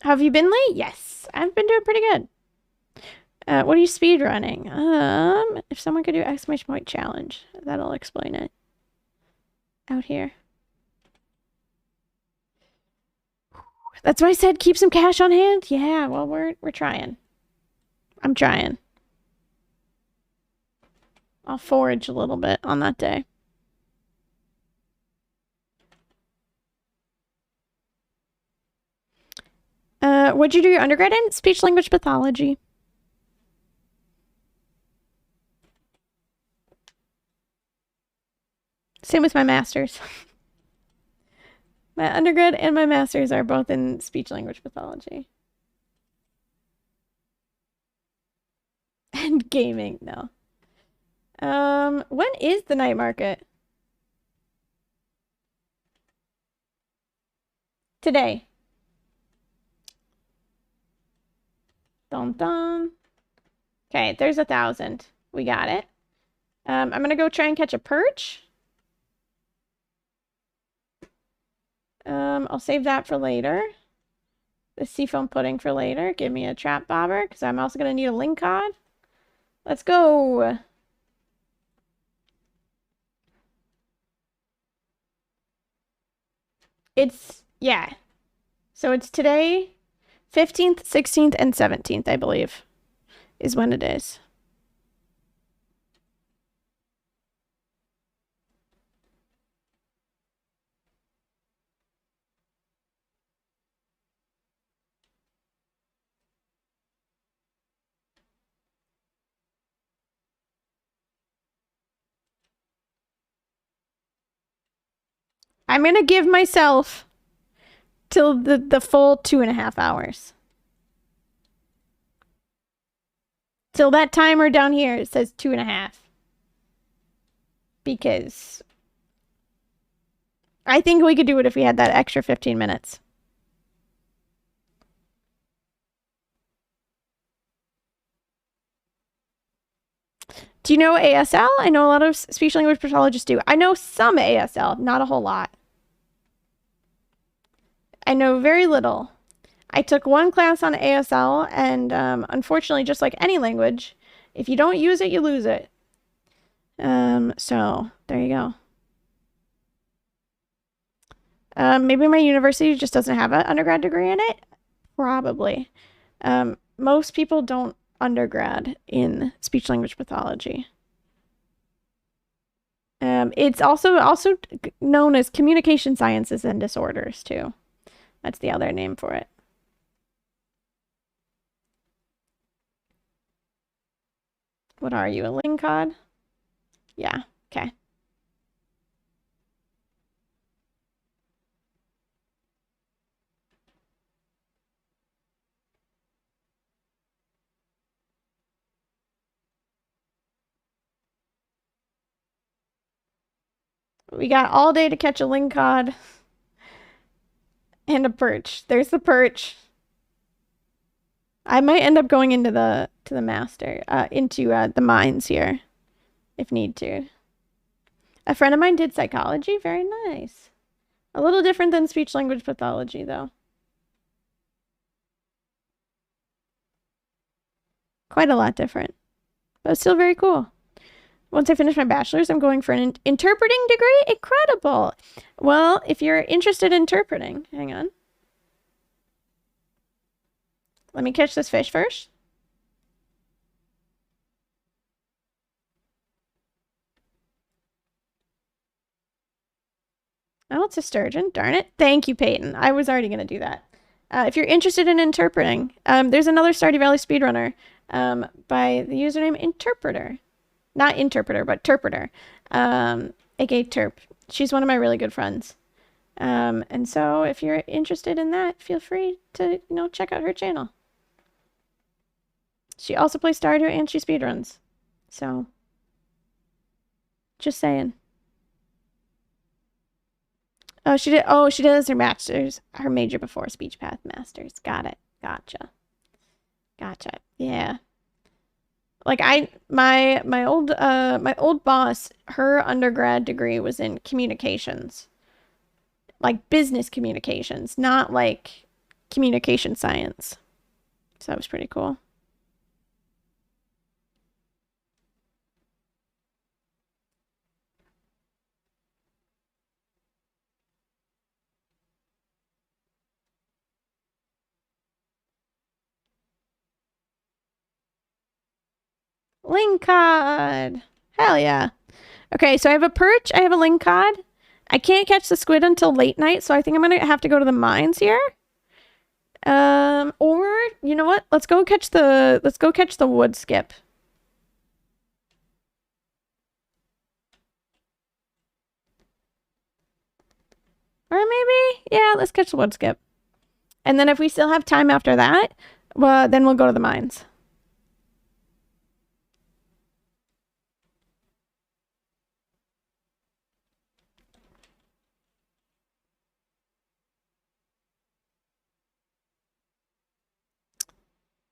[SPEAKER 1] Have you been late? Yes. I've been doing pretty good. What are you speed running? If someone could do exclamation point challenge, that'll explain it. Out here. That's why I said keep some cash on hand. Yeah, well we're trying. I'm trying. I'll forage a little bit on that day. What'd you do your undergrad in? Speech language pathology. Same with my masters. My undergrad and my masters are both in speech language pathology. And gaming, no. When is the night market? Today. Dun dun. Okay, there's 1,000. We got it. I'm gonna go try and catch a perch. I'll save that for later. The seafoam pudding for later. Give me a trap bobber, because I'm also gonna need a lingcod. Let's go. Yeah. So it's today, 15th, 16th, and 17th, I believe, is when it is. I'm gonna give myself till the full 2.5 hours. Till that timer down here, it says 2.5. Because I think we could do it if we had that extra 15 minutes. Do you know ASL? I know a lot of speech language pathologists do. I know some ASL, not a whole lot. I know very little. I took one class on ASL, and unfortunately, just like any language, if you don't use it, you lose it. So there you go. Maybe my university just doesn't have an undergrad degree in it. Probably. Most people don't undergrad in speech language pathology. It's also known as communication sciences and disorders too. That's the other name for it. What are you, a lingcod? Yeah, okay. We got all day to catch a lingcod and a perch. There's the perch. I might end up going into the master, into the mines here, if need to. A friend of mine did psychology. Very nice. A little different than speech language pathology, though. Quite a lot different, but still very cool. Once I finish my bachelor's, I'm going for an interpreting degree. Incredible. Well, if you're interested in interpreting, hang on. Let me catch this fish first. Oh, it's a sturgeon. Darn it. Thank you, Peyton. I was already going to do that. If you're interested in interpreting, there's another Stardew Valley speedrunner by the username Interpreter. Not Interpreter, but Terpreter, aka Terp. She's one of my really good friends. And so if you're interested in that, feel free to, check out her channel. She also plays Stardew and she speedruns. So, just saying. Oh, she did. Oh, she does her masters, her major before speech path masters. Got it. Gotcha. Yeah. Like my old boss, her undergrad degree was in communications. Like business communications, not like communication science. So that was pretty cool. Lingcod. Hell yeah. Okay, so I have a perch, I have a lingcod. I can't catch the squid until late night, so I think I'm gonna have to go to the mines here. Or you know what? Let's go catch the wood skip. Or maybe, yeah, let's catch the wood skip. And then if we still have time after that, well, then we'll go to the mines.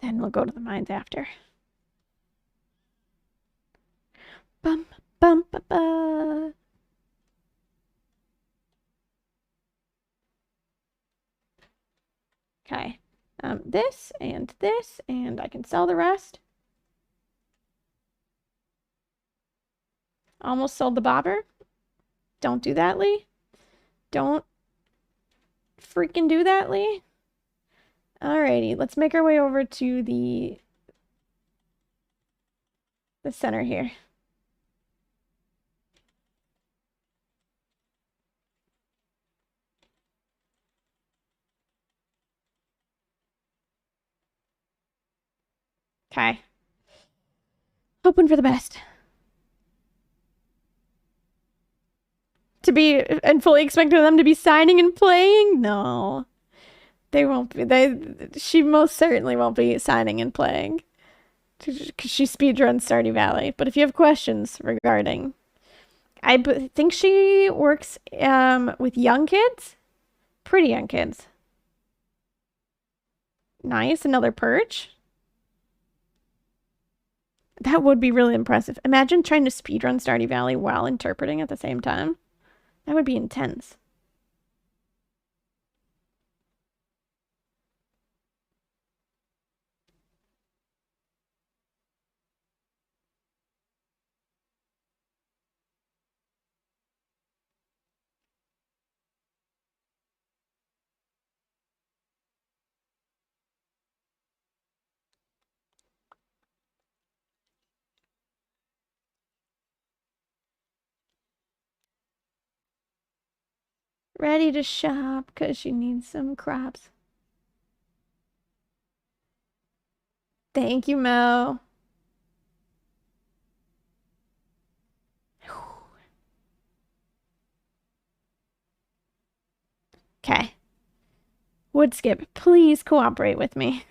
[SPEAKER 1] Then we'll go to the mines after. Bum, bum, ba, ba. Okay. This, and I can sell the rest. Almost sold the bobber. Don't do that, Lee. Don't freaking do that, Lee. Alrighty, let's make our way over to the center here. Okay. Hoping for the best. To be and fully expecting them to be signing and playing? No. They won't be. She most certainly won't be signing and playing. Because she speedruns Stardew Valley. But if you have questions regarding, I think she works with young kids. Pretty young kids. Nice. Another perch. That would be really impressive. Imagine trying to speedrun Stardew Valley while interpreting at the same time. That would be intense. Ready to shop because she needs some crops. Thank you, Mo. Okay. Woodskip, please cooperate with me.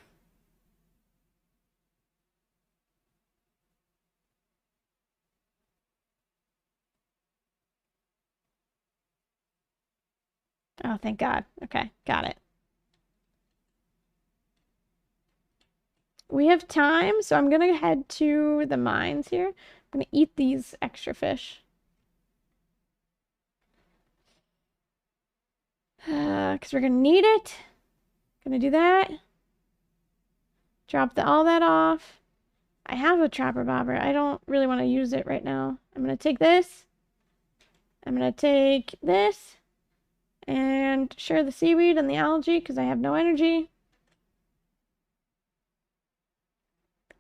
[SPEAKER 1] Oh, thank God. Okay, got it. We have time, so I'm gonna head to the mines here. I'm gonna eat these extra fish. Because we're gonna need it. Gonna do that. Drop all that off. I have a trapper bobber. I don't really want to use it right now. I'm gonna take this. I'm gonna take this. And share the seaweed and the algae because I have no energy.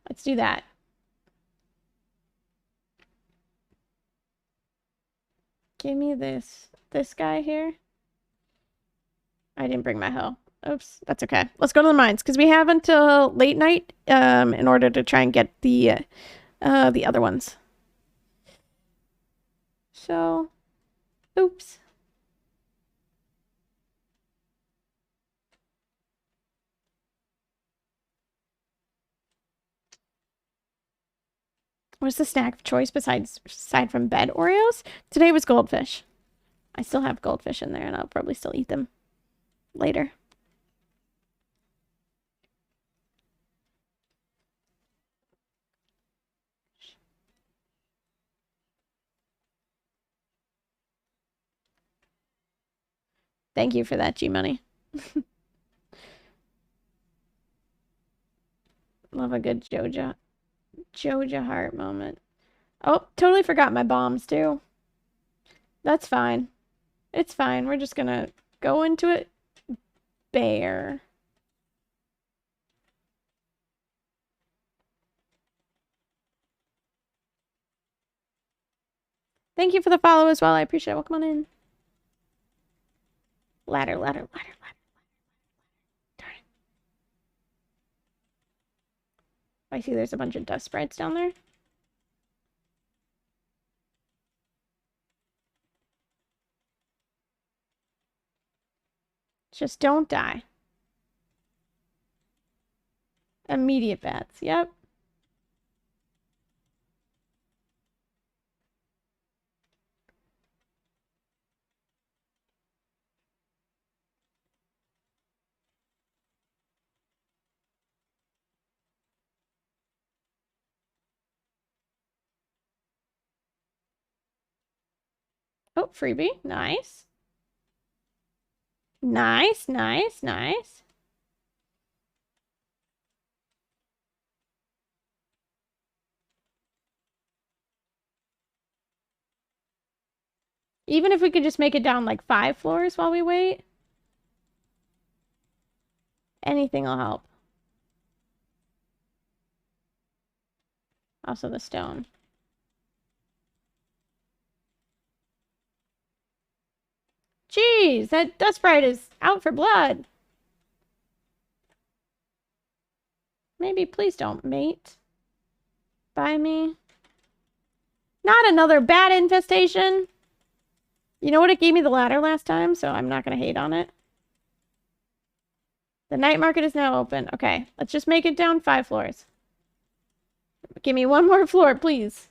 [SPEAKER 1] Let's do that. Give me this guy here. I didn't bring my hoe. Oops, that's okay. Let's go to the mines because we have until late night in order to try and get the other ones. So, oops. What's the snack of choice aside from bed Oreos? Today was goldfish. I still have goldfish in there and I'll probably still eat them later. Thank you for that, G-Money. Love a good Joja heart moment. Oh, totally forgot my bombs too. That's fine. It's fine. We're just gonna go into it bare. Thank you for the follow as well. I appreciate it. Welcome on in. Ladder. Darn it. I see there's a bunch of dust sprites down there. Just don't die. Immediate bats. Yep. Oh, freebie. Nice. Nice, nice, nice. Even if we could just make it down like 5 floors while we wait, anything will help. Also the stone. Jeez, that dust sprite is out for blood. Maybe please don't mate by me. Not another bat infestation. You know what? It gave me the ladder last time, so I'm not going to hate on it. The night market is now open. Okay, let's just make it down 5 floors. Give me one more floor, please.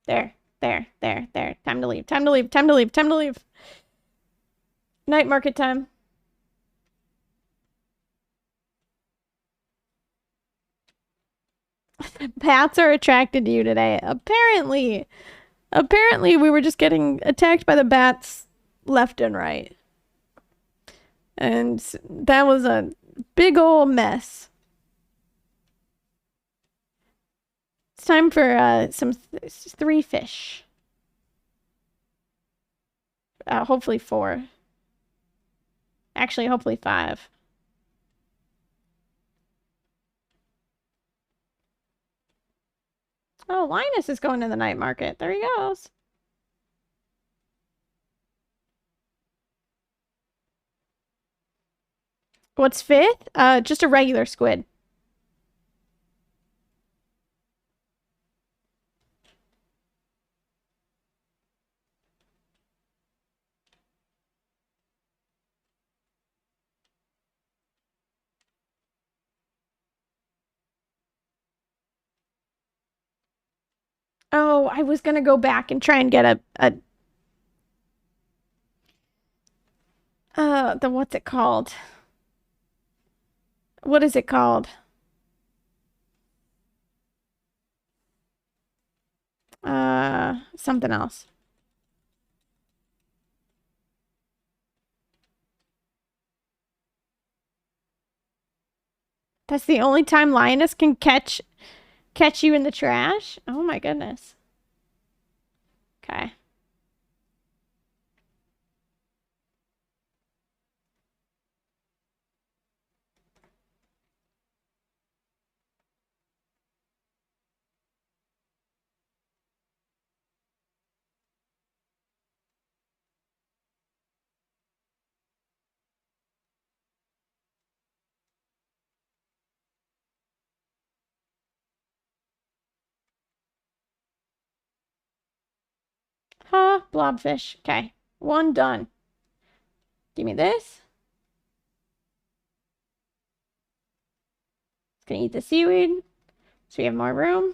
[SPEAKER 1] There, there, there, there. Time to leave, time to leave, time to leave, time to leave. Night market time. Bats are attracted to you today. Apparently. Apparently, we were just getting attacked by the bats left and right. And that was a big old mess. It's time for some 3 fish. Hopefully 4. Actually, hopefully 5. Oh, Linus is going to the night market. There he goes. What's 5th? Just a regular squid. Oh, I was gonna go back and try and get what's it called? What is it called? Something else. That's the only time Linus can catch you in the trash? Oh my goodness. Okay. Huh, blobfish. Okay. 1 done. Give me this. It's gonna eat the seaweed. So we have more room.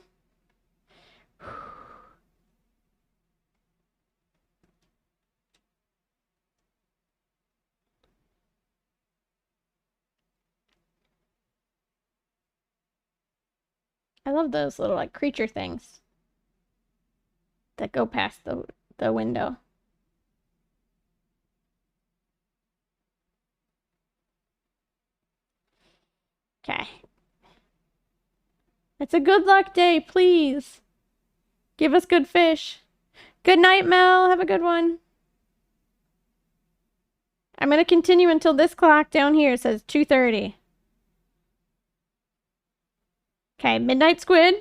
[SPEAKER 1] I love those little like creature things that go past the window. Okay. It's a good luck day, please. Give us good fish. Good night, Mel. Have a good one. I'm going to continue until this clock down here says 2:30. Okay, midnight squid.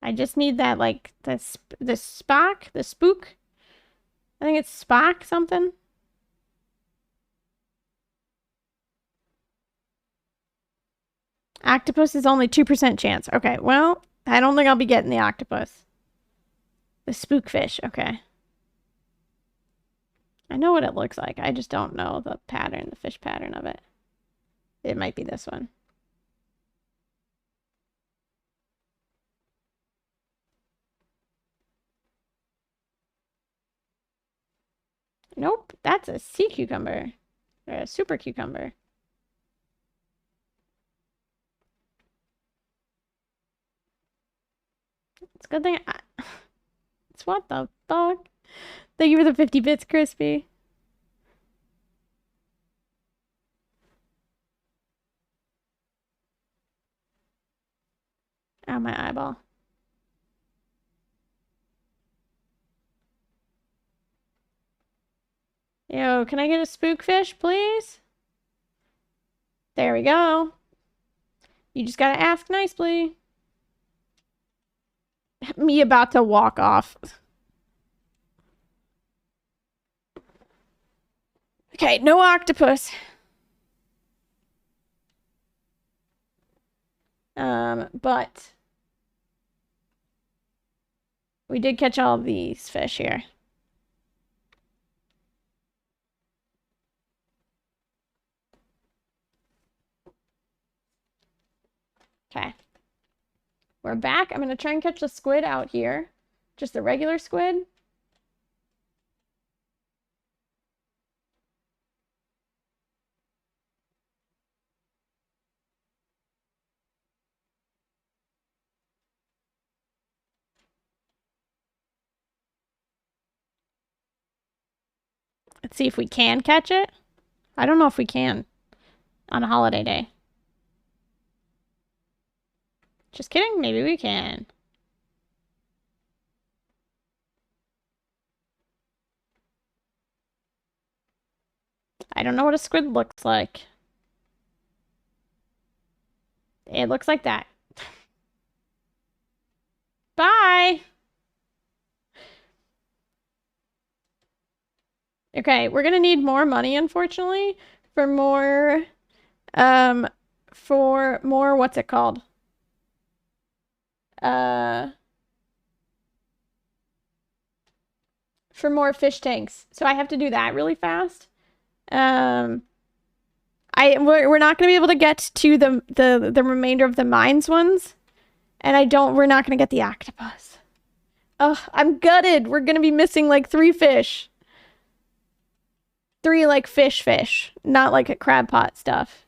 [SPEAKER 1] I just need that, like, the spook. I think it's Spock something. Octopus is only 2% chance. Okay, well, I don't think I'll be getting the octopus. The spookfish, okay. I know what it looks like. I just don't know the pattern, the fish pattern of it. It might be this one. Nope, that's a sea cucumber. Or a super cucumber. It's a good thing It's what the fuck? Thank you for the 50 bits, Crispy. Ow, my eyeball. Yo, can I get a spookfish, please? There we go. You just gotta ask nicely. Me about to walk off. Okay, no octopus. But we did catch all of these fish here. Okay. We're back. I'm gonna try and catch the squid out here. Just the regular squid. Let's see if we can catch it. I don't know if we can on a holiday day. Just kidding. Maybe we can. I don't know what a squid looks like. It looks like that. Bye. Okay, we're gonna need more money, unfortunately, for more, what's it called? For more fish tanks. So I have to do that really fast. We're not gonna be able to get to the remainder of the mines ones, and we're not gonna get the octopus. Oh, I'm gutted. We're gonna be missing like 3 fish. 3 like fish, not like a crab pot stuff.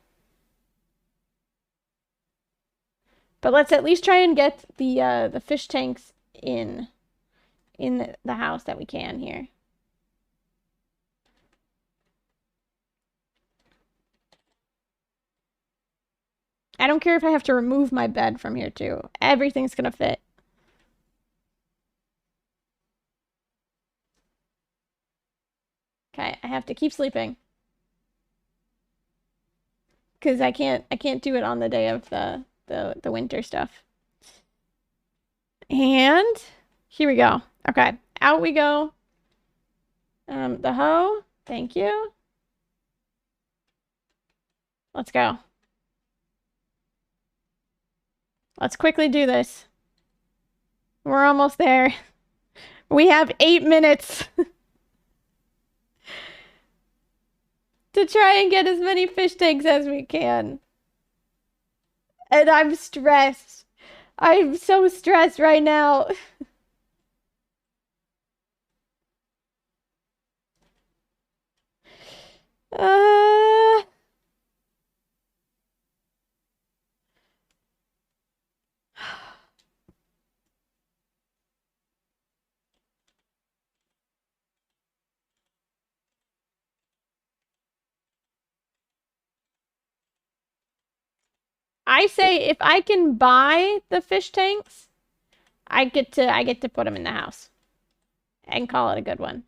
[SPEAKER 1] But let's at least try and get the fish tanks in the house that we can here. I don't care if I have to remove my bed from here too. Everything's gonna fit. Okay, I have to keep sleeping. Because I can't do it on the day of the winter stuff. And here we go. Okay, out we go. The hoe. Thank you. Let's go. Let's quickly do this. We're almost there. We have 8 minutes to try and get as many fish tanks as we can. And I'm stressed. I'm so stressed right now. Uh, I say if I can buy the fish tanks, I get to put them in the house and call it a good one.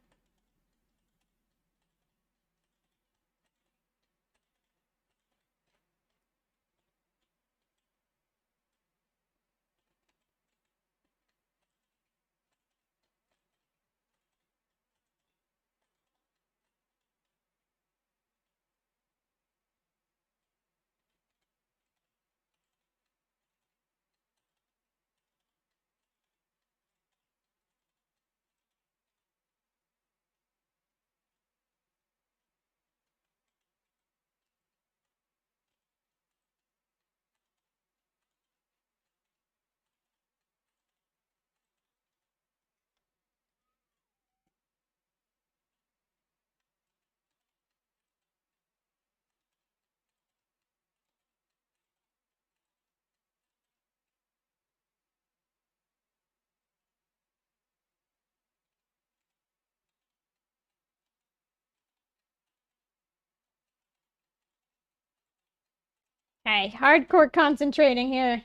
[SPEAKER 1] Okay, hardcore concentrating here.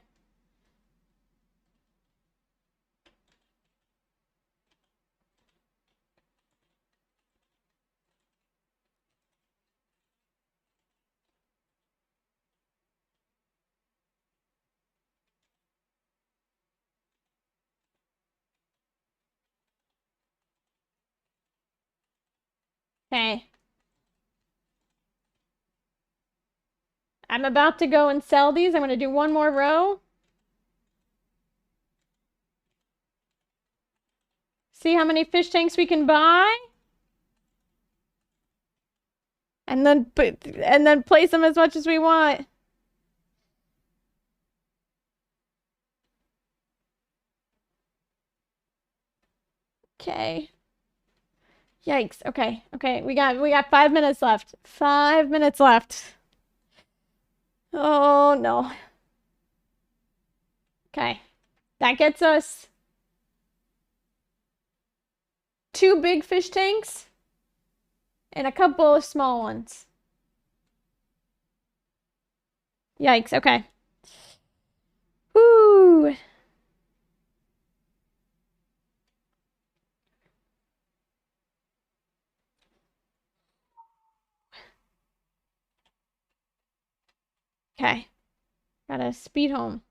[SPEAKER 1] Okay. I'm about to go and sell these. I'm going to do one more row. See how many fish tanks we can buy. And then place them as much as we want. Okay. Yikes. Okay. Okay. We got 5 minutes left. 5 minutes left. Oh no. Okay. That gets us 2 big fish tanks and a couple of small ones. Yikes. Okay. Woo. Okay. Gotta speed home.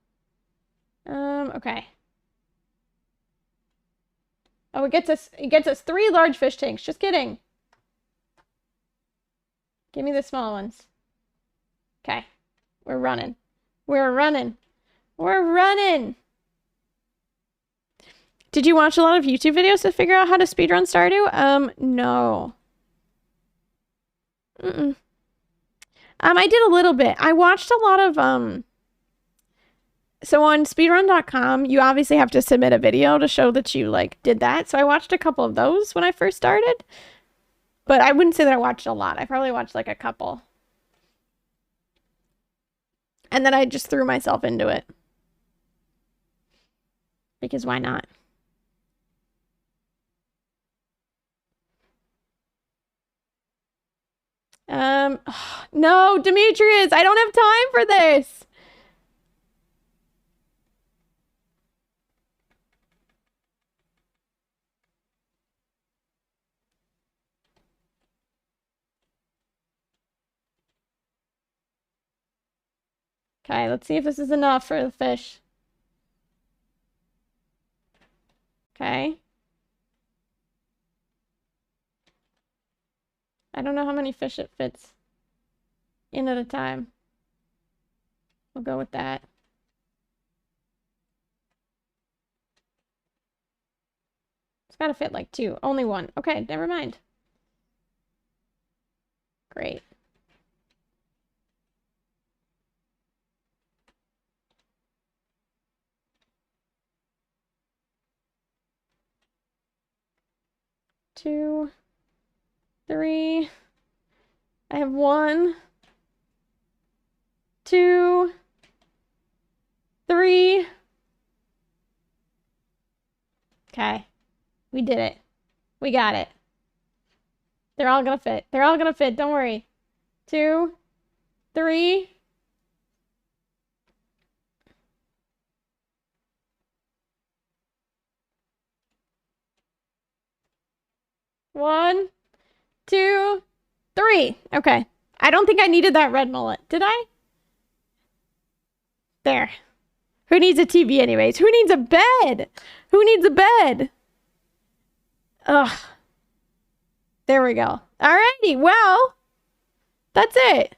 [SPEAKER 1] Okay. Oh, it gets us 3 large fish tanks. Just kidding. Give me the small ones. Okay. We're running. We're running. We're running. Did you watch a lot of YouTube videos to figure out how to speedrun Stardew? No. I did a little bit. I watched a lot of, so on speedrun.com, you obviously have to submit a video to show that you, like, did that. So I watched a couple of those when I first started. But I wouldn't say that I watched a lot. I probably watched, like, a couple. And then I just threw myself into it. Because why not? No, Demetrius, I don't have time for this. Okay, let's see if this is enough for the fish. Okay. I don't know how many fish it fits in at a time. We'll go with that. It's gotta fit like 2. Only 1. Okay, never mind. Great. Two, 3. I have 1, 2, 3. Okay. We did it. We got it. They're all gonna fit. They're all gonna fit. Don't worry. 2, 3. One, 2, 3. Okay. I don't think I needed that red mullet. Did I? There. Who needs a TV anyways? Who needs a bed? Who needs a bed? Ugh. There we go. Alrighty, well, that's it.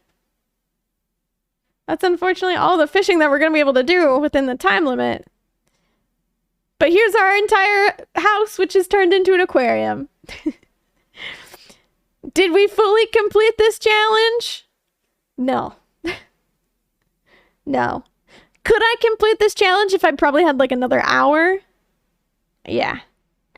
[SPEAKER 1] That's unfortunately all the fishing that we're going to be able to do within the time limit. But here's our entire house, which is turned into an aquarium. Did we fully complete this challenge? No. No. Could I complete this challenge if I probably had like another hour? Yeah.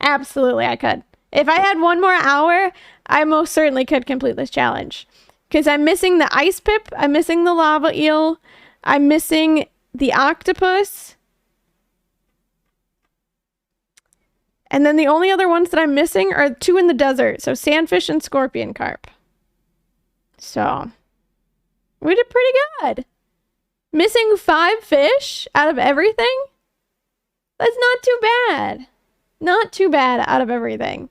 [SPEAKER 1] Absolutely, I could. If I had 1 more hour, I most certainly could complete this challenge. Because I'm missing the ice pip, I'm missing the lava eel, I'm missing the octopus. And then the only other ones that I'm missing are 2 in the desert. So sandfish and scorpion carp. So we did pretty good. Missing 5 fish out of everything? That's not too bad. Not too bad out of everything.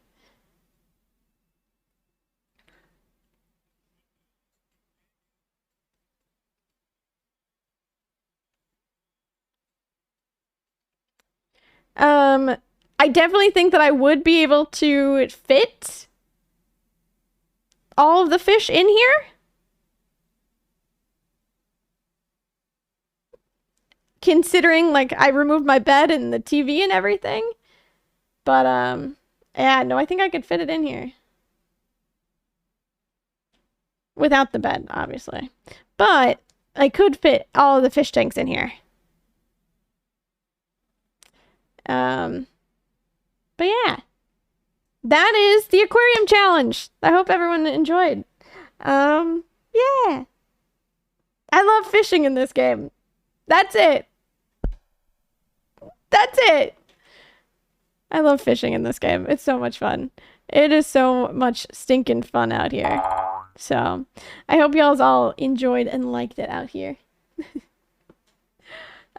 [SPEAKER 1] I definitely think that I would be able to fit all of the fish in here. Considering, like, I removed my bed and the TV and everything. But, yeah, no, I think I could fit it in here. Without the bed, obviously. But I could fit all of the fish tanks in here. But yeah. That is the aquarium challenge. I hope everyone enjoyed. Yeah. I love fishing in this game. That's it. That's it. I love fishing in this game. It's so much fun. It is so much stinking fun out here. So, I hope y'all's all enjoyed and liked it out here.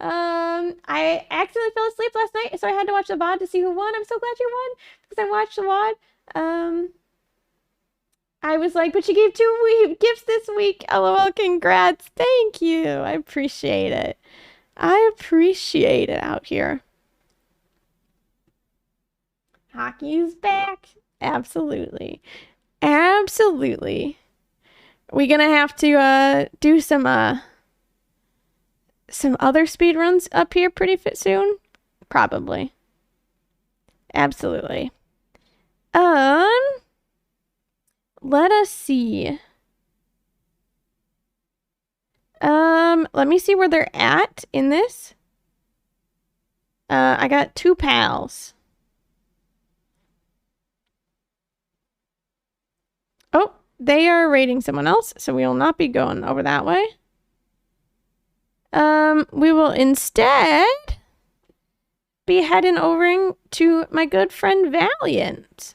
[SPEAKER 1] I accidentally fell asleep last night, so I had to watch the VOD to see who won. I'm so glad you won because I watched the VOD. I was like, but you gave 2 gifts this week. LOL, congrats. Thank you. I appreciate it. I appreciate it out here. Hockey's back. Absolutely. Absolutely. We're gonna have to do some other speed runs up here pretty soon. Probably. Absolutely. Let us see. Let me see where they're at in this. I got 2 pals. Oh, they are raiding someone else, so we will not be going over that way. We will instead be heading over to my good friend Valiant.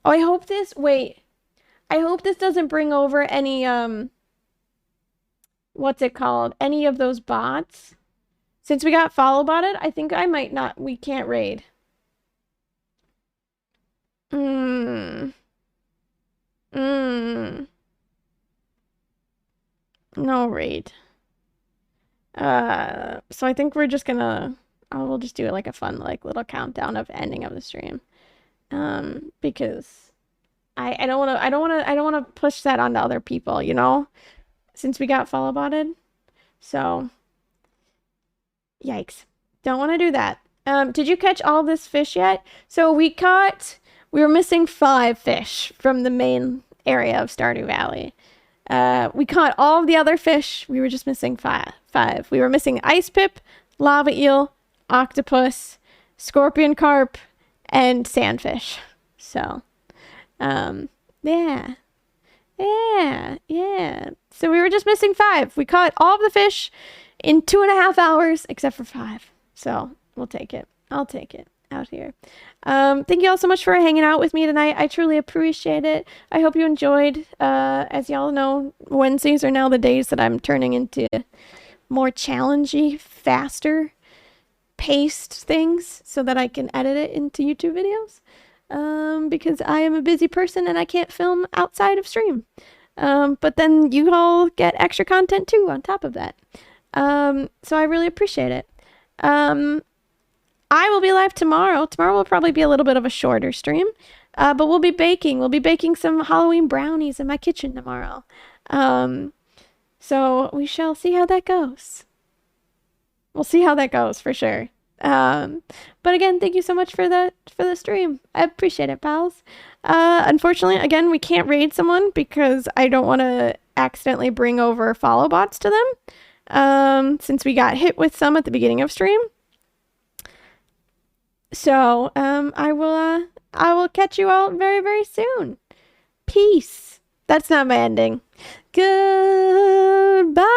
[SPEAKER 1] Oh, I hope this, wait. I hope this doesn't bring over any, what's it called? Any of those bots. Since we got follow botted, I think I might not, we can't raid. No raid. So I think we're just gonna, we'll just do it like a fun, like, little countdown of ending of the stream. Because I don't wanna push that onto other people, you know? Since we got follow botted. So, yikes. Don't want to do that. Did you catch all this fish yet? So we were missing 5 fish from the main area of Stardew Valley. We caught all of the other fish. We were just missing 5. We were missing ice pip, lava eel, octopus, scorpion carp, and sandfish. So, yeah. So we were just missing 5. We caught all of the fish in 2.5 hours, except for 5. So we'll take it. I'll take it out here. Thank you all so much for hanging out with me tonight. I truly appreciate it. I hope you enjoyed. As y'all know, Wednesdays are now the days that I'm turning into more challenging, faster paced things so that I can edit it into YouTube videos. Because I am a busy person and I can't film outside of stream. But then you all get extra content too on top of that. So I really appreciate it. I will be live tomorrow. Tomorrow will probably be a little bit of a shorter stream. But we'll be baking. We'll be baking some Halloween brownies in my kitchen tomorrow. So we shall see how that goes. We'll see how that goes for sure. But again, thank you so much for the stream. I appreciate it, pals. Unfortunately, again, we can't raid someone because I don't want to accidentally bring over follow bots to them. Since we got hit with some at the beginning of stream. So, I will catch you all very, very soon. Peace. That's not my ending. Goodbye.